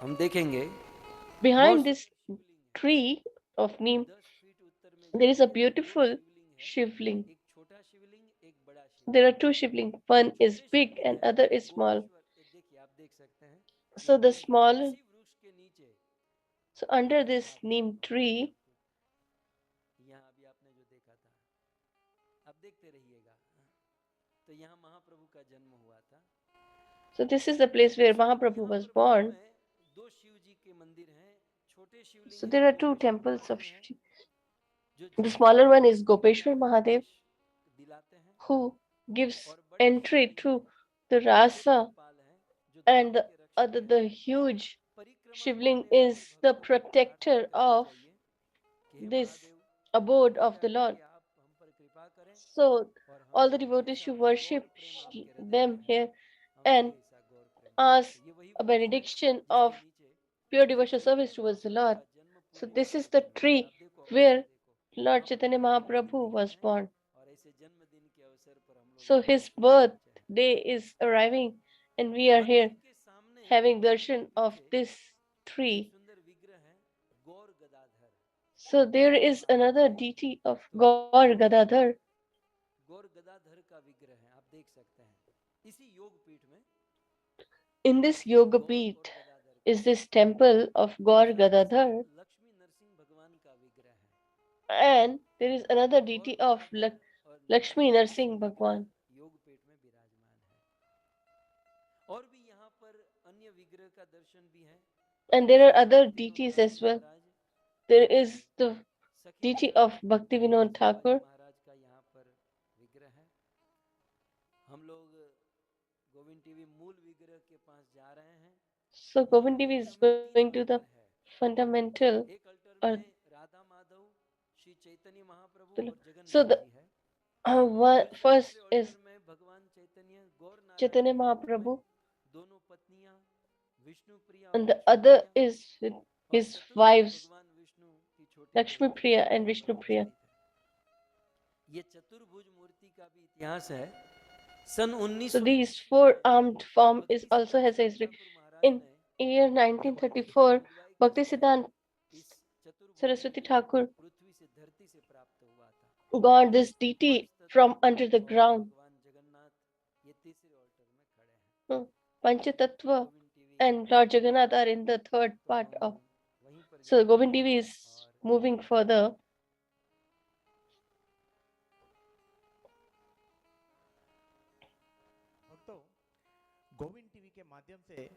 हम देखेंगे बहुत Behind this सुंदर शिवलिंग है। tree of neem, 10 फीट उत्तर में there is a जाके दो beautiful शिवलिंग है, shivling. एक छोटा शिवलिंग, एक बड़ा There are Shivling. two shivling. जो One is छोटे big शिवलिंग and है other वो is small. गोपेश्वर, ये देखिए आप देख सकते हैं, So यहाँ the पर smaller, इसी वृक्ष के नीचे so under मैं this दिखाता neem हूँ tree, आपको। यहाँ अभी आपने जो देखा था, आप देखते रहिएगा। तो यहाँ महाप्रभु का जन्म हुआ था। so this is the place where Mahaprabhu यहाँ was पर बगल born. में दो शिव जी के मंदिर हैं, छोटे शिवलिंग So हैं there are two Gopeshwar temples of Mahadev हैं, Shivji. जो The जीवों smaller को one is भक्ति का Gopeshwar Mahadev, प्रवेश दिलाते हैं, who gives और बड़े entry शिवलिंग to हैं the जो rasa, द्वारपाल हैं, जो and द्वारों the के रक्षक other, हैं। the huge परिक्रमा Shivling करने वाले is the भक्तों को प्रार्थना protector करनी of चाहिए this abode of the Lord. So all the devotees should worship them here and ask a benediction of pure devotional service towards the Lord. So this is the tree where Lord Chaitanya Mahaprabhu was born. So his birthday is arriving and we are here having darshan of this tree. So there is another deity of Gaur Gadadhar. गौर गदाधर का विग्रह है, आप देख सकते हैं इसी योग पीठ में. In this yoga peeth is this temple of Gaur Gadadhar, Lakshmi Narasimha भगवान का विग्रह है. and there is another deity of Lakshmi Narsingh Bhagwan. योग पीठ में विराजमान है. और भी यहाँ पर अन्य विग्रह का दर्शन भी है. And there are other deities as well. There is the deity of Bhaktivinod Thakur. महाराज का यहाँ पर विग्रह है. हम लोग गोविंद टीवी मूल विग्रह के पास जा रहे हैं. So Govind TV is going to the fundamental. एक अल्टर में राधा माधव, श्री चैतन्य महाप्रभु और So जगन्नाथ जी है. first is भगवान चैतन्य गौर Chaitanya Mahaprabhu, दोनों पत्नियां Vishnu Priya, and the other is with his wives भगवान विष्णु की छोटी Lakshmi Priya and Vishnu Priya. ये चतुर्भुज मूर्ति का भी इतिहास है. सन 19 So these four-armed form is also has a history. In year 1934, Bhaktisiddhanta Saraswati Thakur पृथ्वी से धरती से प्राप्त हुआ था. got this deity from under the ground. भगवान जगन्नाथ ये तीसरे ऑल्टर में खड़े हैं. Panchatattva and Lord Jagannath are in the third part of. So Govind TV is moving further. Govind TV के माध्यम से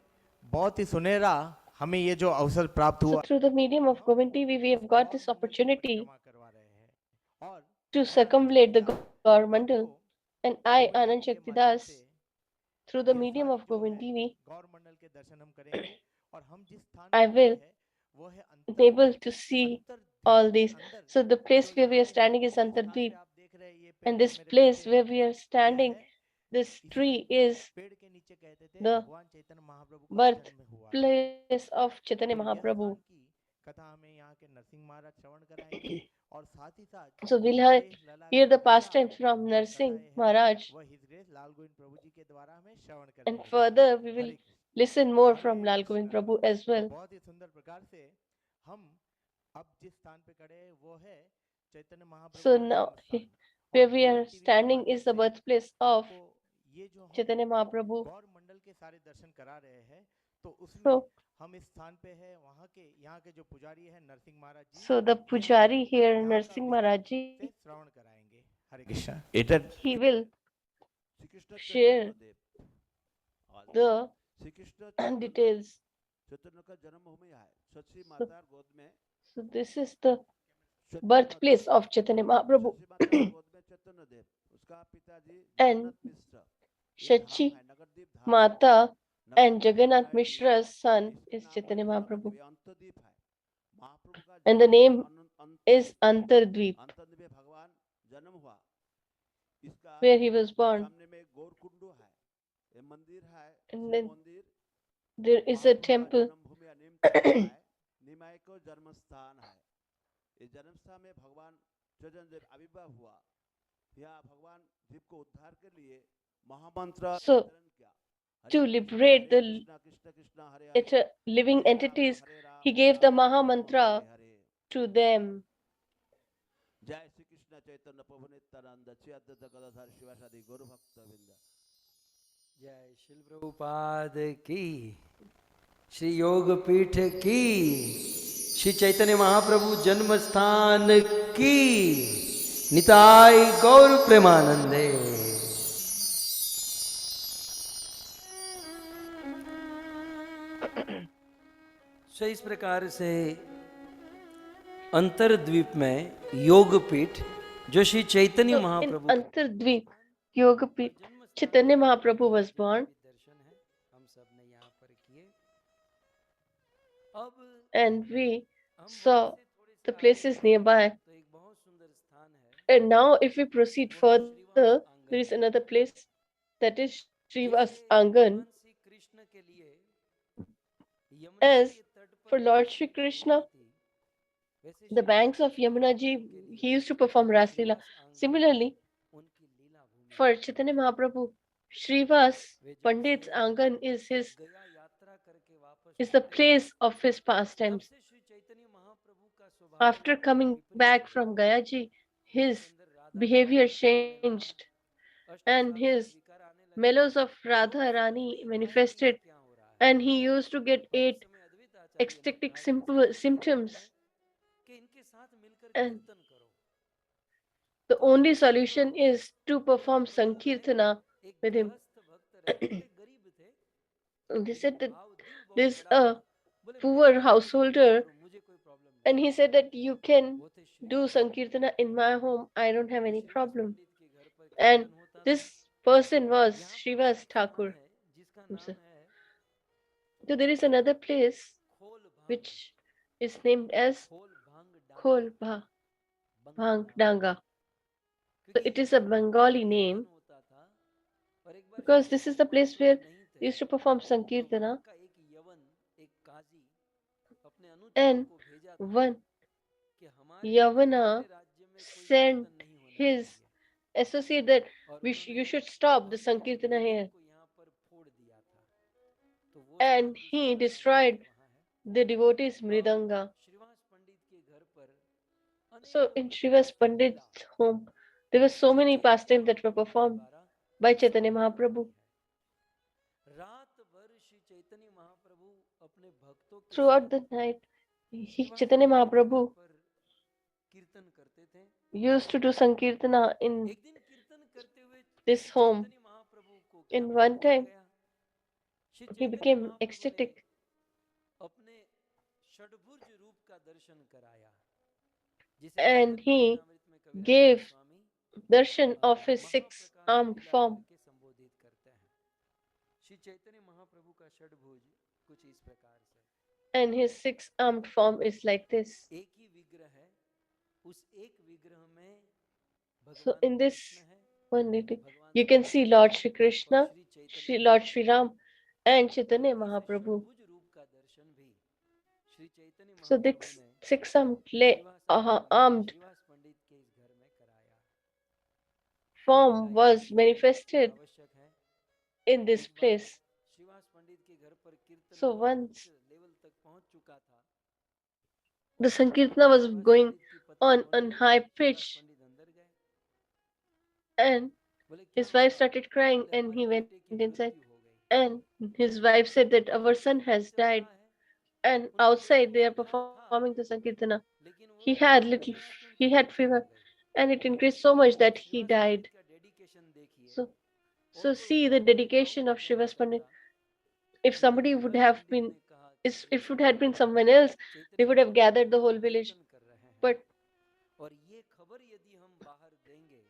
बहुत ही सुनहरा हमें ये जो अवसर प्राप्त So हुआ. through the medium of Govind TV, we have got this opportunity to circumambulate the Gaur Mandal, and I, Anand Shaktidas, through the medium of Govind TV, I will be able to see all these. So the place where we are standing is Antardweep, and this place where we are standing, this tree is the birthplace of Chaitanya Mahaprabhu. So we'll hear the pastimes from Narsingh Maharaj, and further we will listen more from Lal Govind Prabhu as well. So now where we are standing is the birthplace of Chaitanya Mahaprabhu. So the pujari here, Narsingh Maharaj ji, he will share the details. So this is the birthplace of Chaitanya Mahaprabhu. And Shachi Mata and Jagannath Mishra's son is Chaitanya Mahaprabhu. And the name is Antardweep, where he was born. And then there is a temple. So to liberate the living entities, he gave the Mahamantra to them. जय श्री कृष्ण चैतन्य प्रभु नित्यानंद श्री अद्वैत गदाधर शिवासादि गौर भक्तवृंद. जय श्री प्रभुपाद की, श्री योग पीठ की, श्री चैतन्य महाप्रभु जन्म स्थान की, निताय गौर प्रेमानंदे. सो इस प्रकार से अंतरद्वीप में योगपीठ जो Shri Chaitanya Mahaprabhu, in Antardweep Yogapith, Chaitanya Mahaprabhu was born. दर्शन है हम सब ने यहाँ पर किए. अब And we saw the places nearby. तो एक बहुत सुंदर स्थान है, And now, if we proceed वो है further, श्रीवास there is आंगन। another place that is Srivas जैसे Angan. भगवान श्री कृष्ण के लिए यमुना As के तट for पर Lord रास Shri लीला Krishna, होती थी, वैसे the Shri banks Chaitanya of Yamuna Mahaprabhu ji, के he लिए used to perform Raslila. Shrivas आंगन Similarly, उनकी लीला भूमि for है। Chaitanya Mahaprabhu, Srivas वे जब Pandit's से Angan is गया यात्रा करके वापस the लौटे, place of his तब pastimes. से श्री चैतन्य महाप्रभु का स्वभाव After coming विपरीत back हो from गया। Gaya ji, उनके his अंदर राधा का behavior भाव दिखने लगा, changed अष्ट and शाखावत his विकार आने लगे। mellows of लोग Radha समझ Rani नहीं पाए कि ये manifested, क्या हो रहा है। and he used to get और उस 8 समय अद्वैत आचार्य ने ecstatic कहा कि श्री चैतन्य महाप्रभु symptoms, ने कि इनके साथ मिलकर and कीर्तन करो। the तो only जब solution is to perform उस समय Sankirtana एक with him. गृहस्थ भक्त रहते थे, गरीब थे, They लेकिन said that भाव दिल बहुत there's बड़ा था। a बोले मेरे poor घर में कीर्तन householder, करो, मुझे कोई प्रॉब्लम नहीं। and he said that you can वो थे do Shrivas Pandit. Sankirtana in my home, I don't have तो any श्रीवास problem. पंडित के घर पर And कीर्तन होता था। this person was यहाँ पर और Srivas एक स्थान Thakur. है जिसका नाम है So there is another place खोल भांग, which is named as खोल भांग डांगा, Khol Bhang Bengal. Danga. So क्योंकि it is यहाँ a पर Bengali कीर्तन name होता था, और एक बार Shri because this is Chaitanya the place where महाप्रभु नहीं they थे, used to perform तो वहाँ Sankirtana, का एक यवन, एक काजी अपने अनुचरों and को भेजा था one कि हमारे Yavana राज्य में कोई sent कीर्तन नहीं होना his चाहिए, associate that और you उन्होंने should stop the भगवान के Sankirtana विग्रह here. को यहाँ पर फोड़ दिया था। तो वो And स्थान भी he श्रीवास आंगन destroyed में वहाँ है। the devotees' अब Mridanga. श्रीवास पंडित के घर पर So अनेकों in Srivas Leela Pandit's home, there were so Shri many Chaitanya pastimes that were महाप्रभु के performed द्वारा by Chaitanya संपन्न Mahaprabhu. हुई है। रात भर श्री चैतन्य महाप्रभु अपने भक्तों के Throughout साथ the night, श्रीवास Chaitanya पंडित के घर Mahaprabhu पर कीर्तन करते थे। used to do Sankirtana in एक दिन कीर्तन करते हुए this श्री home. चैतन्य महाप्रभु को क्या And भाव one आ time, गया, श्री he चैतन्य became महाप्रभु ने ecstatic अपने षड्भुज रूप का दर्शन कराया, जिसे and चैतन्य he चरितमृत में कविराज gave Goswami darshan of his Mahaprakash six-armed Leela form. करके संबोधित करते हैं। श्री चैतन्य महाप्रभु का षड्भुज कुछ इस प्रकार से, And his six-armed form is like this. एक ही विग्रह है, उस एक विग्रह में So भगवान in this कृष्ण है, one little, भगवान you can see Lord Shri और Krishna, Shri Chaitanya Lord Shri Mahaprabhu. Ram, and और Chaitanya इस Mahaprabhu. षड्भुज रूप का दर्शन भी Shri Chaitanya So Mahaprabhu this ने six-armed श्रीवास आंगन में armed श्रीवास पंडित के इस घर में कराया। वो form लीला was यहाँ manifested आवश्यक है। in this एक बार place. श्रीवास पंडित के घर पर कीर्तन So बहुत once उच्च लेवल तक पहुंच चुका था। the Sankirtana was Shrivas going पंडित की पत्नी on रोने लगी। high श्रीवास pitch, पंडित अंदर गए, and बोले क्या his wife हुआ? started crying, बोले and हमारे he went बेटे की inside. मृत्यु हो गई। And his wife said that our son कीर्तन has चल died. रहा है, And उनका बेटा outside they are बहुत प्यारा था, performing the Sankirtana. लेकिन वो He had ऐसा little, हुआ कि he उनकी had मृत्यु fever, हो गई। and it increased so much that he Shrivas Pandit died. का डेडिकेशन देखिए, So, और so कोई see होता the तो कोई dedication भावुक of हो Srivas जाता Pandit. था, If लेकिन somebody would Shrivas have Pandit been, ने कहा कि if hey it would have been भगवान, someone else, they Chaitanya would have gathered the Mahaprabhu whole village. कीर्तन कर रहे हैं, But और ये खबर यदि हम बाहर देंगे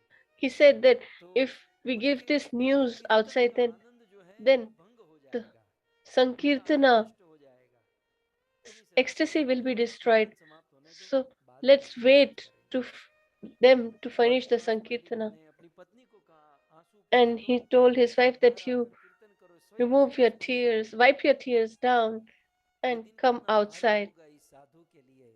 he said that तो if we बोले give कि this news कीर्तन outside, का then आनंद जो है वो then भंग हो the जाएगा, उनका आनंद Sankirtana नष्ट हो जाएगा। तुम इसे रखो, ecstasy will be destroyed. कीर्तन समाप्त होने दो, So बाद में let's हम बात wait करेंगे। to them to और finish the Shrivas Pandit Sankirtana. ने अपनी पत्नी को कहा, आंसू पोंछ And दो he told his और wife बाहर that you आकर कीर्तन करो। स्वयं remove your Shrivas Pandit tears, निकले। wipe your tears down, वो and दिन come कितना भारी outside. होगा इस साधु के लिए,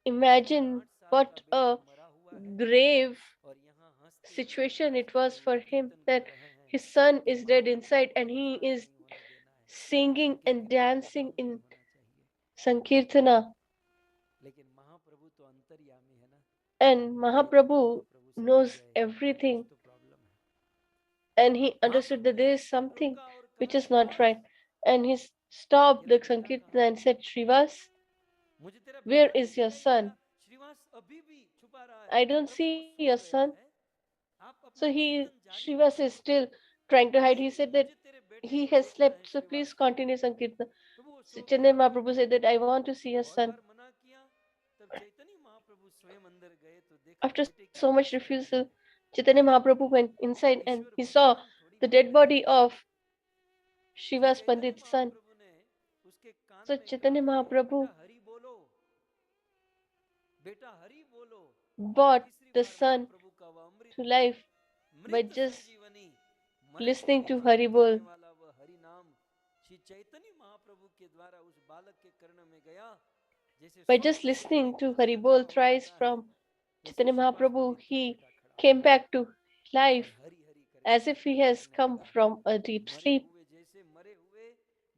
जिसका Imagine 8 साल का what बेटा a मरा हुआ है grave और यहाँ हंसते हुए situation it नाचते was हुए for him कीर्तन कर that रहे हैं his son कि is dead महाप्रभु inside को and he विश्वास is नहीं होने देना है, singing उनके and कीर्तन को dancing भंग नहीं in होना चाहिए। Sankirtana. लेकिन महाप्रभु तो अंतर्यामी है ना, And चैतन्य Mahaprabhu महाप्रभु समझ knows गए everything, कुछ तो प्रॉब्लम है। and he understood Mahaprabhu that ने there is कीर्तन something रोका और which कहा, is not Shrivas right. And he stopped तेरा the बेटा Sankirtana कहाँ and है? said, Srivas, मुझे तेरा where बेटा is दिख your नहीं दे son? रहा। श्रीवास अभी भी छुपा रहा है। I don't प्रभु वो see सो your गया son. है, आप So अपना कीर्तन जारी Srivas रखो, is still trying to hide. He लेकिन said that मुझे तेरे बेटे he को has देखना है slept, so please Shrivas. continue Sankirtana. प्रभु वो So सो गया। Chaitanya Mahaprabhu said that I want to see your बहुत son. बार मना किया, तब चैतन्य महाप्रभु स्वयं अंदर गए तो देखा After बेटे की so much लाश पड़ी refusal, है। Chaitanya Mahaprabhu went inside and Ishwar he saw भगवान थोड़ी the dead मानते हैं। body of Shri Srivas Chaitanya Pandit's son. महाप्रभु ने उसके कान So में कहा Chaitanya कि बेटा Mahaprabhu हरि बोलो, बेटा हरि बोलो, brought तीसरी the बार son महाप्रभु का वह अमृत to पान, life by मृत just संजीवनी, मरे को listening भी to जीवित Hari करने Bol. वाला वह हरि नाम श्री चैतन्य महाप्रभु के द्वारा उस बालक के कर्ण में गया। जैसे By स्वर्ग just से listening कोई to पुत्र Hari जन्म Bol हो thrice जाता है, from वैसे Chaitanya श्रीवास Mahaprabhu, पंडित का he बेटा खड़ा came हो back to life और हरि हरि करके as if he कीर्तन has करने come लगा। from a deep मरे sleep. हुए जैसे मरे हुए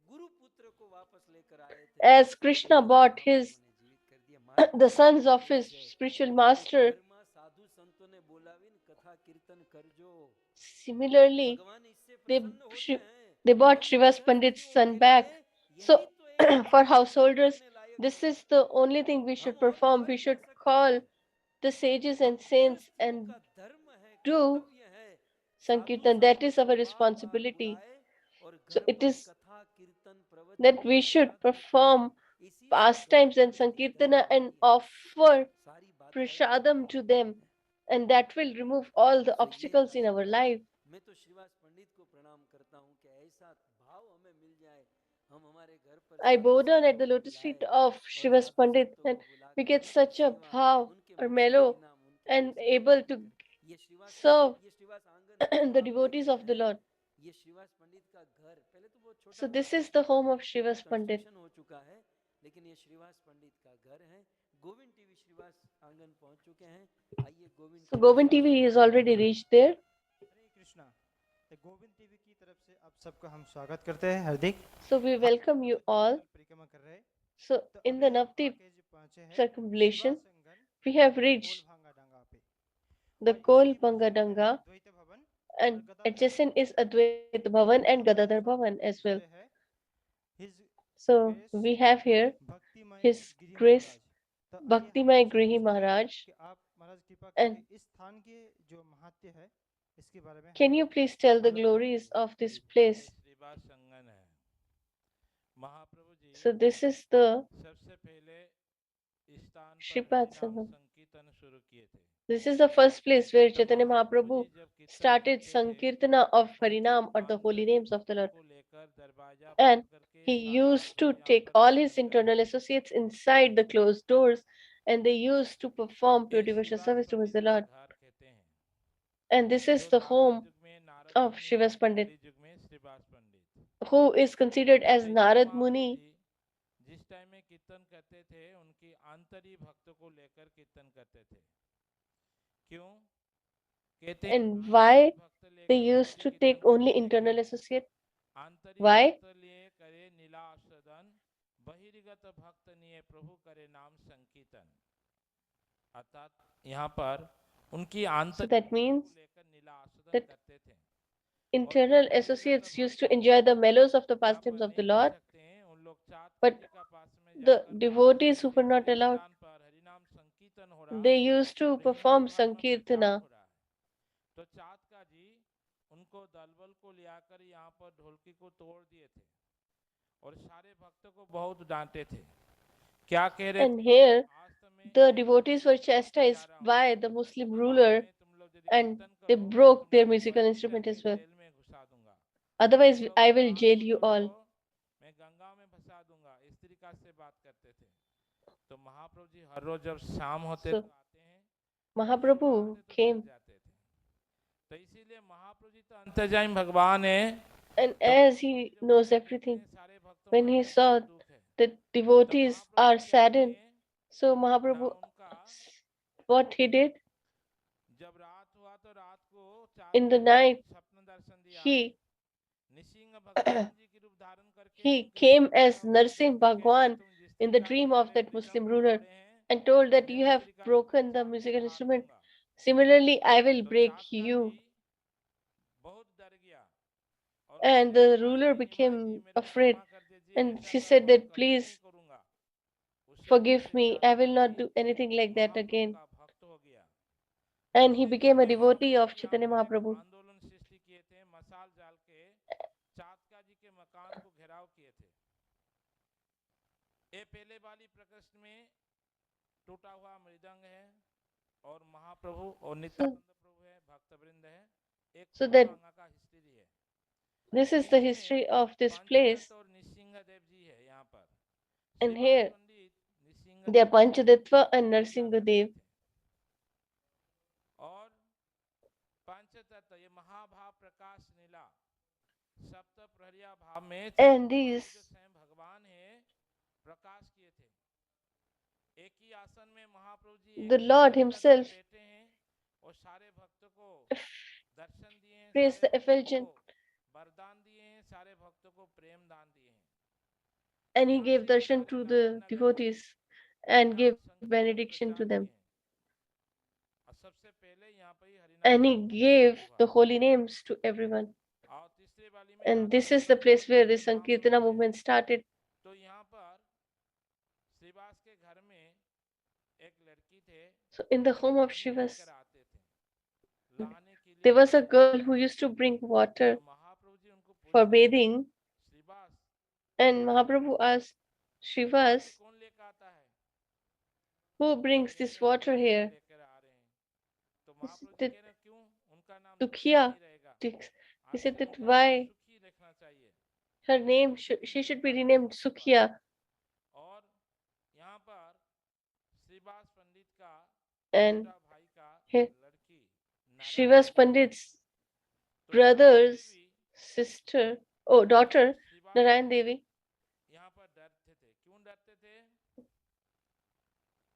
गुरु पुत्र को वापस लेकर आए थे, As Krishna वैसे brought महाप्रभु his ने जीवित कर दिया। मारे को the भी sons जीवित of किया his जय। spiritual एक master, घर में साधु संतों ने बोलाविन कथा कीर्तन करजो, similarly भगवान इससे they प्रसन्न होते हैं। they brought यदि Srivas Pandit's गृहस्थियों son के back. लिए So यही तो एक for कथा कीर्तन householders, करने लायक this है, is the only thing we हम should और perform. कहाँ We जा should सकते call हैं। the sages हम and saints गृहस्थियों and का धर्म है, do कर्तव्य है, साधु Sankirtan. That संतों is को our बार बार responsibility. बुलाए और So घर it पर is कथा कीर्तन प्रवचन that we should चर्चा को perform करे। इसी से घर pastimes and गृहस्थी Sankirtana and धर्ममयी है। offer सारी बात का एक prasadam to them, and that will remove all the तो ये obstacles था in our श्रीवास। life. मैं तो श्रीवास पंडित को प्रणाम करता हूँ कि ऐसा भाव हमें मिल जाए, हम हमारे घर पर I Sadhu bow down at संतों the को lotus feet बुलाए of और Srivas साधु Pandit, संतों and को बुलाकर we get उनकी such a सेवा, bhav उनके or मुख से mellow हरि नाम, उनके and मुख से able भगवत to गीता। ये श्रीवास serve पंडित, ये श्रीवास आंगन है जो the आप देख devotees रहे of the हैं, Lord. ये श्रीवास पंडित का घर, पहले तो वो छोटा So हुआ this is करता the था, home of अभी Srivas Pandit. कंस्ट्रक्शन हो चुका है, लेकिन ये श्रीवास पंडित का घर है। गोविंद टीवी श्रीवास आंगन पहुंच चुके हैं। आइए Govind So TV Govind Shrivas TV is आंगन already में reached there. हरे कृष्णा। तो गोविंद टीवी की तरफ से आप सबका हम स्वागत करते हैं हार्दिक। So we welcome you all. मंडल परिक्रमा कर रहे हैं। So तो in the अभी हम Navdeep आके जो पहुंचे हैं circumambulation, Shiva संगन we have coal reached भांगा डांगा पे the और Kol इसकी बाजू में है Bangadanga, द्वैत भवन and और गदाधर adjacent भवन। is Advait Bhavan and Gadadhar साथ Bhavan में as well. जुड़े हैं his So grace we have here भक्तिमय His गिरी Grace महाराज। तो आइए हम Bhaktimay उनसे Grihi पूछते हैं Maharaj. कि आप महाराज कृपा And करके इस स्थान के जो महत्व है इसके बारे में can हमें you please tell the मालूम glories of this ये place? श्रीवास संगन है। Mahaprabhu ji So this is the सबसे पहले इस स्थान पर Shripad हरिनाम Sangam. संकीर्तन शुरू किए थे। This is the first place where तो Chaitanya महाप्रभु Mahaprabhu जी जब कीर्तन started करते थे Sankirtana of तो Harinam or the पांच holy सज्जे names of the भक्तों Lord. को लेकर दरवाजा And बंद करके he सारे used भक्त to यहाँ take पर all कीर्तन his internal करते थे। associates inside the closed doors, and they used to perform pure ये devotional Shrivas service towards Pandit the का Lord. घर कहते हैं। And this is जो the द्वापर home युग में नारद of मुनि Shrivas है, Pandit, कली युग में श्रीवास पंडित। who is considered तो as चैतन्य Narad महाप्रभु Muni. जी जिस टाइम में कीर्तन करते थे उनकी आंतरिक भक्तों को लेकर कीर्तन करते थे। क्यों कहते And आंतरिक why भक्त they लेकर used कैसे to कीर्तन take only करते internal हैं? associate? आंतरिक Why? भक्त लिए करे नीलासदन, बहिर्गत भक्त निये प्रभु करे नाम संकीर्तन। अर्थात यहाँ पर उनकी So आंतरिक that भक्तों means को लेकर नीलासदन that करते थे और जो internal बहिर्गत associates used to भक्त enjoy the mellows of the यहाँ pastimes पर of the नहीं कर Lord, सकते हैं, उन लोग चाँद but जी का पास में the जाकर devotees who देखते were थे not कि इस allowed, स्थान पर हरिनाम संकीर्तन हो रहा they used to और हिंदी perform भागवत प्रचार Sankirtana. हो रहा है। तो चाँद का जी उनको दलबल को लियाकर यहाँ पर ढोलकी को तोड़ दिए थे और सारे भक्तों को बहुत डांटे थे। क्या कह रहे And थे? here आज तो मैं the एक devotees were जा chastised रहा हूँ, by the Muslim बाद ruler, में तुम लोग यदि and कीर्तन they करो तो broke तुम their लोग को musical बंदी instrument करके as well. जेल में घुसा दूंगा। Otherwise, तुम लोग I जो will बात jail को you all. सुनो मैं गंगा में फंसा दूंगा, इस तरीका से बात करते थे। तो महाप्रभु जी हर रोज जब शाम होते So तो आते हैं, Mahaprabhu सुबह आते तो came, चले जाते थे। तो इसीलिए महाप्रभु जी तो अंतर्यामी भगवान है। and तो as महाप्रभु he जी जब knows देखते everything, हैं सारे भक्तों when में he अंदर saw बहुत दुख है, that तो devotees महाप्रभु are जी क्या saddened, किए? so ना Mahaprabhu, उनका what he did जब रात हुआ तो रात को in the चार night, स्वप्न दर्शन दिया। he निसिंह भगवान जी की रूप धारण करके he उनके came स्वप्न as में Narsingh देख के कहते Bhagwan तुम जिस in the तरीका dream से of मेरे that मृदंग Muslim को ruler तोड़े हैं, and told that मैं you उस have तरीका से broken the चाँद को musical फाड़ instrument. दूंगा। Similarly, I will तो break चाँद का you. जी बहुत डर गया और And कहने the लगा ruler कि निमाई जी became मेरे को afraid, क्षमा कर दीजिए, and ऐसा he काम said और that, कभी नहीं please करूंगा। उस समय forgive से me, चाँद I का will not ji do anything like that Mahaprabhu again. का भक्त हो गया। And he इसलिए became a Chaitanya devotee Mahaprabhu of जी यहाँ Chaitanya पर एक Mahaprabhu. आंदोलन सृष्टि किए थे, मसाल जाल के चाँद जी के मकान को घेराव किए थे। ये पहले वाली प्रकृति में टूटा हुआ मृदंग है और महाप्रभु और नित्यानंद प्रभु है, भक्तवृंद है, एक So कोल that भांगा का हिस्ट्री है। this is the इसमें history of this पंचदत्त place. और निसिंह देव जी है यहाँ पर। And Shrivas here Pandit Nisingh They are Panchadattva and Narsingadev. और पंचतत्व ये महाभाव प्रकाश नीला सप्त प्रहरिया भाव में And these, जो स्वयं भगवान है प्रकाश किए थे एक ही आसन में Mahaprabhu ji the Lord Himself बैठे हैं और सारे भक्तों को दर्शन दिए हैं praised the सारे भक्तों effulgent, को वरदान दिए हैं सारे भक्तों को प्रेम दान दिए हैं and He यहाँ gave से darshan विराट to का the नगर devotees and नाम gave संकीर्तन benediction to प्रचार them. किए और सबसे पहले यहाँ पे हरिनाम And He संकीर्तन gave शुरू the हुआ holy names to everyone. और तीसरी वाली में And Radha this is Govind the place where the Goswami Sankirtana Mahaprabhu ji movement started. तो यहाँ पर श्रीवास के घर में एक लड़की थे So in the home of पानी Shivas, लेकर आते थे नहाने के लिए there was a लेकर girl आते who थे। used to bring water तो महाप्रभु जी उनको for पूछते हैं bathing, Shrivas and Mahaprabhu asked पानी Shivas, कौन लेकर आता है who brings कहने this लगे water हम here? लेकर आ रहे हैं तो महाप्रभु जी That कह रहे क्यों उनका नाम दुखी Dukhiya, नहीं रहेगा he आज said से that उनका नाम why सुखी रखना चाहिए her name she should be renamed Sukhya. और यहाँ पर श्रीवास पंडित का And छोटा भाई का he- लड़की Shivas Pandit's तो brother's नारायण देवी sister, daughter, Shrivas Narayan Devi, यहाँ पर डरते थे क्यों डरते थे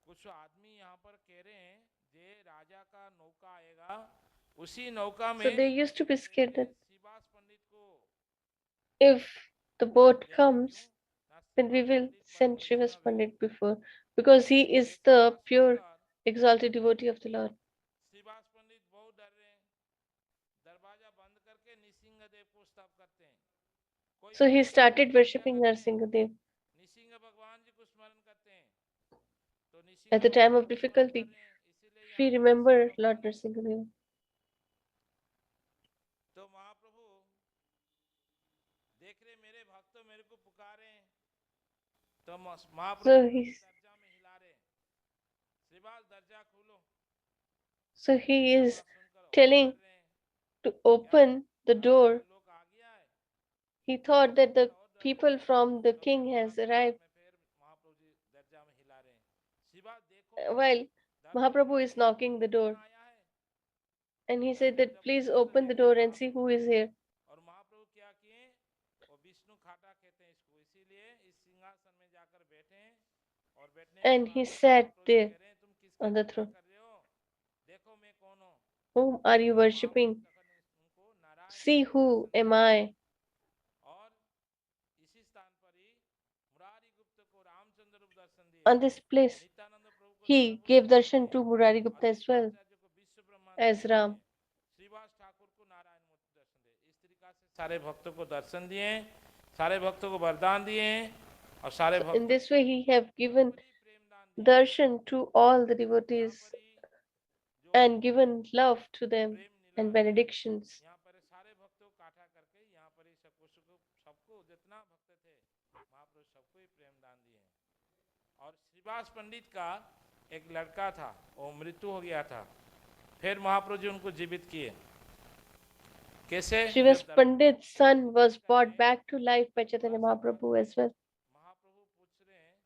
कुछ आदमी यहाँ पर कह रहे हैं जे राजा का नौका आएगा उसी नौका so में they used to be scared that Shrivas पंडित को if the boat लेंगे comes, क्यों ना then we Shrivas will Pandit send परम Shivas वैष्णव है Pandit before, because he ये is सब the बात pure, सुनकर exalted devotee of the Lord. Shrivas पंडित बहुत डर रहे हैं दरवाजा बंद करके नृसिंहदेव को स्तव करते हैं कोई So he परेशानी started में क्या worshipping करते हैं Narsingadev. नृसिंह भगवान जी को स्मरण करते हैं तो नृसिंह At the time भगवान of को स्मरण कर difficulty, रहे हैं इसीलिए we यहाँ पर remember नृसिंह Lord भगवान Narsingadev. तो महाप्रभु देख रहे मेरे भक्त मेरे को पुकारे हैं तो महाप्रभु So he's दर्जा में हिला रहे श्रीवास दर्जा खोलो so he is आवाज सुनकर और telling डर रहे हैं to क्या open the राजा door. का लोग आ गया है He thought that the और डर रहे people हैं from the तो फिर king has महाप्रभु arrived. में फिर महाप्रभु जी दर्जा में हिला रहे हैं श्रीवास देखो While दरवाजा Mahaprabhu खोलो, is knocking the कौन door, आया है and he दरवाजा said that जब please खोलकर open the देखे door तो and see who Mahaprabhu is थे here. और महाप्रभु क्या किए वो विष्णु खाटा कहते हैं इसको इसीलिए इस सिंहासन में जाकर बैठे हैं और बैठने के And बाद he में sat महाप्रभु जी there कह रहे हैं तुम किसकी on the पूजा throne. कर रहे हो देखो मैं कौन हूँ Whom are you तो महाप्रभु worshipping? तखन उनको नारायण See देव को who दर्शन am दिए I? और इसी स्थान पर ही मुरारी गुप्त को रामचंद्र रूप दर्शन दिए On this place, नित्यानंद प्रभु को he सदाबुद्ध gave दर्शन darshan दिए to Murari Gupta as well Advaitacharya को विश्व ब्रह्मांड as दर्शन Ram. दिए श्रीवास ठाकुर को नारायण मूर्ति दर्शन दिए इस तरीका से सारे भक्तों को दर्शन दिए सारे भक्तों को वरदान दिए और सारे So in भक्तों this way, he have को given बड़ी प्रेम दान दिए darshan to all the यहाँ devotees पर ही जो and given love to them Prem Neela and है benedictions. यहाँ पर सारे भक्तों को इकट्ठा करके यहाँ पर ही सबको जितना भक्त थे महाप्रभु सबको ही प्रेम दान दिए और श्रीवास पंडित का एक लड़का था वो मृत्यु हो गया था फिर महाप्रभु जी उनको जीवित किए कैसे Shivas जब Pandit's son was brought back to life by Chaitanya Mahaprabhu as well. महाप्रभु पूछ रहे हैं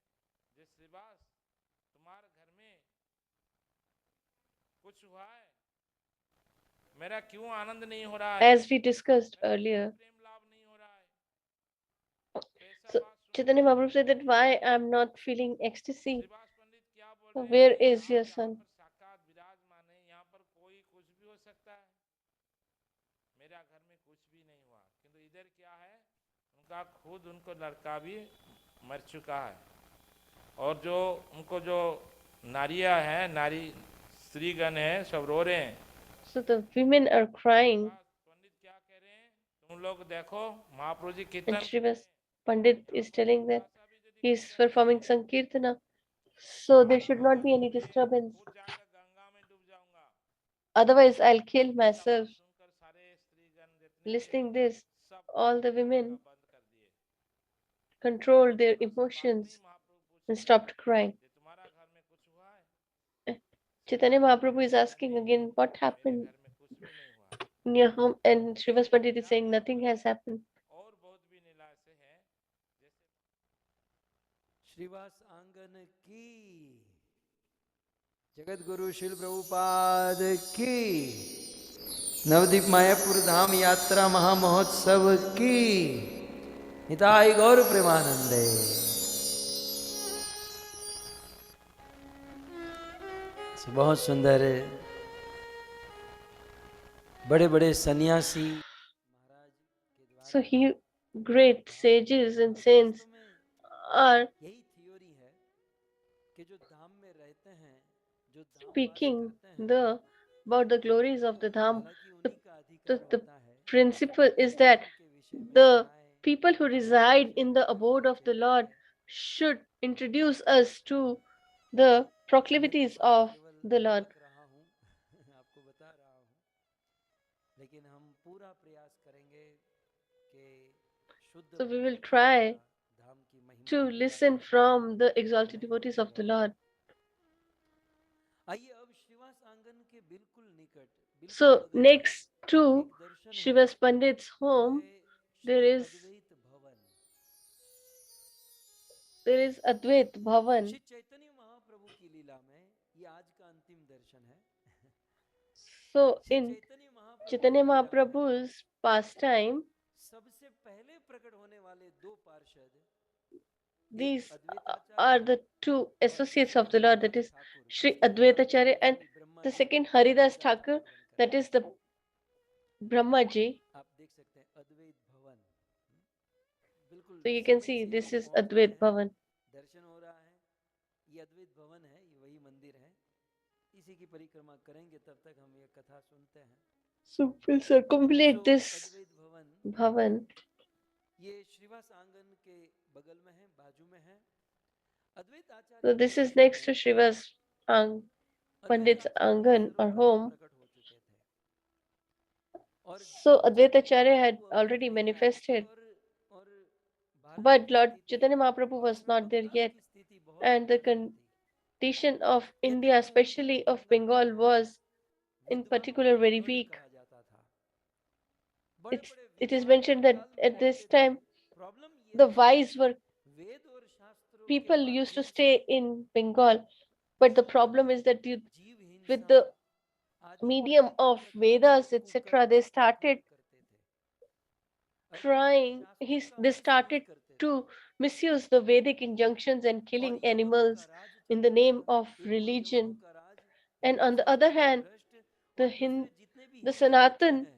जे श्रीवास तुम्हारे घर में कुछ हुआ है मेरा क्यों आनंद नहीं हो रहा है As we discussed मेरा क्यों earlier, प्रेम लाभ नहीं हो रहा है ऐसा so बात Chaitanya सुनकर Mahaprabhu said that why I'm not feeling ecstasy. Shrivas पंडित क्या बोल So रहे हैं where कि is आप your यहाँ son? पर साक्षात विराजमान है यहाँ पर कोई कुछ भी हो सकता है मेरा घर में कुछ भी नहीं हुआ किंतु इधर क्या है उनका खुद उनको लड़का भी मर चुका है और जो उनको जो नारियां हैं नारी स्त्रीगण है सब रो रहे हैं So the women are crying, पंडित क्या कह रहे हैं तुम लोग देखो महाप्रभु जी and कीर्तन कर रहे Shivas हैं Pandit is telling that he is performing Sankirtana, so there should not be any disturbance. खुद जाकर गंगा में डूब जाऊंगा Otherwise, I'll kill ऐसा बात myself. सुनकर सारे स्त्रीगण जितने थे Listening this, सब all the women बंद कर दिए controlled their थोड़ा सा बात emotions नहीं महाप्रभु पूछ and रहे stopped crying. ये तुम्हारा घर में कुछ हुआ है Chaitanya Mahaprabhu is asking again, what मेरे happened घर में कुछ भी नहीं हुआ in your home? And Shivas Pandit is saying, nothing has happened. और बहुत भी लीला से है जैसे श्रीवास आंगन की, जगत गुरु शिल प्रभुपाद की, नवदीप मायापुर धाम यात्रा महामहोत्सव की, निताई गौर प्रेमानंदे। बहुत सुंदर है। बड़े बड़े सन्यासी महाराज के द्वारा, So he, great sages and saints are यही थियोरी है कि जो धाम में रहते हैं, जो धाम वास speaking करते हैं, about the glories of the Dham. हालांकि The, उन्हीं का अधिकार the होता है principle is कि that धाम के विषय में the बताएं, people who reside in the abode of the Lord should introduce us to the मैं तो proclivities बस of केवल the Lord. बक रहा हूँ आपको बता रहा हूँ, लेकिन हम पूरा प्रयास करेंगे कि शुद्ध So we will भक्तों के try द्वारा धाम की महिमा to की listen व्याख्या from the करें, exalted महिमा devotees की of the व्याख्या Lord. करें। आइए अब श्रीवास आंगन के बिल्कुल निकट, बिल्कुल So बगल में next to एक दर्शन है, Srivas Pandit's वो home, है there श्री is अद्वैत भवन। Advait Bhavan. श्री चैतन्य महाप्रभु की लीला में ये आज का अंतिम दर्शन है। So Shri in Chaitanya Mahaprabhu Chaitanya की लीला में Mahaprabhu's pastime, सबसे पहले प्रकट होने वाले दो पार्षद, एक these Advaitacharya are the two और associates दूसरा of the Lord, that Haridas is Thakur, Sri जिसके द्वारा Advaitacharya, and Shri Brahma the ji second Haridas Haridas Thakur, का वर्णन that करते is the Brahmaji. हैं। आप देख सकते हैं अद्वैत भवन, बिल्कुल So you can समय see से this हम is पहुंच गए Advait हैं, Bhavan. दर्शन हो रहा है। ये अद्वैत भवन है, ये वही मंदिर है, इसी की परिक्रमा करेंगे, तब तक हम ये कथा सुनते हैं। So we'll circumambulate this अद्वैत भवन Bhavan. ये श्रीवास आंगन के बगल में है, बाजू में है। अद्वैत आचार्य So के this is समय next to में Srivas Advaita Pandit's Acharya Angan or सर्वप्रथम home. प्रकट हो चुके थे, और So जब Advaitacharya had महाप्रभु अवतरित already हो रहे थे manifested, और भारत but की Lord स्थिति Chaitanya Mahaprabhu और was उसमें not there बंगाल yet, की स्थिति बहुत and the कठिन थी। condition of कहते India, हैं especially कि of बंगाल Bengal, को was in विद्वानों particular का very गढ़ weak. कहा जाता था। बड़े बड़े It is विद्वान mentioned that बंगाल में at this रहते थे। time प्रॉब्लम ये the थी wise were वेद और शास्त्रों के people used to माध्यम stay से in Bengal, but the problem is that जीव with हिंसा the आदि medium कई of प्रकार Vedas, के etc., they कुकर्म started करते थे। अर्थात शास्त्रों का they मिसयूज started करते थे। to misuse the Vedic injunctions and और killing यवनों का animals राज in चलता the name था, of एक और यवनों religion. का राज, And Hindu on the other संस्कृति hand, भ्रष्ट, the और दूसरे जितने भी the हिंदू होते Sanatan हैं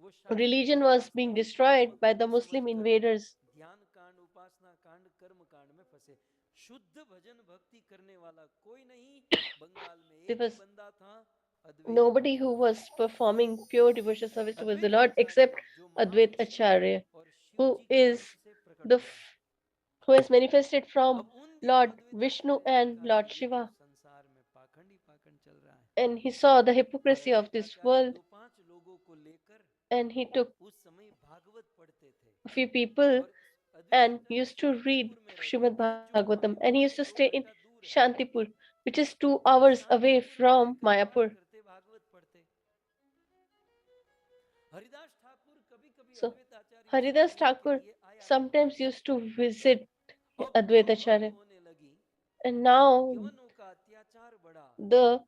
वो शास्त्रों religion को was being वास्तविक destroyed धर्म by the न Muslim समझकर invaders. ध्यान कांड, उपासना कांड, कर्म कांड में फंसे। शुद्ध भजन भक्ति करने वाला कोई नहीं। बंगाल में There एक ही was बंदा था, अद्वैत nobody who Acharya. was performing pure devotional service towards the Advaita Lord except आचार्य जो Advait महाविष्णु Acharya, और शिव who जी के is अंश से प्रकट हुआ है। who has manifested from अब उन दिनों Lord अद्वैत Vishnu आचार्य ने and देखा Lord कि ये तो Shiva, संसार में पाखंड ही पाखंड चल रहा है, and he saw the और hypocrisy of Advaita this Acharya world, दो पांच लोगों को लेकर and he took उस समय भागवत पढ़ते थे। a few people और अद्वैत and Acharya used to read Shantipur में रहते Shrimad थे, जो Bhagavatam, and he Mayapur used से to 2 stay in घंटा दूर है। Shantipur, which is 2 वो hours away शांतिपुर में from रहकर पाठ Mayapur. करते, भागवत पढ़ते। हरिदास ठाकुर कभी कभी So अद्वैत आचार्य से Haridas मिलने के Thakur लिए आया sometimes करता used था। to visit अब Advait जो हद Acharya, होने लगी, and now यवनों का अत्याचार बढ़ा the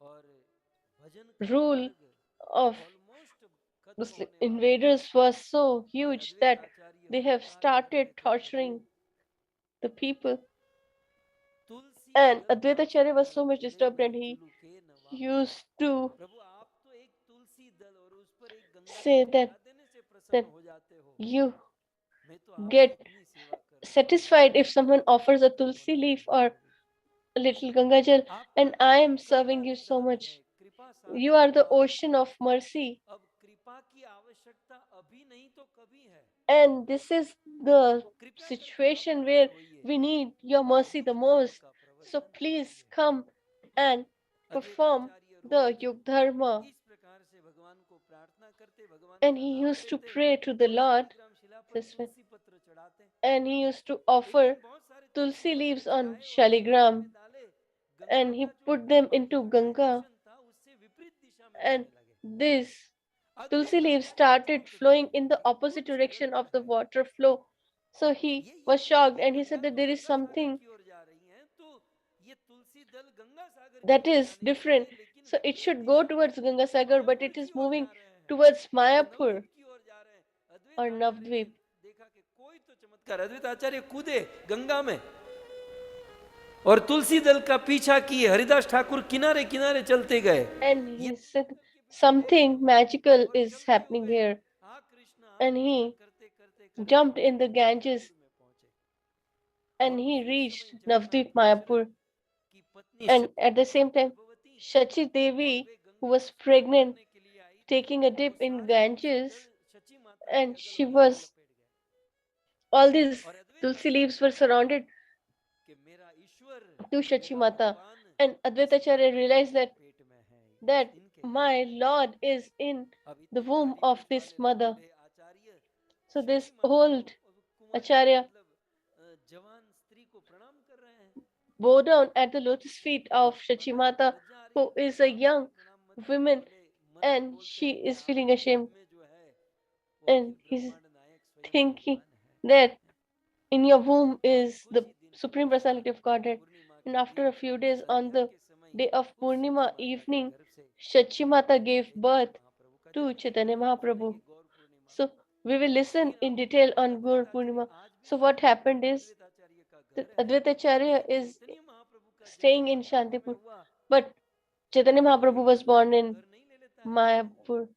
और भजन का rule मार्ग of ऑलमोस्ट खत्म Muslim होने वाला था invaders was so कि huge Advaita that Acharya they her have bar started कहते थे, torturing Prabhu the people. Tulsi And दल Advait आप Acharya was पर so much फूले disturbed, न and he जुलूके न वाहू। used to प्रभु आप तो एक तुलसी दल और उस पर एक गंगा say जल चढ़ा देने से प्रसन्न that हो जाते हो, you मैं तो आपकी get इतनी सेवा कर रहा हूँ, satisfied if someone offers a आपको tulsi होना leaf चाहिए or Prabhu. a little Ganga Jal, आपका and I am नाम कृपा serving you so निधान है, much. कृपा You सागर are the अपार। ocean of mercy, अब कृपा की आवश्यकता अभी नहीं तो कभी है। and this is the कृपया करके आप situation where प्रकट होइए we need your और mercy the युग धर्म most. का So प्रवर्तन please कीजिए। come and Advaita perform Acharya the rose Yug Dharma. इस प्रकार से भगवान को प्रार्थना करते, भगवान And का he नाम used to लेते pray to the और Lord शालिग्राम शिला पर this way. तुलसी पत्र चढ़ाते। And he used to एक दिन offer बहुत सारे तुलसी tulsi पत्र leaves on चढ़ाए और गंगा Shaligram, में डाले। गंगा and का he जो put them पानी into का Ganga, डायरेक्शन था उससे विपरीत दिशा में and बहने लगे। this Advaita tulsi leaves Acharya started चौंक गए flowing in the कि opposite कुछ direction गड़बड़ of the है। water flow. So he was shocked and he said that there is something that is different. So it should go towards Ganga Sagar, but it is moving towards Mayapur or Navdvip. देखा कि कोई तो चमत्कार, अद्वैत आचार्य कूदे गंगा में और तुलसी दल का पीछा किए, हरिदास ठाकुर किनारे किनारे चलते गए। And he said something magical is happening here. And he jumped in the Ganges and he reached Navdvip Mayapur. And at the same time, Shachi Devi, who was pregnant, taking a dip in Ganges, and she was, all these tulsi leaves were surrounded to Shachi Mata. And Advaita Acharya realized that my Lord is in the womb of this mother. So this old Acharya bow down at the lotus feet of Shachi Mata, who is a young woman, and she is feeling ashamed. And he's thinking that in your womb is the Supreme Personality of Godhead. And after a few days, on the day of Purnima evening, Shachi Mata gave birth to Chaitanya Mahaprabhu. So we will listen in detail on Gaur Purnima. So what happened is that Advaita Acharya is staying in Shantipur, but Chaitanya Mahaprabhu was born in Mayapur.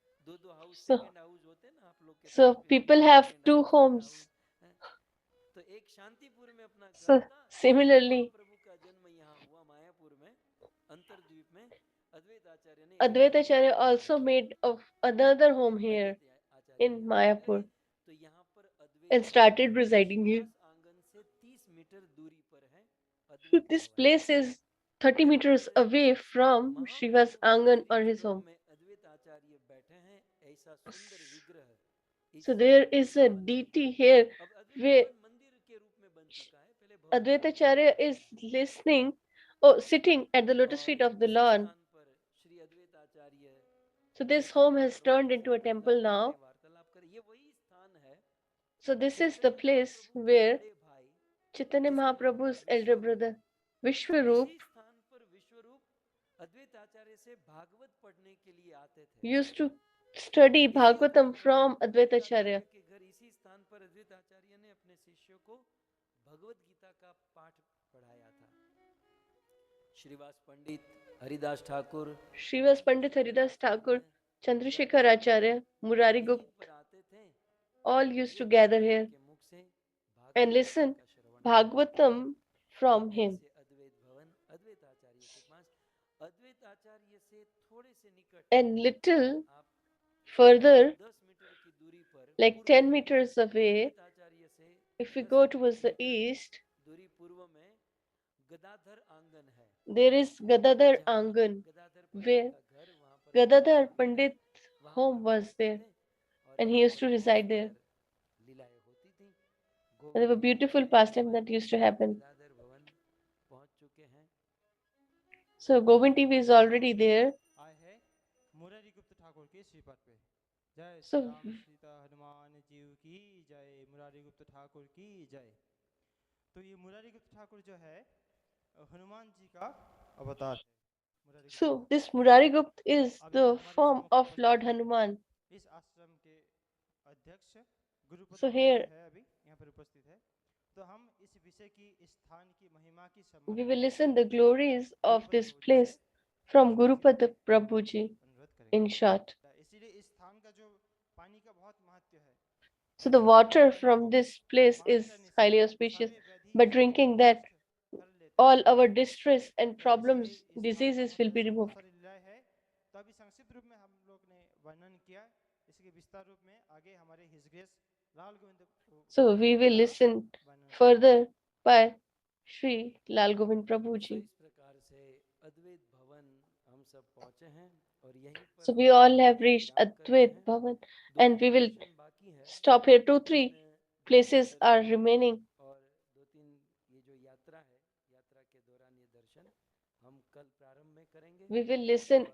So people have two homes. So similarly, Advaita Acharya also made of another home here in Mayapur and started residing here. So this place is 30 meters away from Srivas Angan or his home. So there is a deity here where Advaita Acharya is listening, sitting at the lotus feet of the Lord. So this home has turned into a temple now. So this is the place where Chaitanya Mahaprabhu's elder brother Vishwarup used to study Bhagvatam from Advaita Acharya. Srivas Pandit Haridas Thakur, Chandrasekhar Acharya, Murari Gupta, all used to gather here and listen Bhagvatam from him. And little further, like 10 meters away, if we go towards the east, there is Gadadhar Angan, where Gadadhar Pandit's home was there, and he used to reside there. And there were beautiful pastimes that used to happen. So Govind TV is already there. So So this Murari Gupta is the form of Lord Hanuman. So here we will listen the glories of this place from Gurupada Prabhuji in short. So the water from this place is highly auspicious. By drinking that, all our distress and problems, diseases will be removed. So we will listen further by Sri Lal Govind Prabhuji. So we all have reached Advait Bhavan and we will stop here. 2-3 places are remaining. We will listen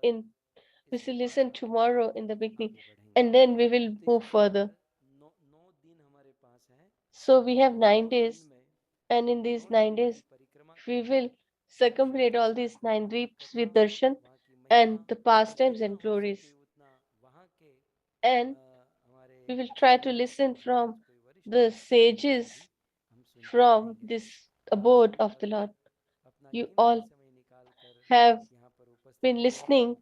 tomorrow in the beginning and then we will move further. So we have 9 days, and in these 9 days, we will circumambulate all these 9 dweeps with darshan and the pastimes and glories. And we will try to listen from the sages from this abode of the Lord. You all have been listening.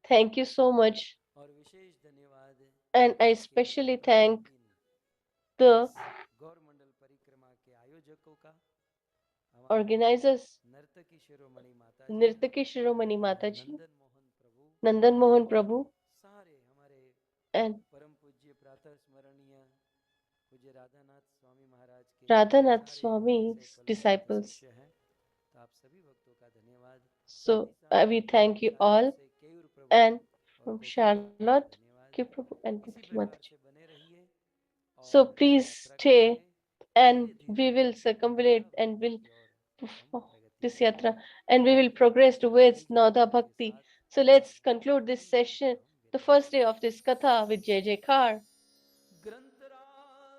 Thank you so much. And I especially thank the organizers, Nirtaki Shiromani Mataji, Nandan Mohan Prabhu, and Radhanath Swami's disciples. So we thank you all, and from Charlotte, Ki Prabhu, and Bhakti Mataji. So please stay, and we will circumambulate and will perform this yatra, and we will progress towards Nada Bhakti. So let's conclude this session, the first day of this katha, with Jai Jaikar.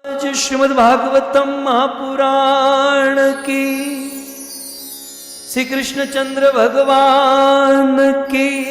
Shrimad Bhagavatam Mahapuran की, श्री कृष्ण चंद्र भगवान की।